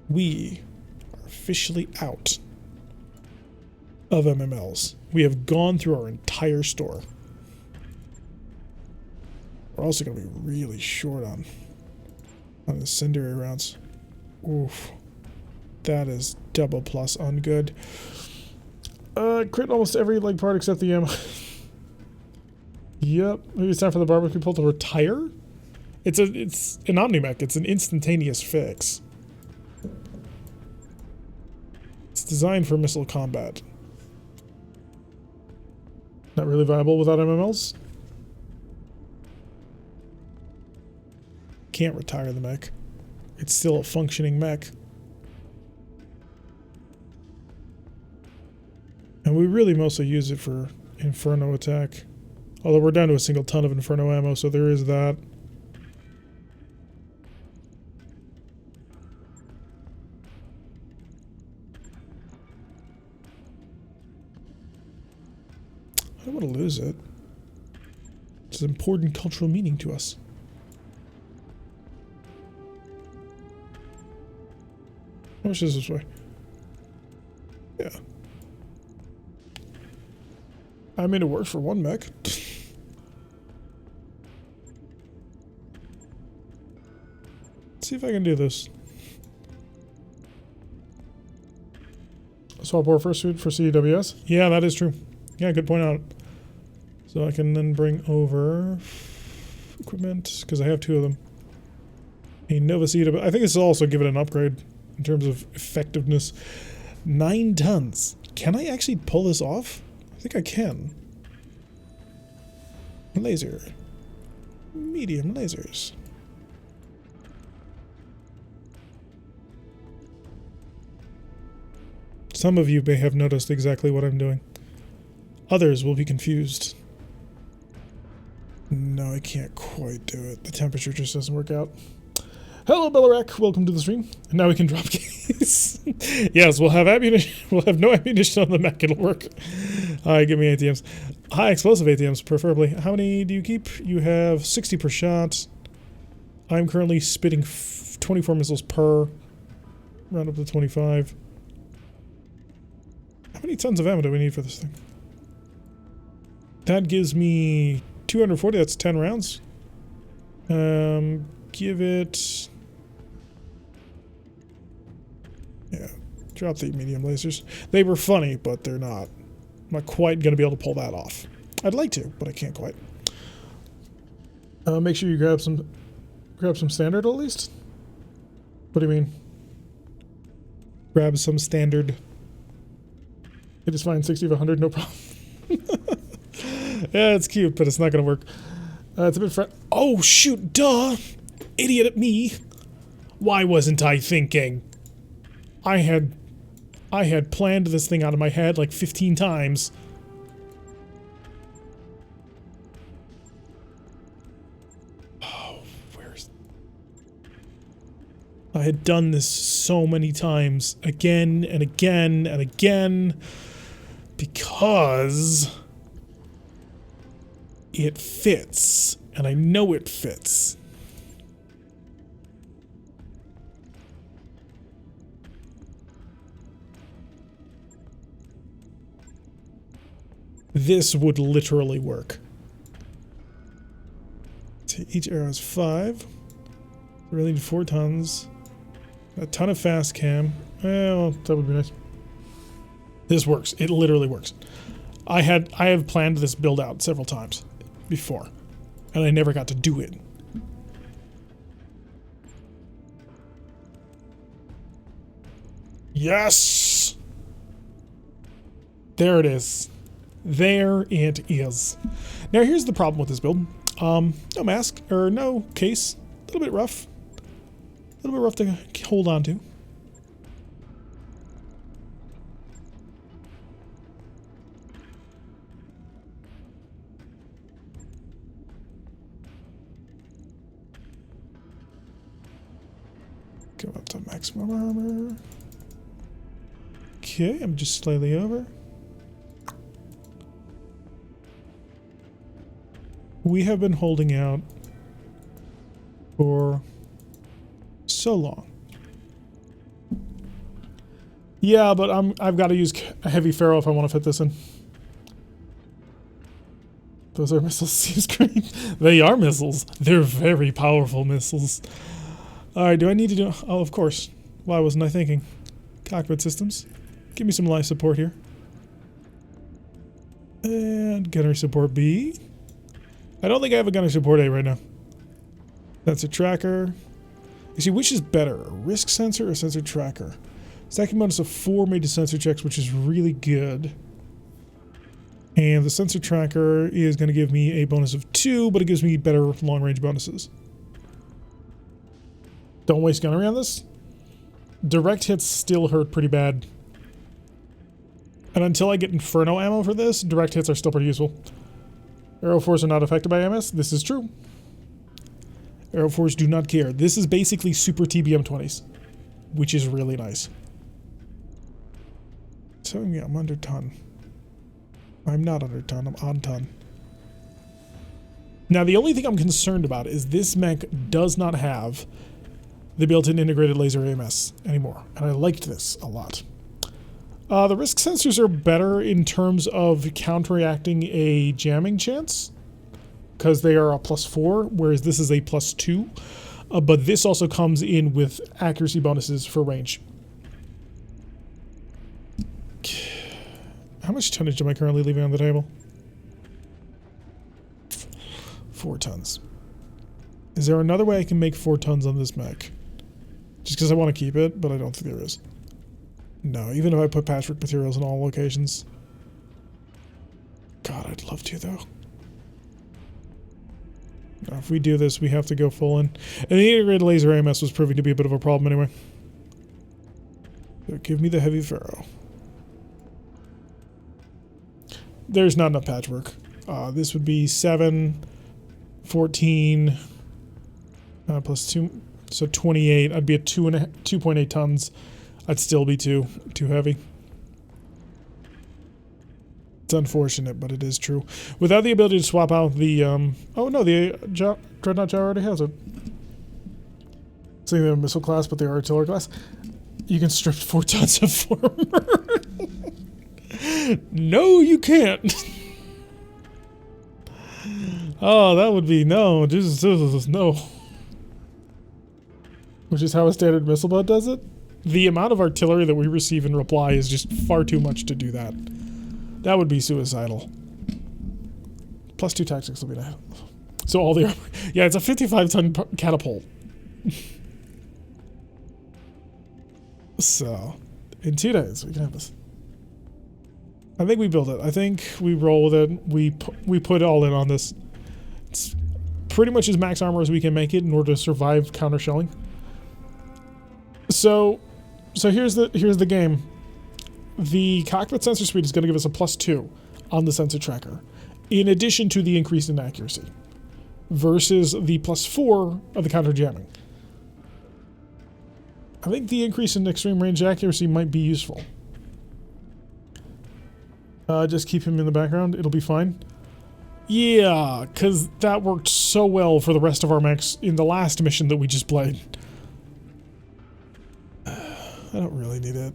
We are officially out of MMLs. We have gone through our entire store. We're also going to be really short on the incendiary rounds. Oof. That is double plus on good. Crit almost every leg part except the ammo. Yep. Maybe it's time for the barbecue pole to retire? It's an Omnimech. It's an instantaneous fix. It's designed for missile combat. Not really viable without MMLs. Can't retire the mech. It's still a functioning mech. And we really mostly use it for Inferno attack. Although we're down to a single ton of Inferno ammo, so there is that. I don't want to lose it. It's an important cultural meaning to us. Which is this way? Yeah. I mean, it works for one mech. Let's see if I can do this. Swap Warfare suit for CWS. Yeah, that is true. Yeah, good point out. So I can then bring over equipment, because I have 2 of them. A Nova CW. I think this will also give it an upgrade in terms of effectiveness. 9 tons. Can I actually pull this off? I think I can. Laser. Medium lasers. Some of you may have noticed exactly what I'm doing. Others will be confused. No, I can't quite do it. The temperature just doesn't work out. Hello, Bellarek. Welcome to the stream. And now we can drop case. Yes, we'll have ammunition. We'll have no ammunition on the mech. It'll work. Alright, give me ATMs. High explosive ATMs, preferably. How many do you keep? You have 60 per shot. I'm currently spitting 24 missiles per. Round up to 25. How many tons of ammo do we need for this thing? That gives me 240. That's 10 rounds. Give it... Yeah, drop the medium lasers. They were funny, but they're not. I'm not quite going to be able to pull that off. I'd like to, but I can't quite. Make sure you grab some standard at least. What do you mean? Grab some standard. It is fine. 60 of 100, no problem. Yeah, it's cute, but it's not going to work. It's a bit oh shoot! Duh! Idiot at me! Why wasn't I thinking? I had planned this thing out of my head like 15 times. Oh, where's... I had done this so many times. Again and again and again. Because... it fits. And I know it fits. This would literally work. So each arrow is 5. Really need 4 tons. A ton of fast cam. Well, that would be nice. This works. It literally works. I have planned this build out several times before, and I never got to do it. Yes! There it is. There it is. Now here's the problem with this build. No mask, or no case. A little bit rough. A little bit rough to hold on to. Go up to maximum armor. Okay, I'm just slightly over. We have been holding out for so long. Yeah, but I've got to use a heavy ferro if I want to fit this in. Those are missiles. Seems great. They are missiles. They're very powerful missiles. Alright, do I need to do... Oh, of course. Why wasn't I thinking? Cockpit systems. Give me some life support here. And gunnery support B. I don't think I have a gunnery support A right now. Sensor tracker. Actually, which is better? A risk sensor or sensor tracker? Stacking bonus of 4 made to sensor checks, which is really good. And the sensor tracker is going to give me a bonus of 2, but it gives me better long-range bonuses. Don't waste gunnery on this. Direct hits still hurt pretty bad. And until I get Inferno ammo for this, direct hits are still pretty useful. Arrow 4s are not affected by MS. This is true. Arrow 4s do not care. This is basically super TBM 20s, which is really nice. So yeah, I'm under ton. I'm not under ton, I'm on ton. Now the only thing I'm concerned about is this mech does not have the built-in integrated laser AMS anymore, and I liked this a lot. The risk sensors are better in terms of counteracting a jamming chance, because they are a +4, whereas this is a +2. But this also comes in with accuracy bonuses for range. How much tonnage am I currently leaving on the table? 4 tons. Is there another way I can make 4 tons on this mech? Just because I want to keep it, but I don't think there is. No, even if I put patchwork materials in all locations. God, I'd love to, though. Now, if we do this, we have to go full in. And the integrated laser AMS was proving to be a bit of a problem anyway. So give me the heavy ferro. There's not enough patchwork. This would be 7, 14, plus 2, so 28. I'd be at 2.8 tons. I'd still be too heavy. It's unfortunate, but it is true. Without the ability to swap out the, oh no, the Dreadnought Jaw already has it. Saying the missile class, but the artillery class. You can strip 4 tons of armor. No, you can't. Oh, that would be no. Jesus, no. Which is how a standard missile boat does it. The amount of artillery that we receive in reply is just far too much to do that. That would be suicidal. +2 tactics will be nice. So all the armor. Yeah, it's a 55-ton catapult. So, in 2 days, we can have this. I think we build it. I think we roll with it. We put all in on this. It's pretty much as max armor as we can make it in order to survive counter shelling. So here's the game. The cockpit sensor speed is going to give us a +2 on the sensor tracker, in addition to the increase in accuracy, versus the +4 of the counter jamming. I think the increase in extreme range accuracy might be useful. Just keep him in the background. It'll be fine. Yeah, because that worked so well for the rest of our mechs in the last mission that we just played. I don't really need it.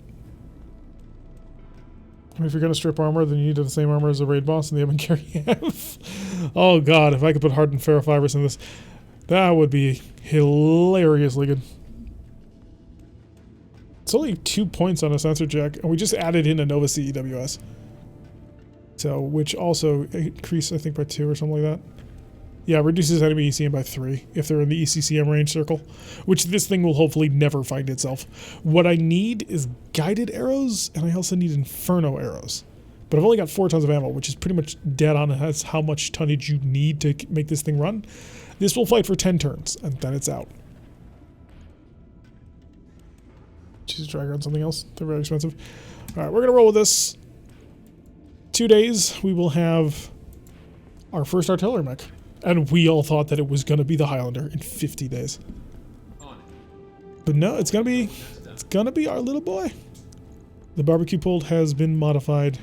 I mean, if you're going to strip armor, then you need the same armor as the raid boss and the Ebon Carry have. Oh god, if I could put hardened ferrofibrous in this, that would be hilariously good. It's only 2 points on a sensor check, and we just added in a Nova CEWS. So, which also increased, I think, by 2 or something like that. Yeah, reduces enemy ECM by 3 if they're in the ECCM range circle, which this thing will hopefully never find itself. What I need is guided arrows, and I also need inferno arrows. But I've only got 4 tons of ammo, which is pretty much dead on as how much tonnage you need to make this thing run. This will fight for 10 turns, and then it's out. Choose a drag on something else. They're very expensive. Alright, we're going to roll with this. 2 days, we will have our first artillery mech. And we all thought that it was going to be the Highlander in 50 days. But no, it's going to be our little boy. The barbecue pult has been modified.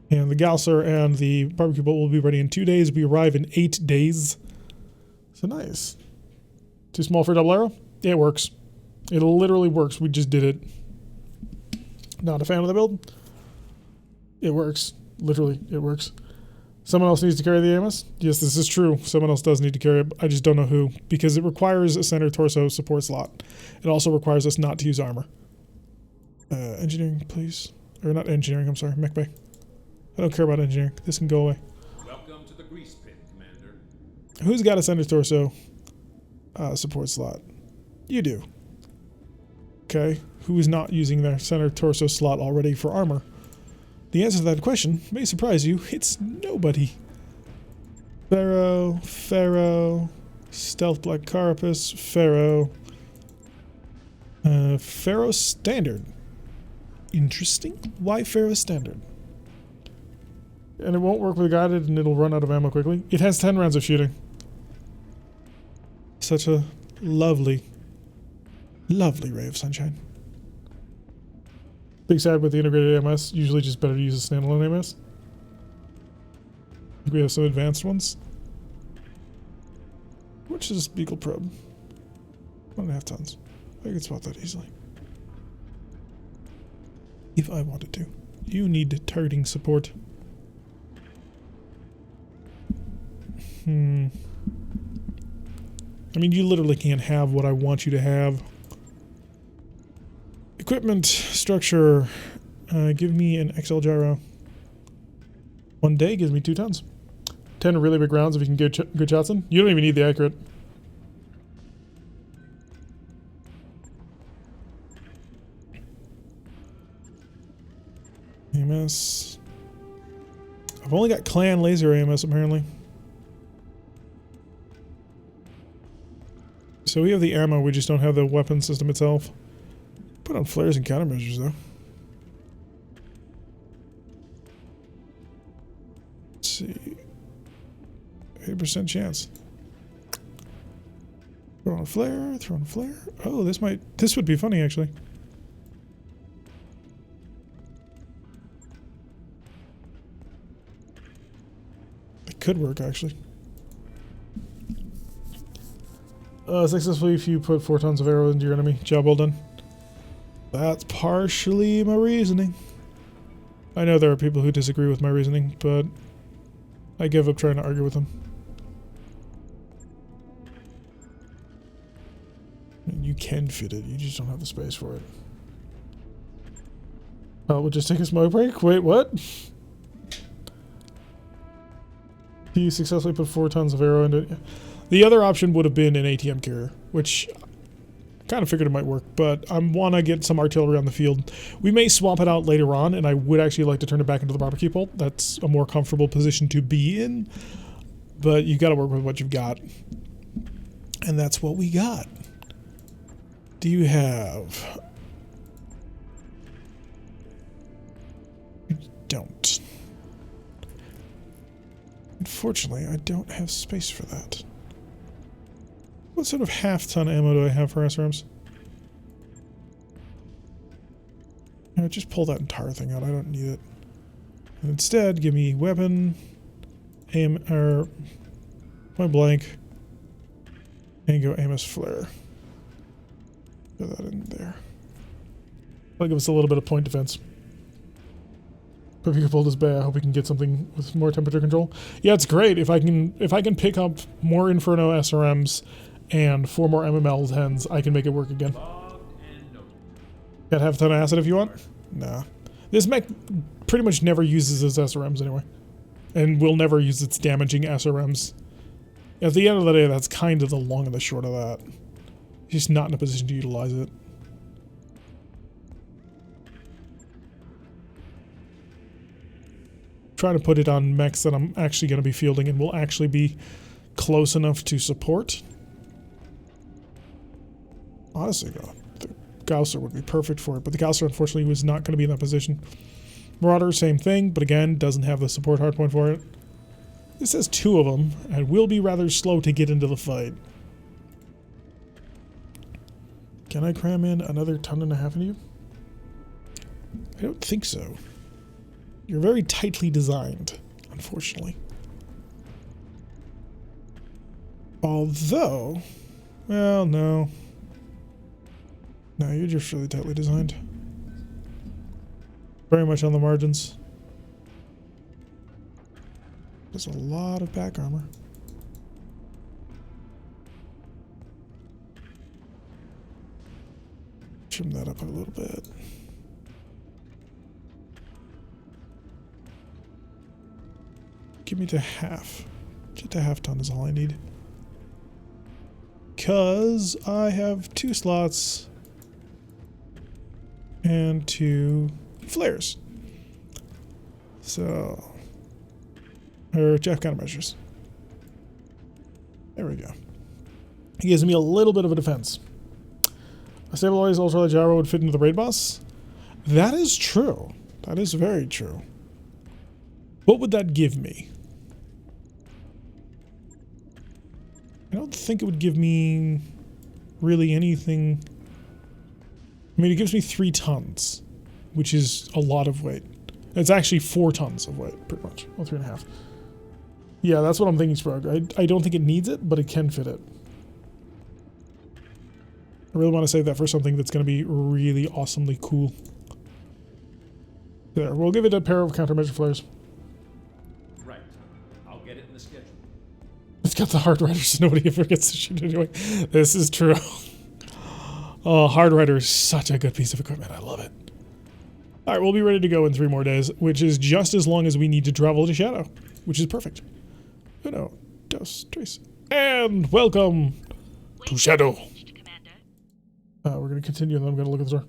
And the Gausser and the barbecue pult will be ready in 2 days. We arrive in 8 days. So nice. Too small for a double arrow? Yeah, it works. It literally works. We just did it. Not a fan of the build? It works. Literally, it works. Someone else needs to carry the AMS? Yes, this is true. Someone else does need to carry it. I just don't know who. Because it requires a center torso support slot. It also requires us not to use armor. Engineering, please. Or not engineering, I'm sorry. Mech bay. I don't care about engineering. This can go away. Welcome to the grease pit, Commander. Who's got a center torso support slot? You do. Okay. Who is not using their center torso slot already for armor? The answer to that question may surprise you. It's nobody. Pharaoh, Stealth Black Carapace, Pharaoh. Pharaoh Standard. Interesting. Why Pharaoh Standard? And it won't work with guided and it'll run out of ammo quickly. It has 10 rounds of shooting. Such a lovely, lovely ray of sunshine. Big sad with the integrated AMS. Usually just better to use a standalone AMS. I think we have some advanced ones. Which is Beagle Probe. 1.5 tons. I could spot that easily. If I wanted to. You need targeting support. I mean, you literally can't have what I want you to have. Equipment, structure, give me an XL gyro. 1 day gives me 2 tons. 10 really big rounds if you can get good shots in. You don't even need the accurate. AMS. I've only got clan laser AMS apparently. So we have the ammo, we just don't have the weapon system itself. Put on flares and countermeasures though. Let's see. 80% chance. Throw on a flare, throw on a flare. Oh, this would be funny actually. It could work actually. Successfully if you put 4 tons of arrow into your enemy. Job well done. That's partially my reasoning. I know there are people who disagree with my reasoning, but I give up trying to argue with them. I mean, you can fit it, you just don't have the space for it. Oh, we'll just take a smoke break? Wait, what? You successfully put 4 tons of arrow into it. The other option would have been an ATM carrier, which I kind of figured it might work, but I want to get some artillery on the field. We may swap it out later on, and I would actually like to turn it back into the barbecue pole. That's a more comfortable position to be in, but you got to work with what you've got. And that's what we got. Do you have... You don't. Unfortunately, I don't have space for that. What sort of half-ton ammo do I have for SRMs? Just pull that entire thing out. I don't need it. And instead, give me weapon, aim, or point blank, and go AMS flare. Put that in there. That'll give us a little bit of point defense. But if you can pull this bay, I hope we can get something with more temperature control. Yeah, it's great if I can pick up more Inferno SRMs and 4 more MML 10s, I can make it work again. Gotta have a ton of acid if you want? Nah. This mech pretty much never uses its SRMs anyway. And will never use its damaging SRMs. At the end of the day, that's kind of the long and the short of that. He's just not in a position to utilize it. Trying to put it on mechs that I'm actually going to be fielding and will actually be close enough to support. Honestly, though, the Gausser would be perfect for it, but the Gausser unfortunately was not going to be in that position. Marauder, same thing, but again, doesn't have the support hardpoint for it. This has 2 of them, and will be rather slow to get into the fight. Can I cram in another 1.5 tons into you? I don't think so. You're very tightly designed, unfortunately. Although, well, no. No, you're just really tightly designed. Very much on the margins. There's a lot of back armor. Trim that up a little bit. Give me to half. Just a half ton is all I need. Because I have 2 slots and 2 flares. So, or Jeff countermeasures. There we go. It gives me a little bit of a defense. A stabilized ultralight gyro would fit into the raid boss. That is true. That is very true. What would that give me? I don't think it would give me really anything. I mean, it gives me 3 tons, which is a lot of weight. It's actually 4 tons of weight, pretty much. Well, 3.5. Yeah, that's what I'm thinking, Sprog. I don't think it needs it, but it can fit it. I really want to save that for something that's going to be really awesomely cool. There, we'll give it a pair of countermeasure flares. Right. I'll get it in the schedule. It's got the hard rider so nobody ever gets to shoot anyway. This is true. Oh, hard rider is such a good piece of equipment. I love it. Alright, we'll be ready to go in 3 more days, which is just as long as we need to travel to Shadow, which is perfect. Uno, dos, tres. And welcome to Shadow. We're going to continue, and then I'm going to look at the store.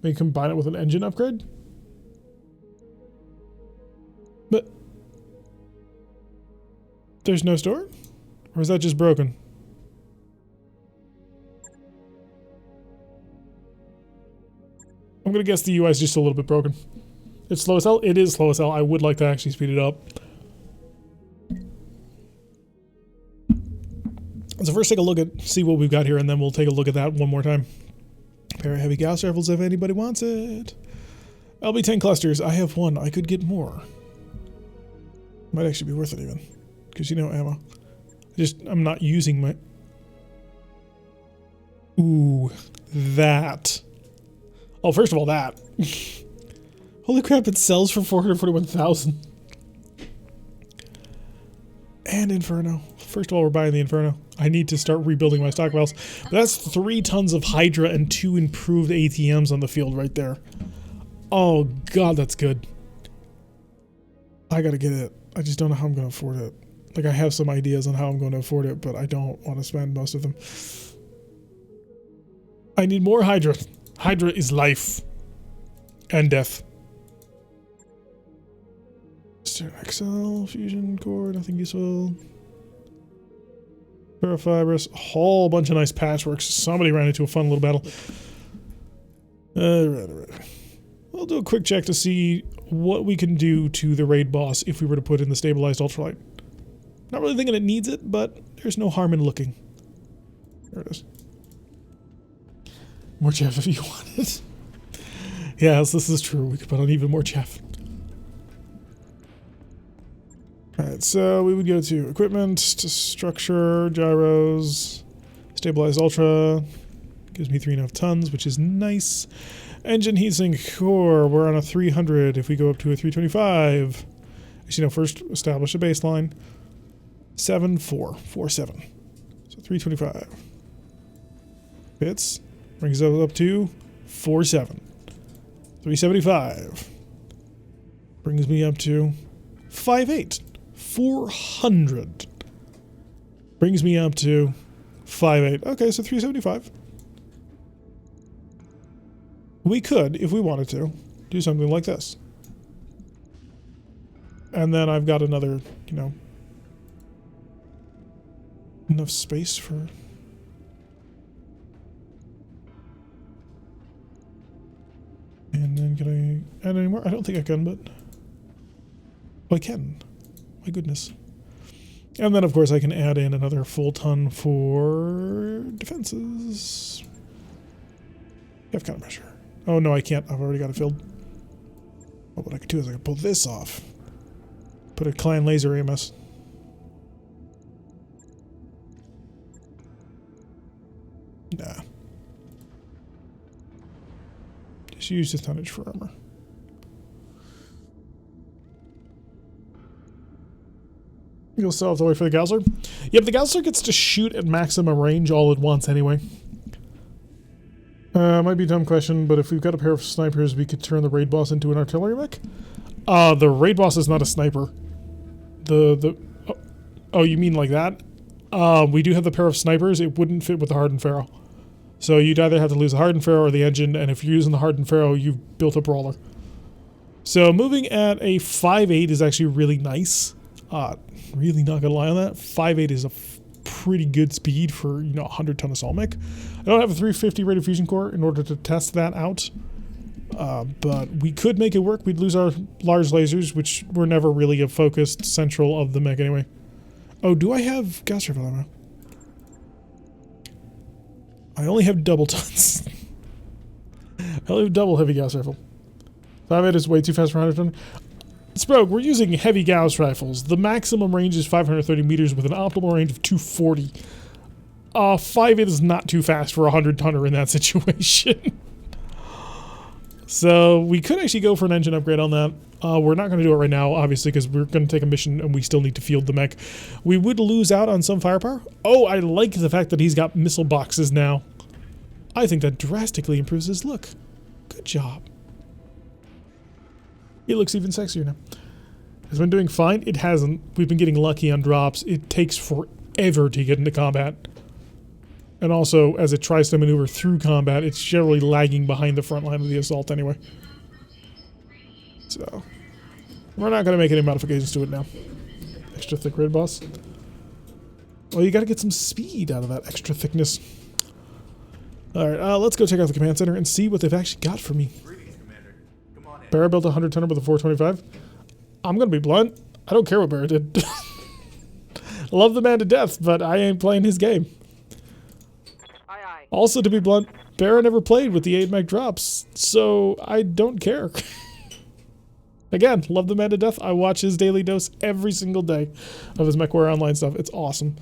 Maybe combine it with an engine upgrade? But there's no store? Or is that just broken? I'm going to guess the UI is just a little bit broken. It's slow as hell? It is slow as hell. I would like to actually speed it up. So first take a look at, see what we've got here, and then we'll take a look at that one more time. Pair of heavy gas rifles if anybody wants it. LB-10 clusters. I have 1. I could get more. Might actually be worth it even. Because you know ammo. I'm not using my... Ooh. That. Oh, first of all, that. Holy crap, it sells for 441,000. And Inferno. First of all, we're buying the Inferno. I need to start rebuilding my stockpiles. But that's 3 tons of Hydra and 2 improved ATMs on the field right there. Oh god, that's good. I gotta get it. I just don't know how I'm gonna afford it. Like, I have some ideas on how I'm going to afford it, but I don't want to spend most of them. I need more Hydra. Hydra is life. And death. XL, fusion core, nothing useful. Parafibrous, a whole bunch of nice patchworks. Somebody ran into a fun little battle. Alright. We'll do a quick check to see what we can do to the raid boss if we were to put in the stabilized ultralight. Not really thinking it needs it, but there's no harm in looking. There it is. More Jeff if you want it. Yes, this is true. We could put on even more Jeff. Alright, so we would go to equipment, to structure, gyros, stabilized ultra, gives me 3.5 tons, which is nice. Engine heatsink core, we're on a 300. If we go up to a 325, actually no, first establish a baseline. 7.447. So 325. Fits, brings us up to 4.7. 375. Brings me up to 5.8. 400. Brings me up to 5.8. Okay, so 375. We could, if we wanted to, do something like this. And then I've got another, you know, enough space for... And then can I add any more? I don't think I can, but... Well, I can. My goodness. And then, of course, I can add in another full ton for defenses. Have countermeasure. Oh, no, I can't. I've already got it filled. Oh, what I could do is I could pull this off. Put a clan laser AMS. Nah. Just use the tonnage for armor. You'll still have to wait for the Gausler? Yep, the Gausler gets to shoot at maximum range all at once anyway. Might be a dumb question, but if we've got a pair of snipers, we could turn the raid boss into an artillery mech? The raid boss is not a sniper. Oh, you mean like that? We do have the pair of snipers. It wouldn't fit with the hardened ferro. So you'd either have to lose the hardened ferro or the engine, and if you're using the hardened ferro, you've built a brawler. So moving at a 5.8 is actually really nice. Really not gonna lie on that. 5.8 is a pretty good speed for, you know, 100-ton assault mech. I don't have a 350 rate of fusion core in order to test that out. But we could make it work. We'd lose our large lasers, which were never really a focused central of the mech anyway. Oh, do I have gas rifle ammo? I only have double tons. I only have double heavy gas rifle. 5.8 is way too fast for 100-ton. Sprogue, we're using heavy Gauss rifles. The maximum range is 530 meters with an optimal range of 240. 5.8 is not too fast for a 100-tonner in that situation. So we could actually go for an engine upgrade on that. We're not going to do it right now, obviously, because we're going to take a mission and we still need to field the mech. We would lose out on some firepower. Oh, I like the fact that he's got missile boxes now. I think that drastically improves his look. Good job. It looks even sexier now. Has been doing fine? It hasn't. We've been getting lucky on drops. It takes forever to get into combat. And also, as it tries to maneuver through combat, it's generally lagging behind the front line of the assault anyway. So, we're not going to make any modifications to it now. Extra thick red boss. Well, you got to get some speed out of that extra thickness. Alright, let's go check out the command center and see what they've actually got for me. Barra built a 100-tonner with a 425. I'm going to be blunt. I don't care what Barra did. Love the man to death, but I ain't playing his game. Aye, aye. Also, to be blunt, Barra never played with the 8 mech drops, so I don't care. Again, love the man to death. I watch his daily dose every single day of his MechWarrior Online stuff. It's awesome.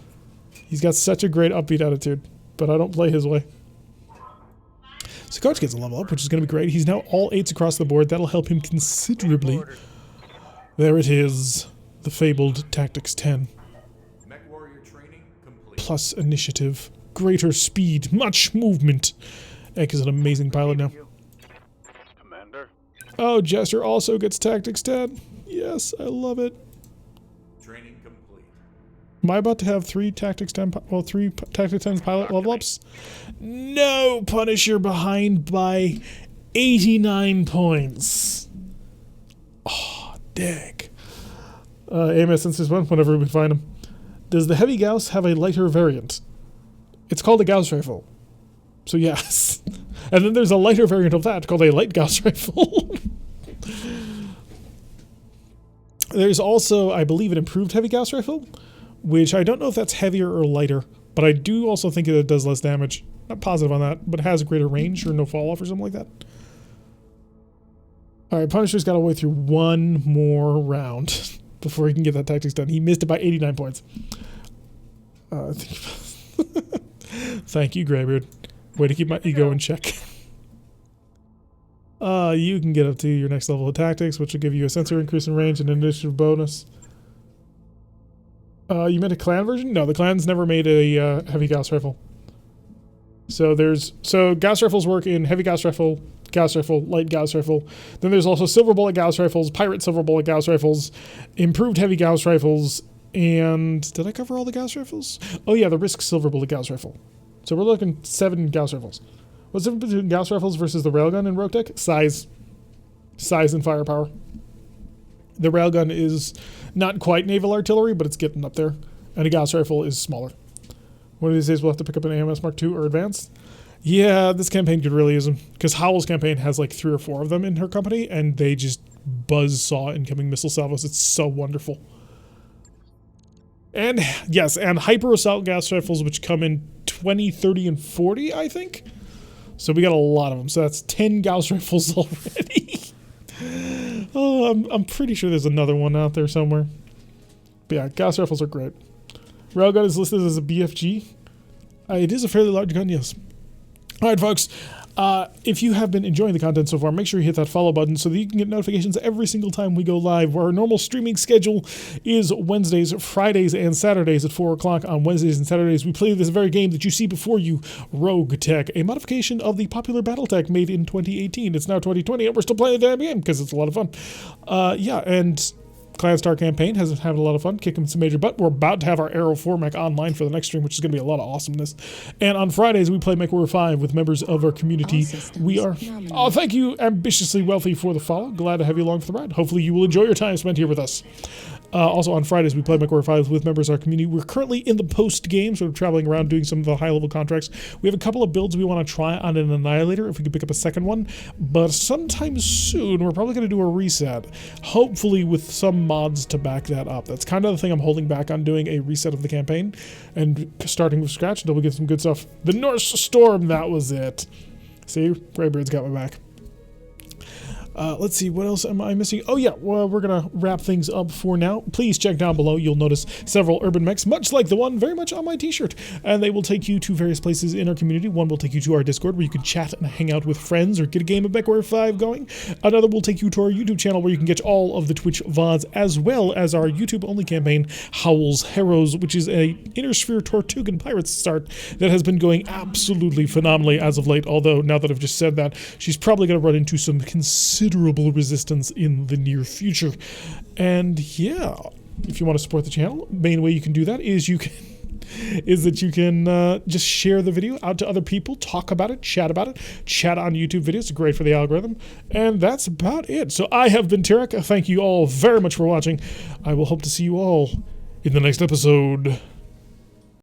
He's got such a great upbeat attitude, but I don't play his way. So Coach gets a level up, which is going to be great. He's now all 8s across the board. That'll help him considerably. There it is. The fabled Tactics 10. MechWarrior training complete. Plus initiative. Greater speed. Much movement. Ek is an amazing pilot now. Commander. Oh, Jester also gets Tactics 10. Yes, I love it. Training complete. Am I about to have 3 Tactics 10, well, 3 Tactics 10 pilot level ups? No, Punisher behind by 89 points. Oh, dang. AMS Sensors 1, whenever we find him. Does the Heavy Gauss have a lighter variant? It's called a Gauss rifle. So yes. And then there's a lighter variant of that called a light Gauss rifle. There's also, I believe, an improved heavy Gauss rifle, which I don't know if that's heavier or lighter, but I do also think it does less damage. Not positive on that, but it has a greater range or no fall off or something like that. Alright, Punisher's got to wait through one more round before he can get that tactics done. He missed it by 89 points. Thank you, Greybeard. Way to keep my ego in check. You can get up to your next level of tactics, which will give you a sensor increase in range and an initiative bonus. You meant a clan version? No, the clans never made a heavy Gauss rifle. So Gauss rifles work in heavy Gauss rifle, light Gauss rifle. Then there's also silver bullet Gauss rifles, pirate silver bullet Gauss rifles, improved heavy Gauss rifles, and did I cover all the Gauss rifles? Oh yeah, the Risk silver bullet Gauss rifle. So we're looking 7 Gauss rifles. What's the difference between Gauss rifles versus the railgun in RogueTech? Size and firepower. The railgun is not quite naval artillery, but it's getting up there. And a Gauss rifle is smaller. One of these days we'll have to pick up an AMS Mark II or Advanced. Yeah, this campaign could really use them. Because Howell's campaign has like 3 or 4 of them in her company, and they just buzzsaw incoming missile salvos. It's so wonderful. And, yes, and Hyper Assault Gauss rifles, which come in 20, 30, and 40, I think. So we got a lot of them. So that's 10 Gauss rifles already. Oh, I'm pretty sure there's another one out there somewhere. But yeah, Gauss rifles are great. Railgun is listed as a BFG. It is a fairly large gun, yes. Alright, folks. If you have been enjoying the content so far, make sure you hit that follow button so that you can get notifications every single time we go live. Our normal streaming schedule is Wednesdays, Fridays, and Saturdays at 4 o'clock. On Wednesdays and Saturdays, we play this very game that you see before you, RogueTech, a modification of the popular BattleTech made in 2018. It's now 2020, and we're still playing the damn game because it's a lot of fun. Yeah, and Clan Star campaign has having a lot of fun, kicking some major butt. We're about to have our Aero 4 mech online for the next stream, which is going to be a lot of awesomeness. And on Fridays, we play MechWarrior 5 with members of our community. We are... Oh, thank you, Ambitiously Wealthy, for the follow. Glad to have you along for the ride. Hopefully you will enjoy your time spent here with us. Also on Fridays, we play MechWarrior 5 with members of our community. We're currently in the post-game, sort of traveling around doing some of the high-level contracts. We have a couple of builds we want to try on an Annihilator, if we could pick up a second one. But sometime soon, we're probably going to do a reset. Hopefully with some mods to back that up. That's kind of the thing I'm holding back on doing, a reset of the campaign. And starting from scratch until we get some good stuff. The Norse Storm, that was it. See? Greybeard's got my back. Let's see, what else am I missing? Oh yeah, well, we're gonna wrap things up for now. Please check down below. You'll notice several urban mechs, much like the one very much on my t-shirt. And they will take you to various places in our community. One will take you to our Discord, where you can chat and hang out with friends or get a game of MechWarrior 5 going. Another will take you to our YouTube channel, where you can get all of the Twitch VODs, as well as our YouTube-only campaign, Howl's Heroes, which is a Inner Sphere Tortugan Pirates start that has been going absolutely phenomenally as of late. Although, now that I've just said that, she's probably gonna run into some considerable resistance in the near future. And yeah, if you want to support the channel, main way you can do that is you can just share the video out to other people, talk about it, chat on YouTube videos. It's great for the algorithm. And that's about it. So I have been Tarek. Thank you all very much for watching. I will hope to see you all in the next episode.